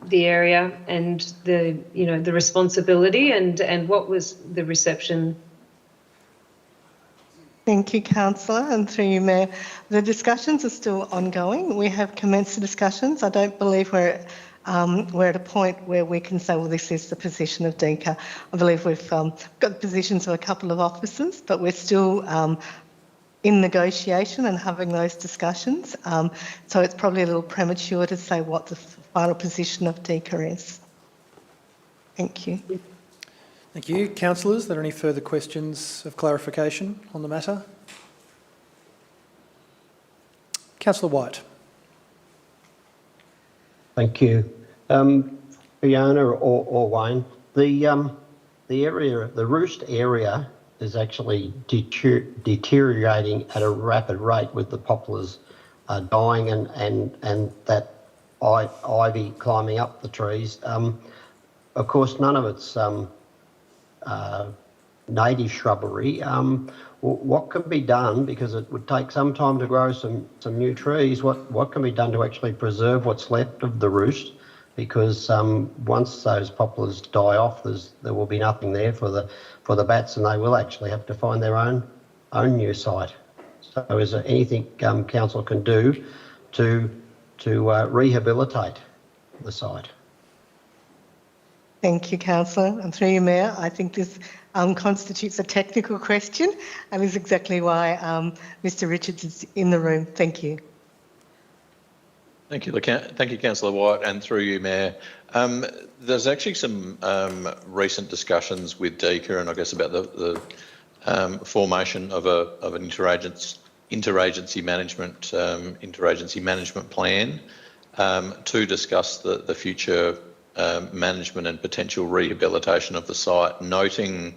the area and the responsibility, and what was the reception? Thank you, Councillor, and through you, Mayor. The discussions are still ongoing. We have commenced the discussions. I don't believe we're at a point where we can say, well, this is the position of DECA. I believe we've got the positions of a couple of officers, but we're still in negotiation and having those discussions. So it's probably a little premature to say what the final position of DECA is. Thank you. Thank you. Councillors, are there any further questions of clarification on the matter? Councillor White. Thank you. Fiona or Wayne, the area, the roost area is actually deteriorating at a rapid rate with the poplars dying and that ivy climbing up the trees. Of course, none of it's native shrubbery. What can be done, because it would take some time to grow some new trees, what can be done to actually preserve what's left of the roost? Because once those poplars die off, there will be nothing there for the bats, and they will actually have to find their own new site. So is there anything Council can do to rehabilitate the site? Thank you, Councillor. And through you, Mayor, I think this constitutes a technical question and is exactly why Mr Richards is in the room. Thank you. Thank you, Councillor White, and through you, Mayor. There's actually some recent discussions with DECA, and I guess about the formation of an interagency management plan to discuss the future management and potential rehabilitation of the site, noting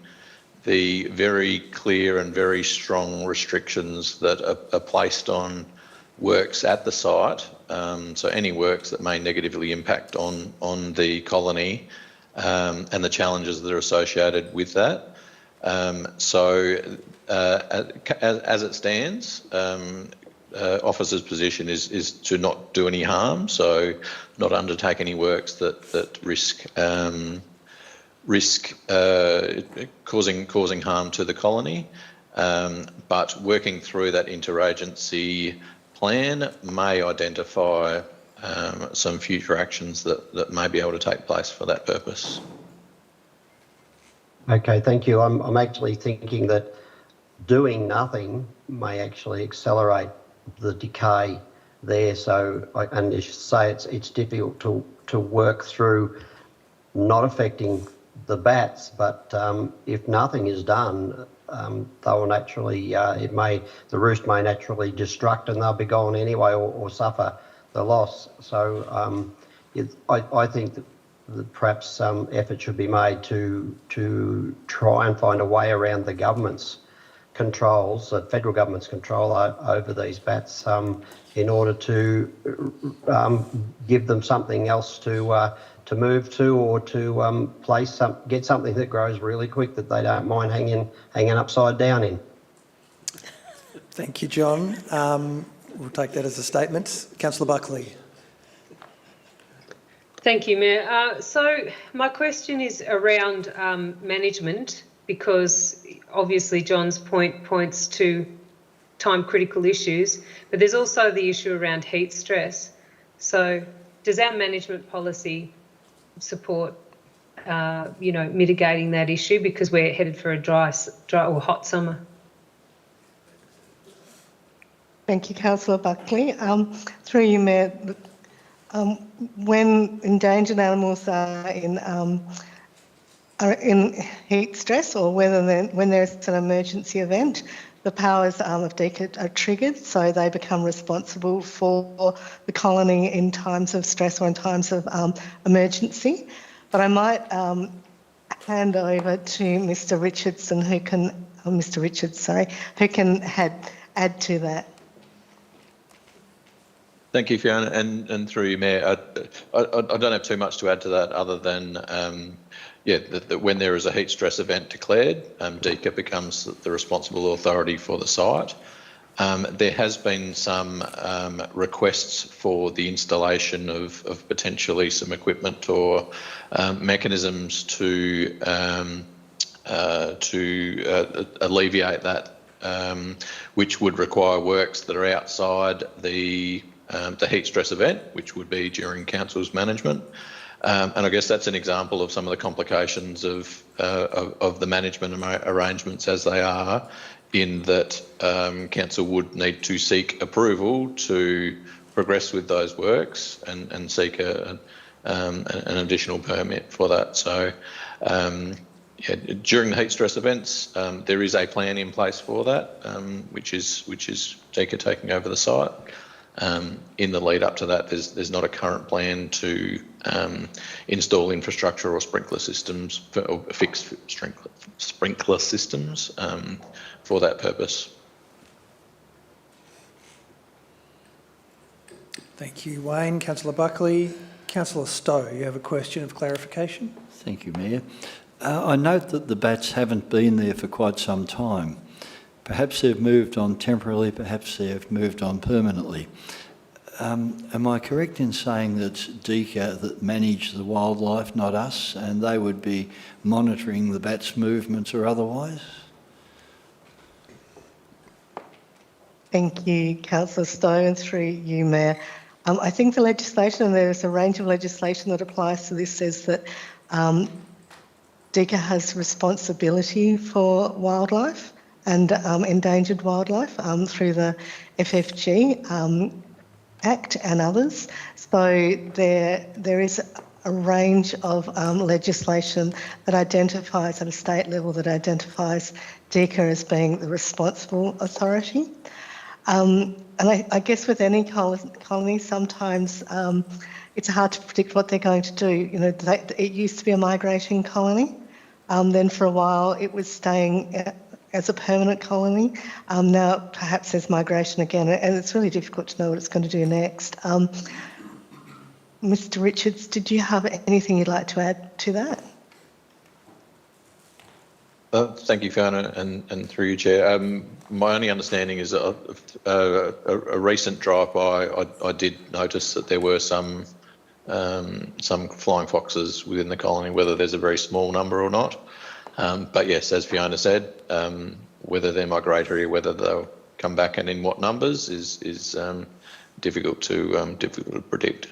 the very clear and very strong restrictions that are placed on works at the site. So any works that may negatively impact on the colony and the challenges that are associated with that. As it stands, officer's position is to not do any harm, so not undertake any works that risk causing harm to the colony. But working through that interagency plan may identify some future actions that may be able to take place for that purpose. Okay, thank you. I'm actually thinking that doing nothing may actually accelerate the decay there. So, and you say it's difficult work through not affecting the bats, but if nothing is done, they will naturally, the roost may naturally destruct and they'll be gone anyway or suffer the loss. So I think that perhaps some effort should be made to try and find a way around the government's controls, the federal government's control over these bats, in order to give them something else to move to, or to get something that grows really quick that they don't mind hanging upside down in. Thank you, John. We'll take that as a statement. Councillor Buckley. Thank you, Mayor. So my question is around management, because obviously John's point points to time-critical issues, but there's also the issue around heat stress. So does our management policy support, mitigating that issue, because we're headed for a dry or hot summer? Thank you, Councillor Buckley. Through you, Mayor, when endangered animals are in heat stress, or when there's an emergency event, the powers of DECA are triggered, so they become responsible for the colony in times of stress or in times of emergency. But I might hand over to Mr. Richardson, who can add to that. Thank you, Fiona, and through you, Mayor. I don't have too much to add to that, other than that when there is a heat stress event declared, DECA becomes the responsible authority for the site. There has been some requests for the installation of potentially some equipment or mechanisms to alleviate that, which would require works that are outside the heat stress event, which would be during council's management. And I guess that's an example of some of the complications of the management arrangements as they are, in that council would need to seek approval to progress with those works and seek an additional permit for that. So during the heat stress events, there is a plan in place for that, which is DECA taking over the site. In the lead up to that, there's not a current plan to install infrastructure or sprinkler systems or fix sprinkler systems for that purpose. Thank you, Wayne. Councillor Buckley. Councillor Stowe, you have a question of clarification? Thank you, Mayor. I note that the bats haven't been there for quite some time. Perhaps they've moved on temporarily, perhaps they've moved on permanently. Am I correct in saying that DECA that manage the wildlife, not us, and they would be monitoring the bats' movements or otherwise? Thank you, Councillor Stowe, and through you, Mayor. I think the legislation, and there's a range of legislation that applies to this, says that DECA has responsibility for wildlife and endangered wildlife through the FFG Act and others. So there is a range of legislation that identifies at a state level, that identifies DECA as being the responsible authority. And I guess with any colony, sometimes it's hard to predict what they're going to do. You know, it used to be a migrating colony. Then for a while it was staying as a permanent colony. Now perhaps there's migration again, and it's really difficult to know what it's going to do next. Mr. Richards, did you have anything you'd like to add to that? Thank you, Fiona, and through you, Chair. My only understanding is that a recent drive-by, I did notice that there were some flying foxes within the colony, whether there's a very small number or not. But yes, as Fiona said, whether they're migratory or whether they'll come back and in what numbers is difficult to predict.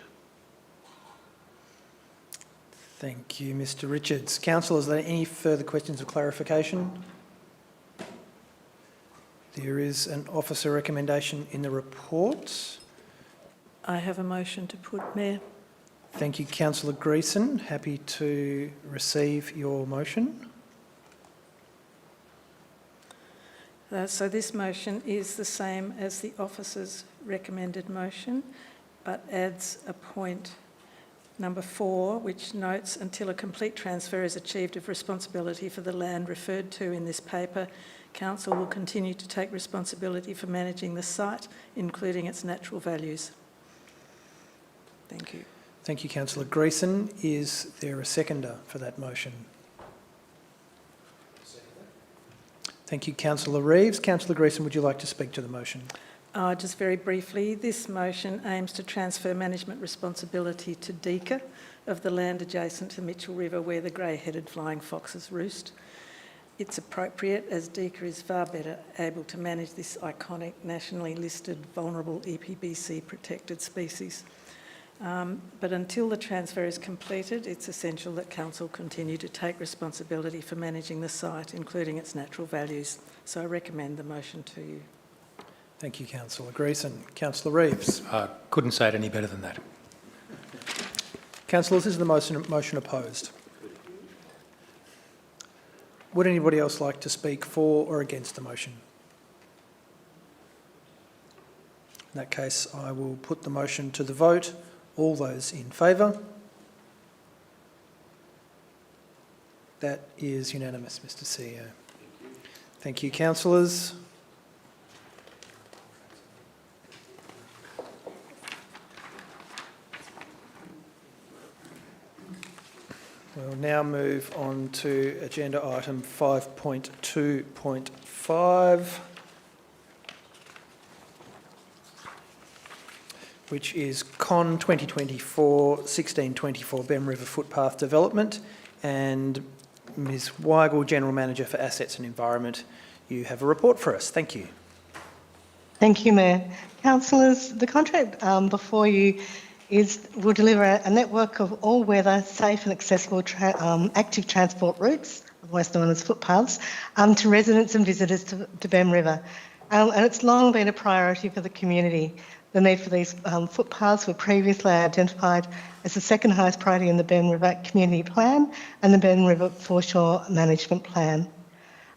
Thank you, Mr. Richards. Councillor, is there any further questions of clarification? There is an officer recommendation in the report. I have a motion to put, Mayor. Thank you, Councillor Greason. Happy to receive your motion. So this motion is the same as the officer's recommended motion, but adds a point number 4, which notes until a complete transfer is achieved of responsibility for the land referred to in this paper, Council will continue to take responsibility for managing the site, including its natural values. Thank you. Thank you, Councillor Greason. Is there a seconder for that motion? Thank you, Councillor Reeves. Councillor Greason, would you like to speak to the motion? Just very briefly, this motion aims to transfer management responsibility to DECA of the land adjacent to Mitchell River where the grey-headed flying foxes roost. It's appropriate as DECA is far better able to manage this iconic nationally listed vulnerable EPBC protected species. But until the transfer is completed, it's essential that Council continue to take responsibility for managing the site, including its natural values. So I recommend the motion to you. Thank you, Councillor Greason. Councillor Reeves. Couldn't say it any better than that. Councillors, is the motion opposed? Would anybody else like to speak for or against the motion? In that case, I will put the motion to the vote. All those in favour? That is unanimous, Mr. CEO. Thank you, councillors. We'll now move on to agenda item 5.2.5, which is CON 2024-1624 Bemm River Footpath Development, and Ms Weigel, General Manager for Assets and Environment. You have a report for us. Thank you. Thank you, Mayor. Councillors, the contract before you will deliver a network of all-weather, safe and accessible active transport routes, otherwise known as footpaths, to residents and visitors to Bemm River. And it's long been a priority for the community. The need for these footpaths were previously identified as the second highest priority in the Bemm River Community Plan and the Bemm River Foreshore Management Plan.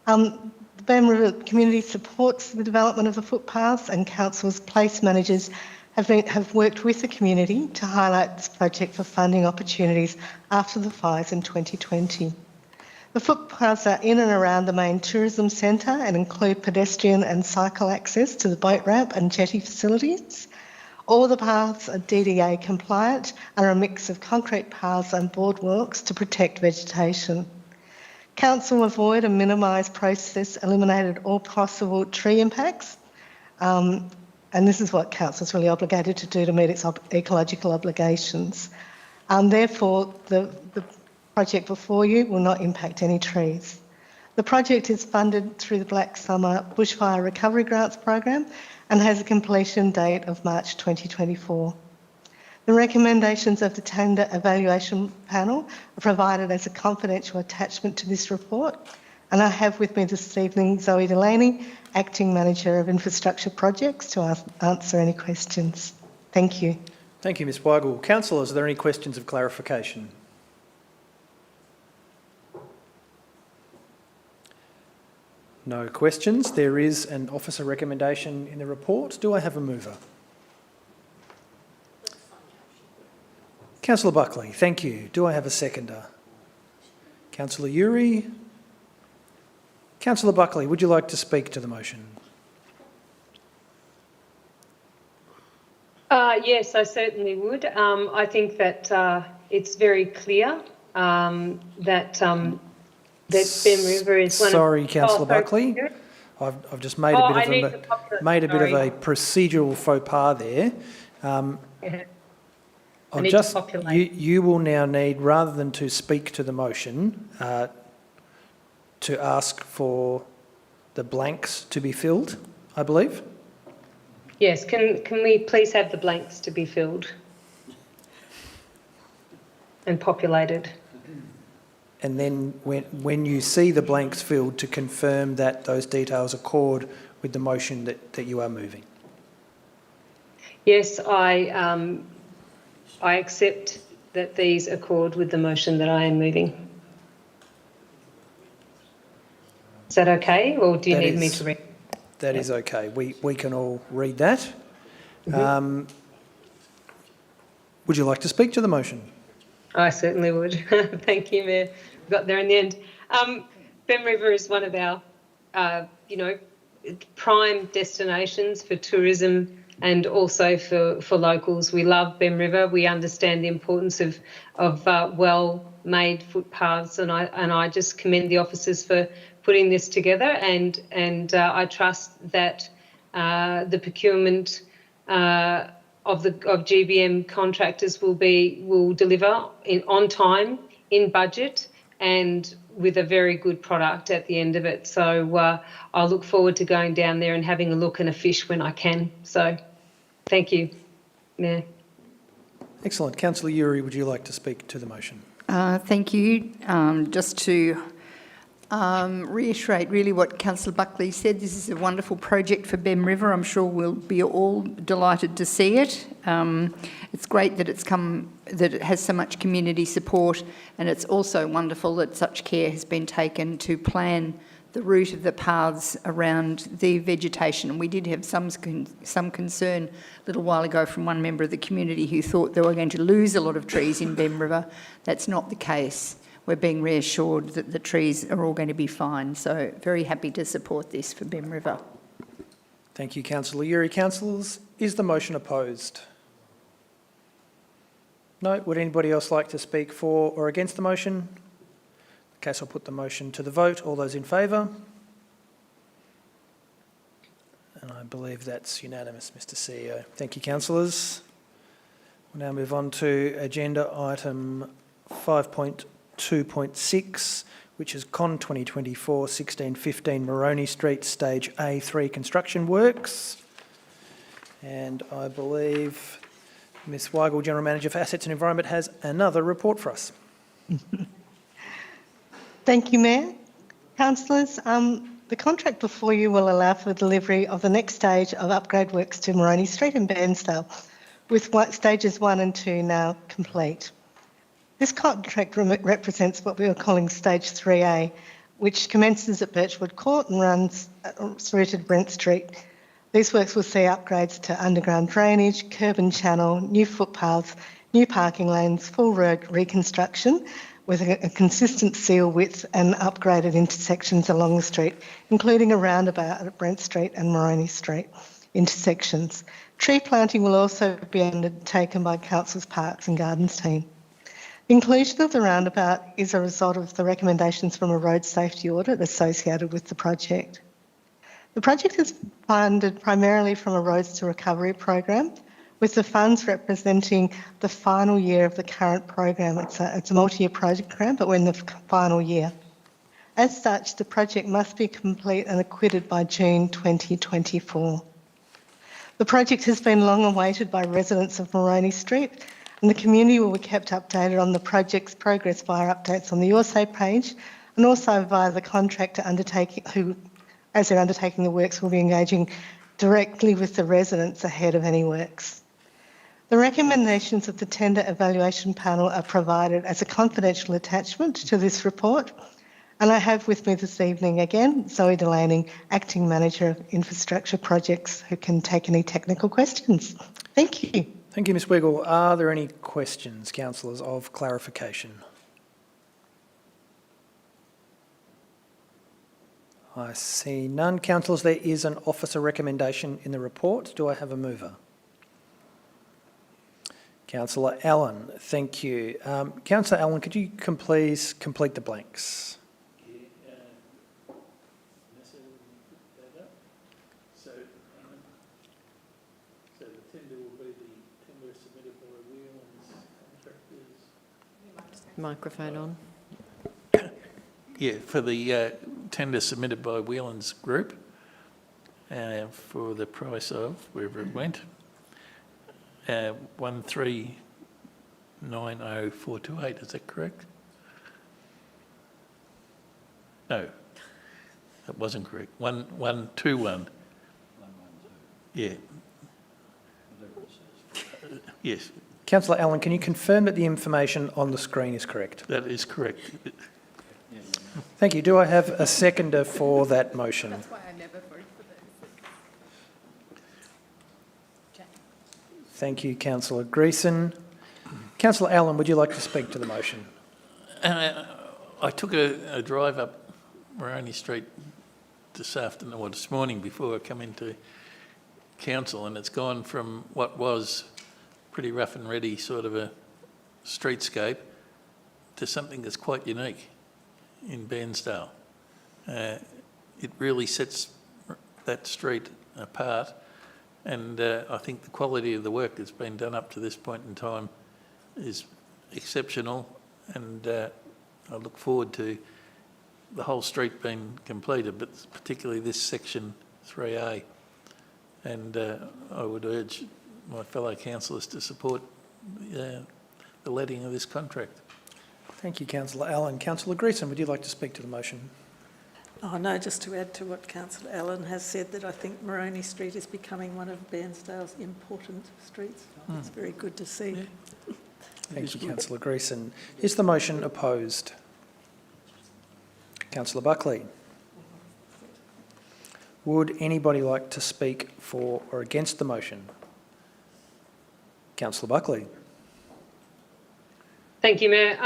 The Bemm River community supports the development of the footpaths, and council's place managers have worked with the community to highlight this project for funding opportunities after the fires in 2020. The footpaths are in and around the main tourism centre and include pedestrian and cycle access to the boat ramp and jetty facilities. All the paths are DDA compliant and are a mix of concrete paths and boardwalks to protect vegetation. Council avoid and minimise process eliminated all possible tree impacts, and this is what Council is really obligated to do to meet its ecological obligations. Therefore, the project before you will not impact any trees. The project is funded through the Black Summer Bushfire Recovery Grants Program and has a completion date of March 2024. The recommendations of the Tender Evaluation Panel are provided as a confidential attachment to this report, and I have with me this evening Zoe Delaney, Acting Manager of Infrastructure Projects, to answer any questions. Thank you. Thank you, Ms Weigel. Councillors, are there any questions of clarification? No questions. There is an officer recommendation in the report. Do I have a mover? Councillor Buckley, thank you. Do I have a seconder? Councillor Uri. Councillor Buckley, would you like to speak to the motion? Yes, I certainly would. I think that it's very clear that Bemm River is one of... Sorry, Councillor Buckley. I've just made a bit of a procedural faux pas there. You will now need, rather than to speak to the motion, to ask for the blanks to be filled, I believe. Yes, can we please have the blanks to be filled and populated? And then when you see the blanks filled, to confirm that those details accord with the motion that you are moving. Yes, I accept that these accord with the motion that I am moving. Is that okay, or do you need me to read? That is okay. We can all read that. Would you like to speak to the motion? I certainly would. Thank you, Mayor. We got there in the end. Bemm River is one of our, prime destinations for tourism and also for locals. We love Bemm River. We understand the importance of well-made footpaths, and I just commend the officers for putting this together. And I trust that the procurement of GBM contractors will deliver on time, in budget, and with a very good product at the end of it. So I look forward to going down there and having a look and a fish when I can. So thank you, Mayor. Excellent. Councillor Uri, would you like to speak to the motion? Thank you. Just to reiterate really what Councillor Buckley said, this is a wonderful project for Bemm River. I'm sure we'll be all delighted to see it. It's great that that it has so much community support, and it's also wonderful that such care has been taken to plan the route of the paths around the vegetation. We did have some concern a little while ago from one member of the community who thought they were going to lose a lot of trees in Bemm River. That's not the case. We're being reassured that the trees are all going to be fine. So very happy to support this for Bemm River. Thank you, Councillor Uri. Councillors, is the motion opposed? No. Would anybody else like to speak for or against the motion? In case, I'll put the motion to the vote. All those in favour? And I believe that's unanimous, Mr CEO. Thank you, councillors. We'll now move on to agenda item 5.2.6, which is Con 2024-1615 Moroney Street Stage A3 construction works. And I believe Ms Weigel, General Manager for Assets and Environment, has another report for us. Thank you, Mayor. Councillors, the contract before you will allow for delivery of the next stage of upgrade works to Moroney Street in Paynesville, with stages 1 and 2 now complete. This contract represents what we are calling Stage 3A, which commences at Birchwood Court and runs through to Brent Street. These works will see upgrades to underground drainage, curb and channel, new footpaths, new parking lanes, full road reconstruction with a consistent seal width and upgraded intersections along the street, including a roundabout at Brent Street and Moroney Street intersections. Tree planting will also be undertaken by Council's Parks and Gardens team. The inclusion of the roundabout is a result of the recommendations from a road safety audit associated with the project. The project is funded primarily from a Roads to Recovery program, with the funds representing the final year of the current program. It's a multi-year program, but we're in the final year. As such, the project must be complete and acquitted by June 2024. The project has been long awaited by residents of Moroney Street, and the community will be kept updated on the project's progress via updates on the Your page, and also via the contractor who, as they're undertaking the works, will be engaging directly with the residents ahead of any works. The recommendations of the tender evaluation panel are provided as a confidential attachment to this report, and I have with me this evening again Zoe Delaney, Acting Manager of Infrastructure Projects, who can take any technical questions. Thank you. Thank you, Ms Weigel. Are there any questions, councillors, of clarification? I see none. Councillors, there is an officer recommendation in the report. Do I have a mover? Councillor Allen, thank you. Councillor Allen, could you please complete the blanks? So the tender will be the tender submitted by Whelan's contractors. Microphone on. Yeah, for the tender submitted by Whelan's Group for the price of, wherever it went, 1390428, is that correct? No, that wasn't correct. 1121. Yeah. Yes. Councillor Allen, can you confirm that the information on the screen is correct? That is correct. Thank you. Do I have a seconder for that motion? That's why I never voted for those. Thank you, Councillor Greason. Councillor Allen, would you like to speak to the motion? I took a drive up Moroney Street this afternoon, or this morning before I come into council, and it's gone from what was pretty rough and ready sort of a streetscape to something that's quite unique in Bairnsdale. It really sets that street apart, and I think the quality of the work that's been done up to this point in time is exceptional, and I look forward to the whole street being completed, but particularly this section 3A. And I would urge my fellow councillors to support the letting of this contract. Thank you, Councillor Allen. Councillor Greason, would you like to speak to the motion? Oh, no, just to add to what Councillor Allen has said, that I think Moroney Street is becoming one of Bairnsdale's important streets. It's very good to see. Yeah. Thank you, Councillor Greason. Is the motion opposed? Councillor Buckley. Would anybody like to speak for or against the motion? Councillor Buckley. Thank you, Mayor.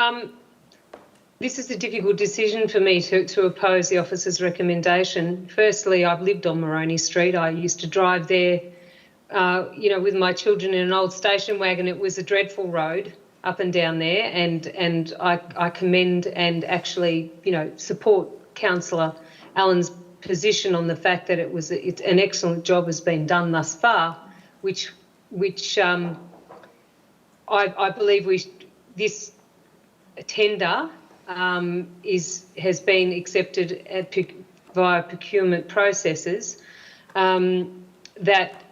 This is a difficult decision for me to oppose the officer's recommendation. Firstly, I've lived on Moroney Street. I used to drive there, with my children in an old station wagon. It was a dreadful road up and down there, and I commend and actually, support Councillor Allen's position on the fact that it's an excellent job has been done thus far, which I believe this tender has been accepted via procurement processes that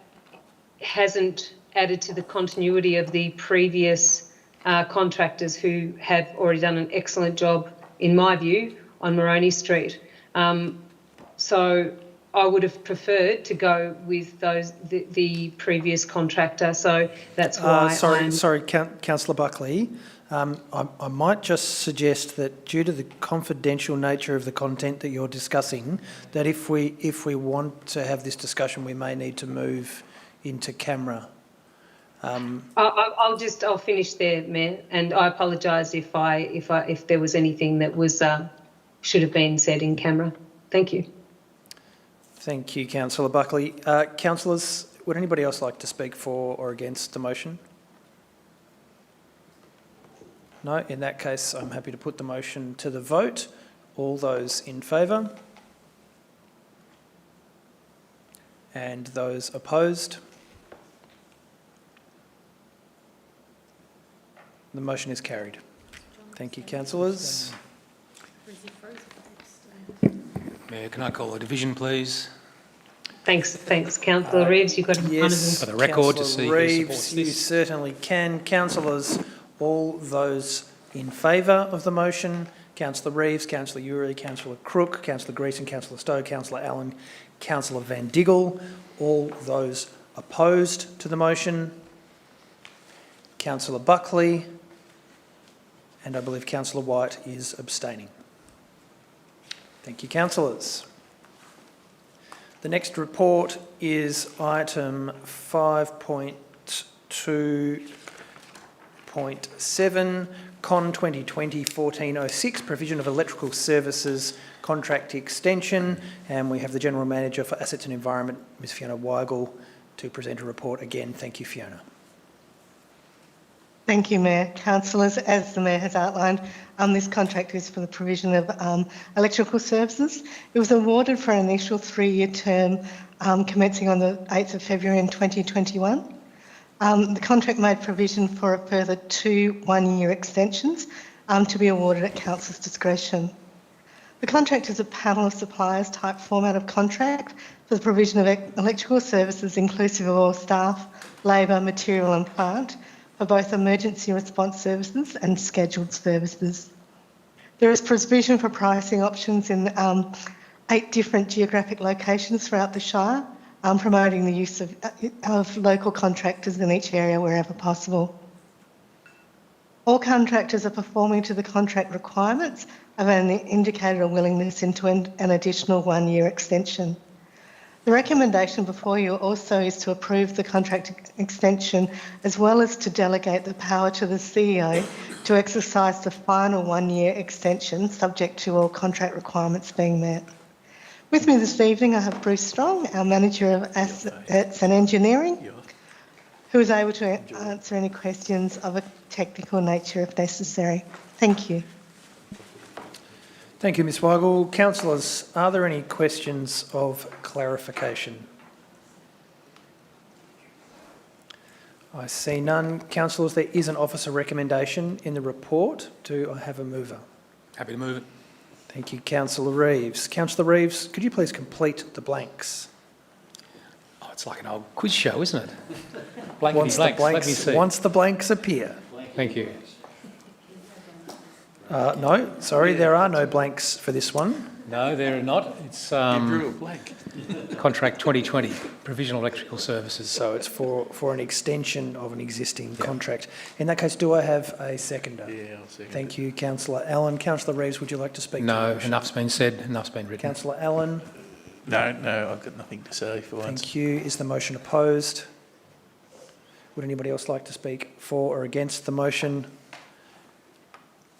hasn't added to the continuity of the previous contractors who have already done an excellent job, in my view, on Moroney Street. So I would have preferred to go with the previous contractor. So that's why. Sorry, Councillor Buckley. I might just suggest that due to the confidential nature of the content that you're discussing, that if we want to have this discussion, we may need to move into camera. I'll finish there, Mayor, and I apologise if there was anything that was should have been said in camera. Thank you. Thank you, Councillor Buckley. Councillors, would anybody else like to speak for or against the motion? No, in that case, I'm happy to put the motion to the vote. All those in favour? And those opposed? The motion is carried. Thank you, councillors. Mayor, can I call a division, please? Thanks, Councillor Reeves. You've got yes, for the record to see who supports you this. Certainly can. Councillors, all those in favour of the motion: Councillor Reeves, Councillor Uri, Councillor Crook, Councillor Greason, Councillor Stowe, Councillor Allen, Councillor Van Diggle. All those opposed to the motion: Councillor Buckley, and I believe Councillor White is abstaining. Thank you, councillors. The next report is item 5.2.7, Con 2020-1406, provision of electrical services contract extension, and we have the General Manager for Assets and Environment, Ms Fiona Weigel, to present a report again. Thank you, Fiona. Thank you, Mayor. Councillors, as the Mayor has outlined, this contract is for the provision of electrical services. It was awarded for an initial 3-year term commencing on the 8th of February in 2021. The contract made provision for a further 2 one-year extensions to be awarded at Council's discretion. The contract is a panel of suppliers type format of contract for the provision of electrical services inclusive of all staff, labour, material and plant, for both emergency response services and scheduled services. There is provision for pricing options in 8 different geographic locations throughout the Shire, promoting the use of local contractors in each area wherever possible. All contractors are performing to the contract requirements and have indicated a willingness into an additional 1 year extension. The recommendation before you also is to approve the contract extension as well as to delegate the power to the CEO to exercise the final 1 year extension subject to all contract requirements being met. With me this evening I have Bruce Strong, our Manager of Assets and Engineering, who is able to answer any questions of a technical nature if necessary. Thank you. Thank you, Ms Weigel. Councillors, are there any questions of clarification? I see none. Councillors, there is an officer recommendation in the report. Do I have a mover? Happy to move it. Thank you, Councillor Reeves. Councillor Reeves, could you please complete the blanks? Oh, it's like an old quiz show, isn't it? Once the blanks appear. Thank you. No, sorry, there are no blanks for this one. No, there are not. It's contract 2020, provisional electrical services. So it's for an extension of an existing contract. In that case, do I have a seconder? Yeah, I'll second. Thank you, Councillor Allen. Councillor Reeves, would you like to speak? No, enough's been said, enough's been written. Councillor Allen. No, I've got nothing to say for once. Thank you. Is the motion opposed? Would anybody else like to speak for or against the motion?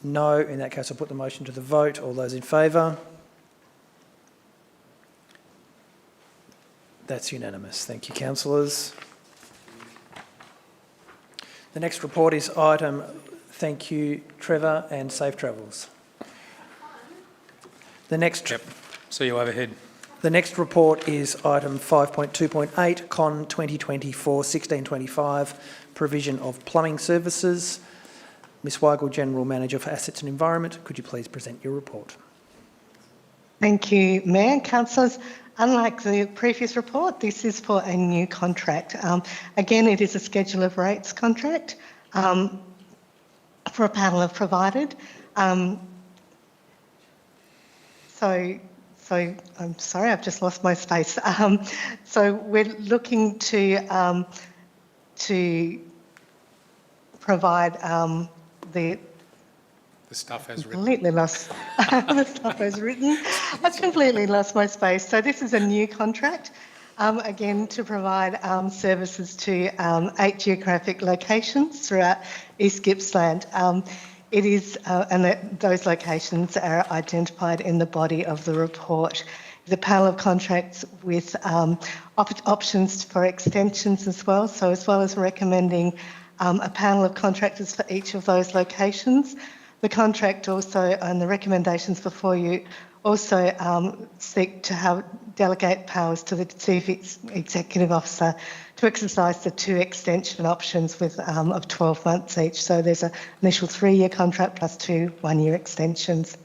No. In that case, I'll put the motion to the vote. All those in favour? That's unanimous. Thank you, councillors. The next report is item, thank you, Trevor, and safe travels. The next, See you overhead. The next report is item 5.2.8, Con 2024-1625, provision of plumbing services. Ms Weigel, General Manager for Assets and Environment, could you please present your report? Thank you, Mayor and councillors. Unlike the previous report, this is for a new contract. Again, it is a schedule of rates contract for a panel of provided. So I'm sorry, I've just lost my space. So we're looking to provide the stuff has completely lost. The stuff has written. I've completely lost my space. So this is a new contract, again to provide services to 8 geographic locations throughout East Gippsland. It is, those locations are identified in the body of the report. The panel of contracts with options for extensions as well. So as well as recommending a panel of contractors for each of those locations, the contract also and the recommendations before you also seek to delegate powers to the Chief Executive Officer to exercise the 2 extension options with of 12 months each. So there's an initial 3-year contract plus 2 1-year extensions.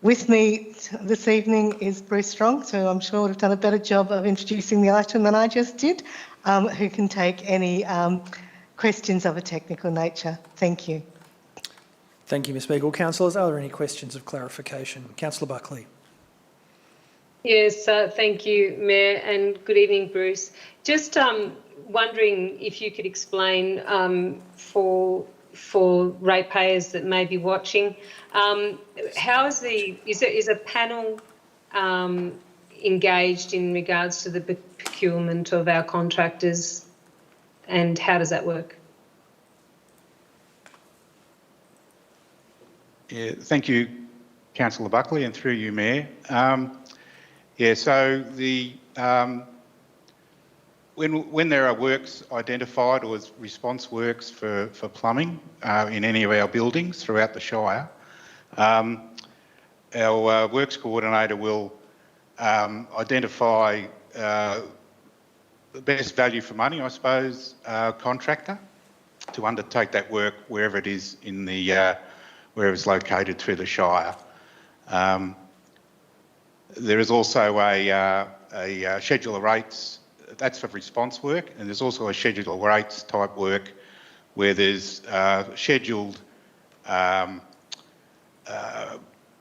With me this evening is Bruce Strong, so I'm sure would have done a better job of introducing the item than I just did, who can take any questions of a technical nature. Thank you. Thank you, Ms Beagle. Councillors, are there any questions of clarification? Councillor Buckley. Yes, thank you, Mayor, and good evening, Bruce. Just wondering if you could explain for ratepayers that may be watching, how is a panel engaged in regards to the procurement of our contractors, and how does that work? Yeah, thank you, Councillor Buckley, and through you, Mayor. So the when there are works identified or response works for plumbing in any of our buildings throughout the Shire, our works coordinator will identify the best value for money, I suppose, contractor to undertake that work wherever it is in the wherever it's located through the Shire. There is also a schedule of rates, that's for response work, and there's also a schedule of rates type work where there's scheduled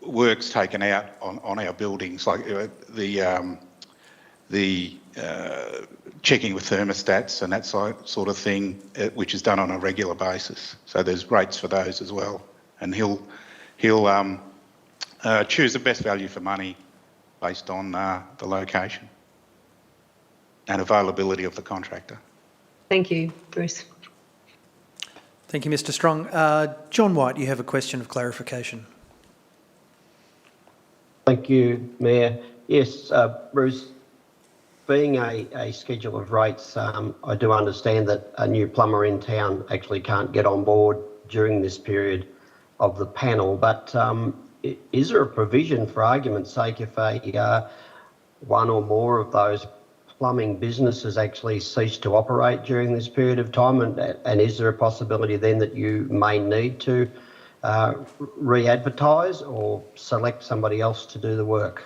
works taken out on our buildings, like the checking with thermostats and that sort of thing, which is done on a regular basis. So there's rates for those as well, and he'll choose the best value for money based on the location and availability of the contractor. Thank you, Bruce. Thank you, Mr Strong. John White, you have a question of clarification. Thank you, Mayor. Yes, Bruce, being a schedule of rates, I do understand that a new plumber in town actually can't get on board during this period of the panel, but is there a provision, for argument's sake, if one or more of those plumbing businesses actually cease to operate during this period of time, and is there a possibility then that you may need to re-advertise or select somebody else to do the work?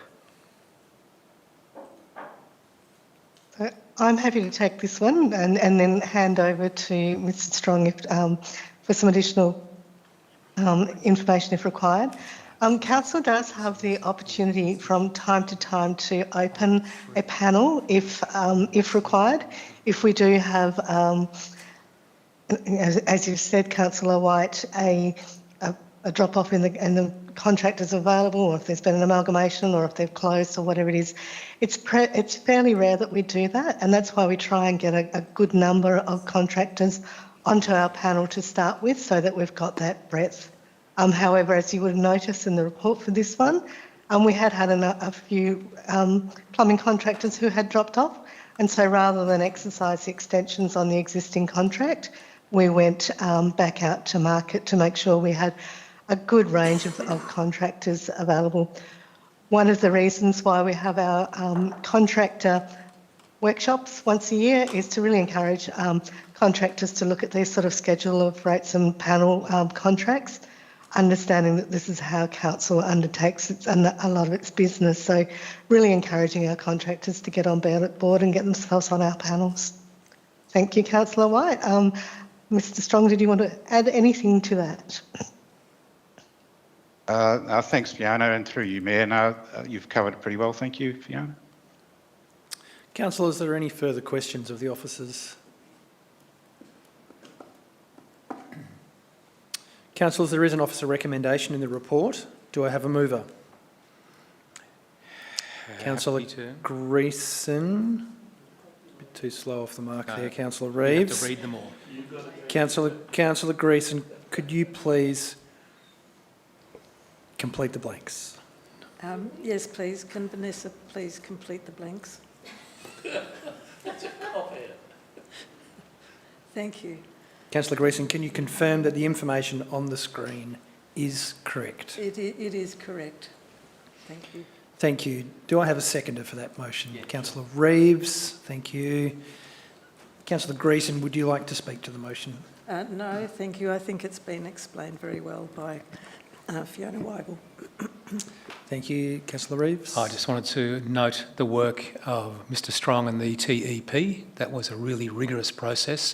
I'm happy to take this one and then hand over to Mr Strong for some additional information if required. Council does have the opportunity from time to time to open a panel if required. If we do have, as you said, Councillor White, a drop-off in the contractors available, or if there's been an amalgamation, or if they've closed, or whatever it is, it's fairly rare that we do that, and that's why we try and get a good number of contractors onto our panel to start with, so that we've got that breadth. However, as you would have noticed in the report for this one, we had a few plumbing contractors who had dropped off, and so rather than exercise the extensions on the existing contract, we went back out to market to make sure we had a good range of contractors available. One of the reasons why we have our contractor workshops once a year is to really encourage contractors to look at their sort of schedule of rates and panel contracts, understanding that this is how council undertakes a lot of its business. So really encouraging our contractors to get on board and get themselves on our panels. Thank you, Councillor White. Mr Strong, did you want to add anything to that? Thanks, Fiona, and through you, Mayor. No, you've covered it pretty well. Thank you, Fiona. Councillors, are there any further questions of the officers? Councillors, there is an officer recommendation in the report. Do I have a mover? Councillor Greeson. A bit too slow off the mark there. Councillor Reeves. You have to read them all. Councillor Greeson, could you please complete the blanks? Yes, please. Can Vanessa please complete the blanks? Thank you. Councillor Greeson, can you confirm that the information on the screen is correct? It is correct. Thank you. Thank you. Do I have a seconder for that motion? Yeah. Councillor Reeves, thank you. Councillor Greeson, would you like to speak to the motion? No, thank you. I think it's been explained very well by Fiona Weigel. Thank you. Councillor Reeves. I just wanted to note the work of Mr Strong and the TEP. That was a really rigorous process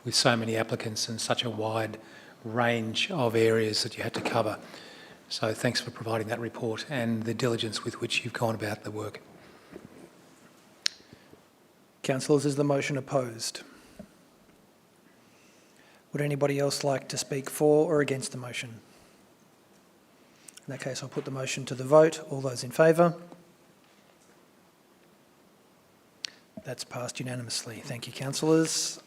with so many applicants and such a wide range of areas that you had to cover. So thanks for providing that report and the diligence with which you've gone about the work. Councillors, is the motion opposed? Would anybody else like to speak for or against the motion? In that case, I'll put the motion to the vote. All those in favour? That's passed unanimously. Thank you, councillors.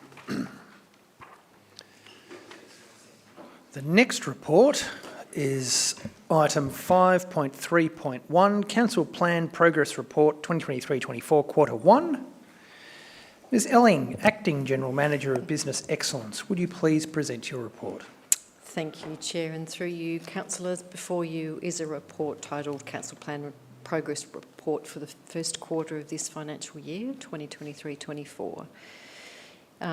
The next report is item 5.3.1, Council Plan Progress Report 2023-24, Quarter 1. Ms Elling, Acting General Manager of Business Excellence, would you please present your report? Thank you, Chair, and through you, councillors, before you is a report titled Council Plan Progress Report for the first quarter of this financial year, 2023-24.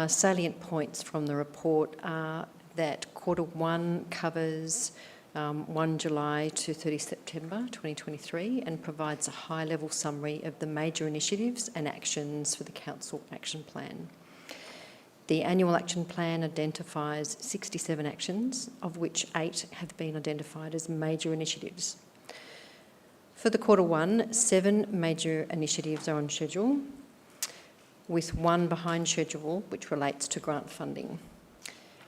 Salient points from the report are that Quarter 1 covers 1 July to 30 September 2023 and provides a high-level summary of the major initiatives and actions for the Council Action Plan. The Annual Action Plan identifies 67 actions, of which 8 have been identified as major initiatives. For the Quarter 1, 7 major initiatives are on schedule. with 1 behind schedule, which relates to grant funding.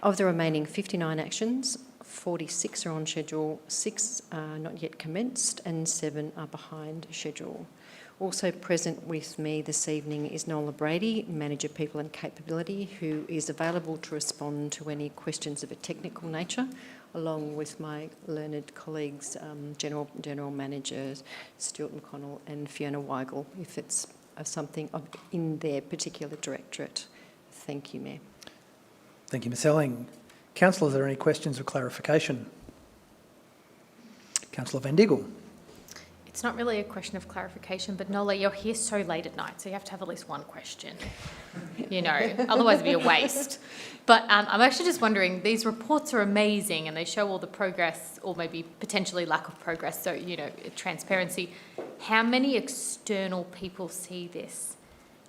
Of the remaining 59 actions, 46 are on schedule, 6 are not yet commenced, and 7 are behind schedule. Also present with me this evening is Nola Brady, Manager People and Capability, who is available to respond to any questions of a technical nature, along with my learned colleagues, General Managers Stuart McConnell and Fiona Weigel, if it's something in their particular directorate. Thank you, Mayor. Thank you, Ms Elling. Councillors, are there any questions or clarification? Councillor Van Diggle. It's not really a question of clarification, but Nola, you're here so late at night, so you have to have at least one question. You know, otherwise it'd be a waste. But I'm actually just wondering, these reports are amazing and they show all the progress, or maybe potentially lack of progress, so, you know, transparency. How many external people see this?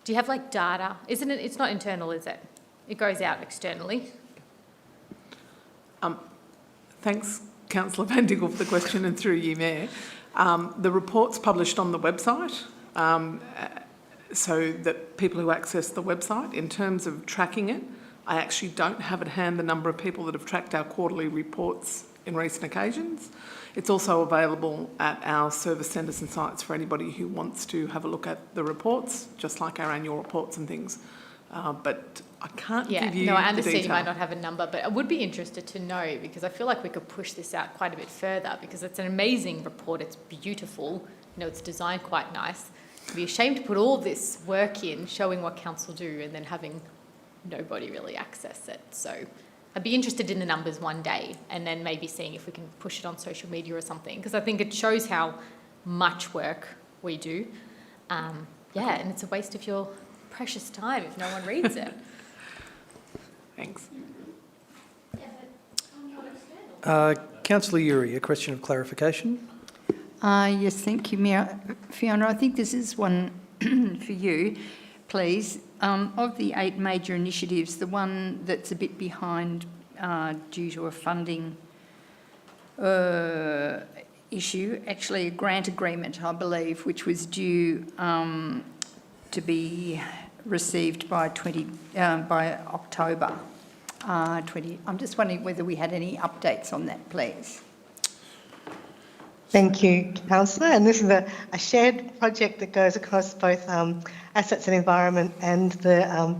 Do you have like data? Isn't it, it's not internal, is it? It goes out externally. Thanks, Councillor Van Diggle, for the question, and through you, Mayor. The report's published on the website, so that people who access the website, in terms of tracking it, I actually don't have at hand the number of people that have tracked our quarterly reports in recent occasions. It's also available at our service centres and sites for anybody who wants to have a look at the reports, just like our annual reports and things. But I can't give you I understand the detail. you might not have a number, but I would be interested to know, because I feel like we could push this out quite a bit further, because it's an amazing report. It's beautiful. You know, it's designed quite nice. It'd be a shame to put all this work in, showing what council do, and then having nobody really access it. So I'd be interested in the numbers one day, and then maybe seeing if we can push it on social media or something, because I think it shows how much work we do. And it's a waste of your precious time if no one reads it. Thanks. Councillor Uri, a question of clarification. Yes, thank you, Mayor. Fiona, I think this is one for you, please. Of the 8 major initiatives, the one that's a bit behind due to a funding issue, actually a grant agreement, I believe, which was due to be received by October 20. I'm just wondering whether we had any updates on that, please. Thank you, Councillor. And this is a shared project that goes across both Assets and Environment and the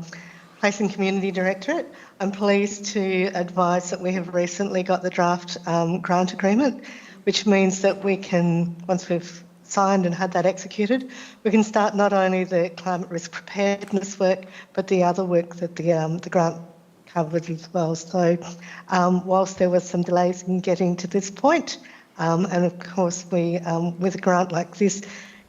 Place and Community Directorate. I'm pleased to advise that we have recently got the draft grant agreement, which means that we can, once we've signed and had that executed, we can start not only the climate risk preparedness work, but the other work that the grant covers as well. So whilst there was some delays in getting to this point, and of course with a grant like this,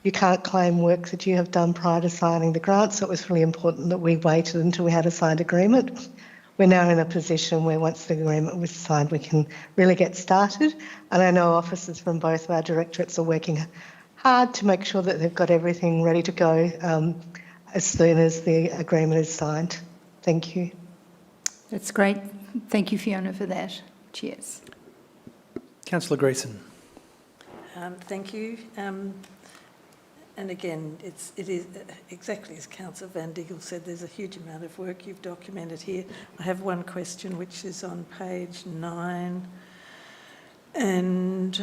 you can't claim work that you have done prior to signing the grant, so it was really important that we waited until we had a signed agreement. We're now in a position where once the agreement was signed, we can really get started. And I know officers from both of our directorates are working hard to make sure that they've got everything ready to go as soon as the agreement is signed. Thank you. That's great. Thank you, Fiona, for that. Cheers. Councillor Greason. Thank you. And again, it is exactly as Councillor Van Diggle said, there's a huge amount of work you've documented here. I have one question which is on page 9, and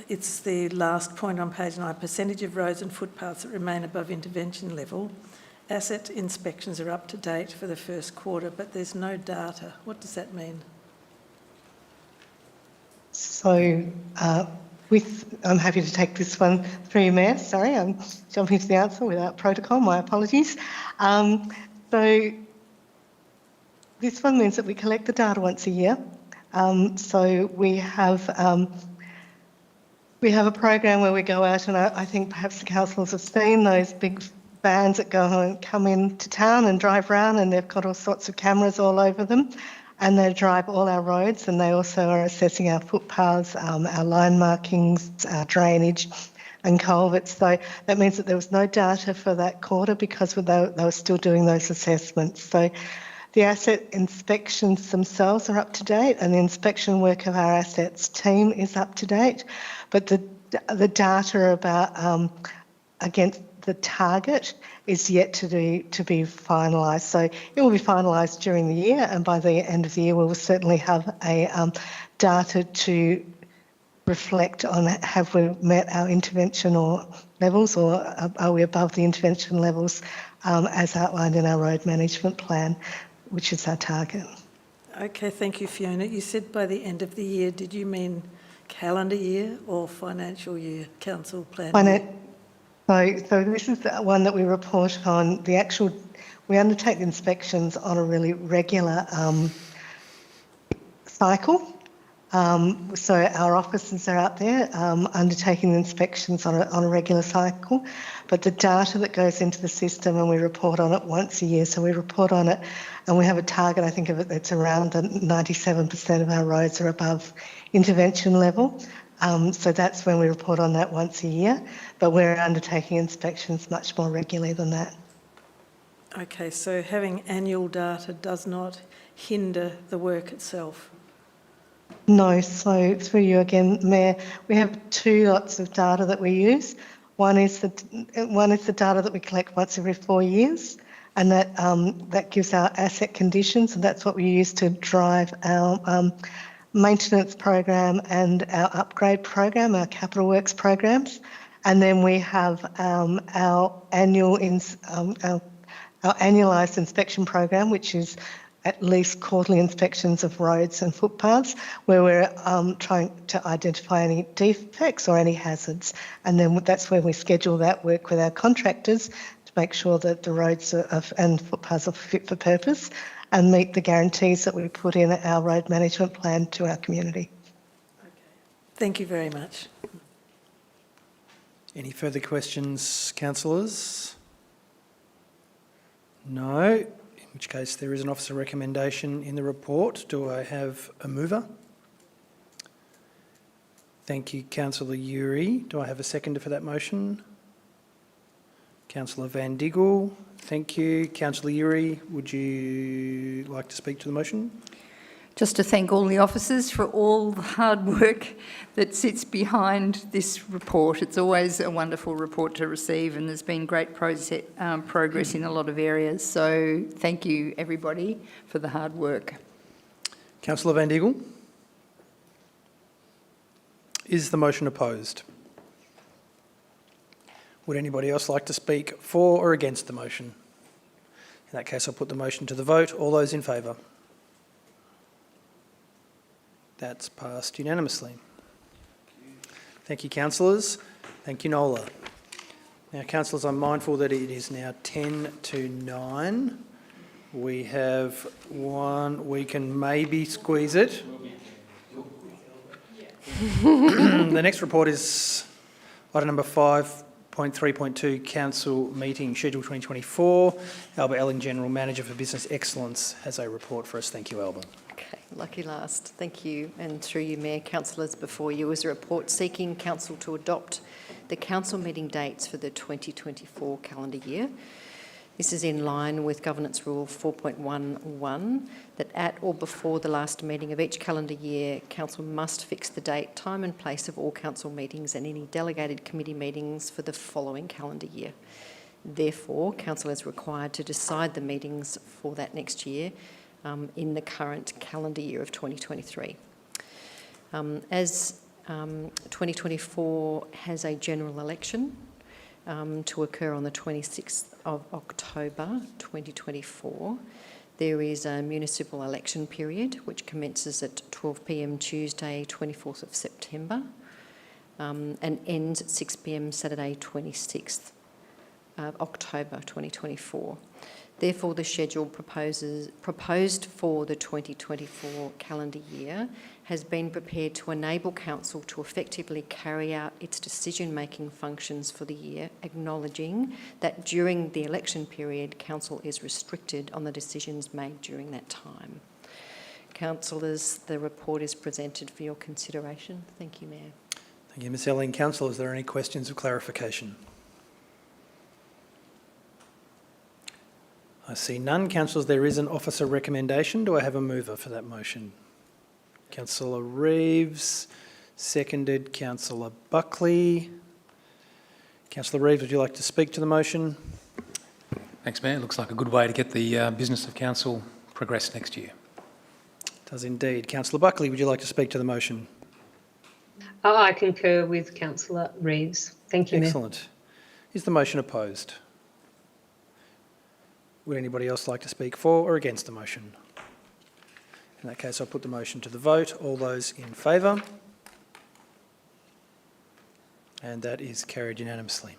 it's the last point on page 9, percentage of roads and footpaths that remain above intervention level. Asset inspections are up to date for the first quarter, but there's no data. What does that mean? So I'm happy to take this one through you, Mayor. Sorry, I'm jumping to the answer without protocol. My apologies. So this one means that we collect the data once a year. So we have a program where we go out, and I think perhaps the councillors have seen those big vans that go and come into town and drive around, and they've got all sorts of cameras all over them. And they drive all our roads, and they also are assessing our footpaths, our line markings, our drainage and culverts. So that means that there was no data for that quarter because they were still doing those assessments. So the asset inspections themselves are up to date, and the inspection work of our assets team is up to date. But the data about against the target is yet to be finalised. So it will be finalised during the year, and by the end of the year we will certainly have a data to reflect on have we met our intervention or levels, or are we above the intervention levels as outlined in our road management plan, which is our target. Okay, thank you, Fiona. You said by the end of the year. Did you mean calendar year or financial year, council plan? So this is the one that we report on. We undertake inspections on a really regular cycle. So our officers are out there undertaking inspections on a regular cycle, but the data that goes into the system, and we report on it once a year. So we report on it, and we have a target, I think, of it that's around 97% of our roads are above intervention level. So that's when we report on that once a year, but we're undertaking inspections much more regularly than that. Okay, so having annual data does not hinder the work itself? No, so through you again, Mayor, we have two lots of data that we use. One is the data that we collect once every 4 years, and that gives our asset conditions, and that's what we use to drive our maintenance program and our upgrade program, our capital works programs. And then we have our annualised inspection program, which is at least quarterly inspections of roads and footpaths, where we're trying to identify any defects or any hazards. And then that's where we schedule that work with our contractors to make sure that the roads and footpaths are fit for purpose and meet the guarantees that we put in our road management plan to our community. Okay. Thank you very much. Any further questions, councillors? No, in which case there is an officer recommendation in the report. Do I have a mover? Thank you, Councillor Uri. Do I have a seconder for that motion? Councillor Van Diggle. Thank you. Councillor Uri, would you like to speak to the motion? Just to thank all the officers for all the hard work that sits behind this report. It's always a wonderful report to receive, and there's been great progress in a lot of areas. So thank you, everybody, for the hard work. Councillor Van Diggle. Is the motion opposed? Would anybody else like to speak for or against the motion? In that case, I'll put the motion to the vote. All those in favour? That's passed unanimously. Thank you, councillors. Thank you, Nola. Now, councillors, I'm mindful that it is now 10 to 9. We have one, we can maybe squeeze it. The next report is item number 5.3.2, Council Meeting Schedule 2024. Alba Elling, General Manager for Business Excellence, has a report for us. Thank you, Alba. Okay, lucky last. Thank you. And through you, Mayor, councillors, before you is a report seeking council to adopt the council meeting dates for the 2024 calendar year. This is in line with Governance Rule 4.11, that at or before the last meeting of each calendar year, council must fix the date, time and place of all council meetings and any delegated committee meetings for the following calendar year. Therefore, council is required to decide the meetings for that next year in the current calendar year of 2023. As 2024 has a general election to occur on the 26th of October 2024, there is a municipal election period which commences at 12 p.m. Tuesday 24th of September and ends at 6 p.m. Saturday 26th of October 2024. Therefore, the schedule proposed for the 2024 calendar year has been prepared to enable council to effectively carry out its decision-making functions for the year, acknowledging that during the election period, council is restricted on the decisions made during that time. Councillors, the report is presented for your consideration. Thank you, Mayor. Thank you, Ms Elling. Council, is there any questions of clarification? I see none. Councillors, there is an officer recommendation. Do I have a mover for that motion? Councillor Reeves, seconded Councillor Buckley. Councillor Reeves, would you like to speak to the motion? Thanks, Mayor. Looks like a good way to get the business of council progressed next year. Does indeed. Councillor Buckley, would you like to speak to the motion? I concur with Councillor Reeves. Thank you, Mayor. Excellent. Is the motion opposed? Would anybody else like to speak for or against the motion? In that case, I'll put the motion to the vote. All those in favour? And that is carried unanimously.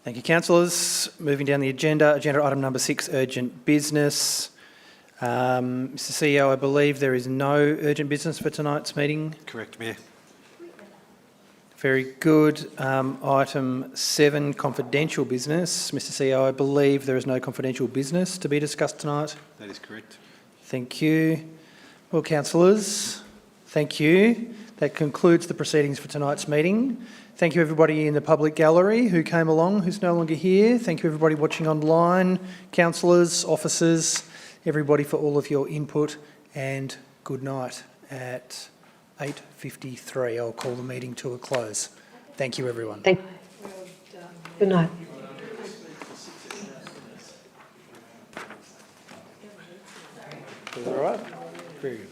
Thank you, councillors. Moving down the agenda, agenda item number 6, urgent business. Mr CEO, I believe there is no urgent business for tonight's meeting. Correct, Mayor. Very good. Item 7, confidential business. Mr CEO, I believe there is no confidential business to be discussed tonight. That is correct. Thank you. Well, councillors, thank you. That concludes the proceedings for tonight's meeting. Thank you everybody in the public gallery who came along, who's no longer here. Thank you everybody watching online, councillors, officers, everybody for all of your input, and good night at 8:53. I'll call the meeting to a close. Thank you everyone. Thank you. Good night. Is that all right? Very good.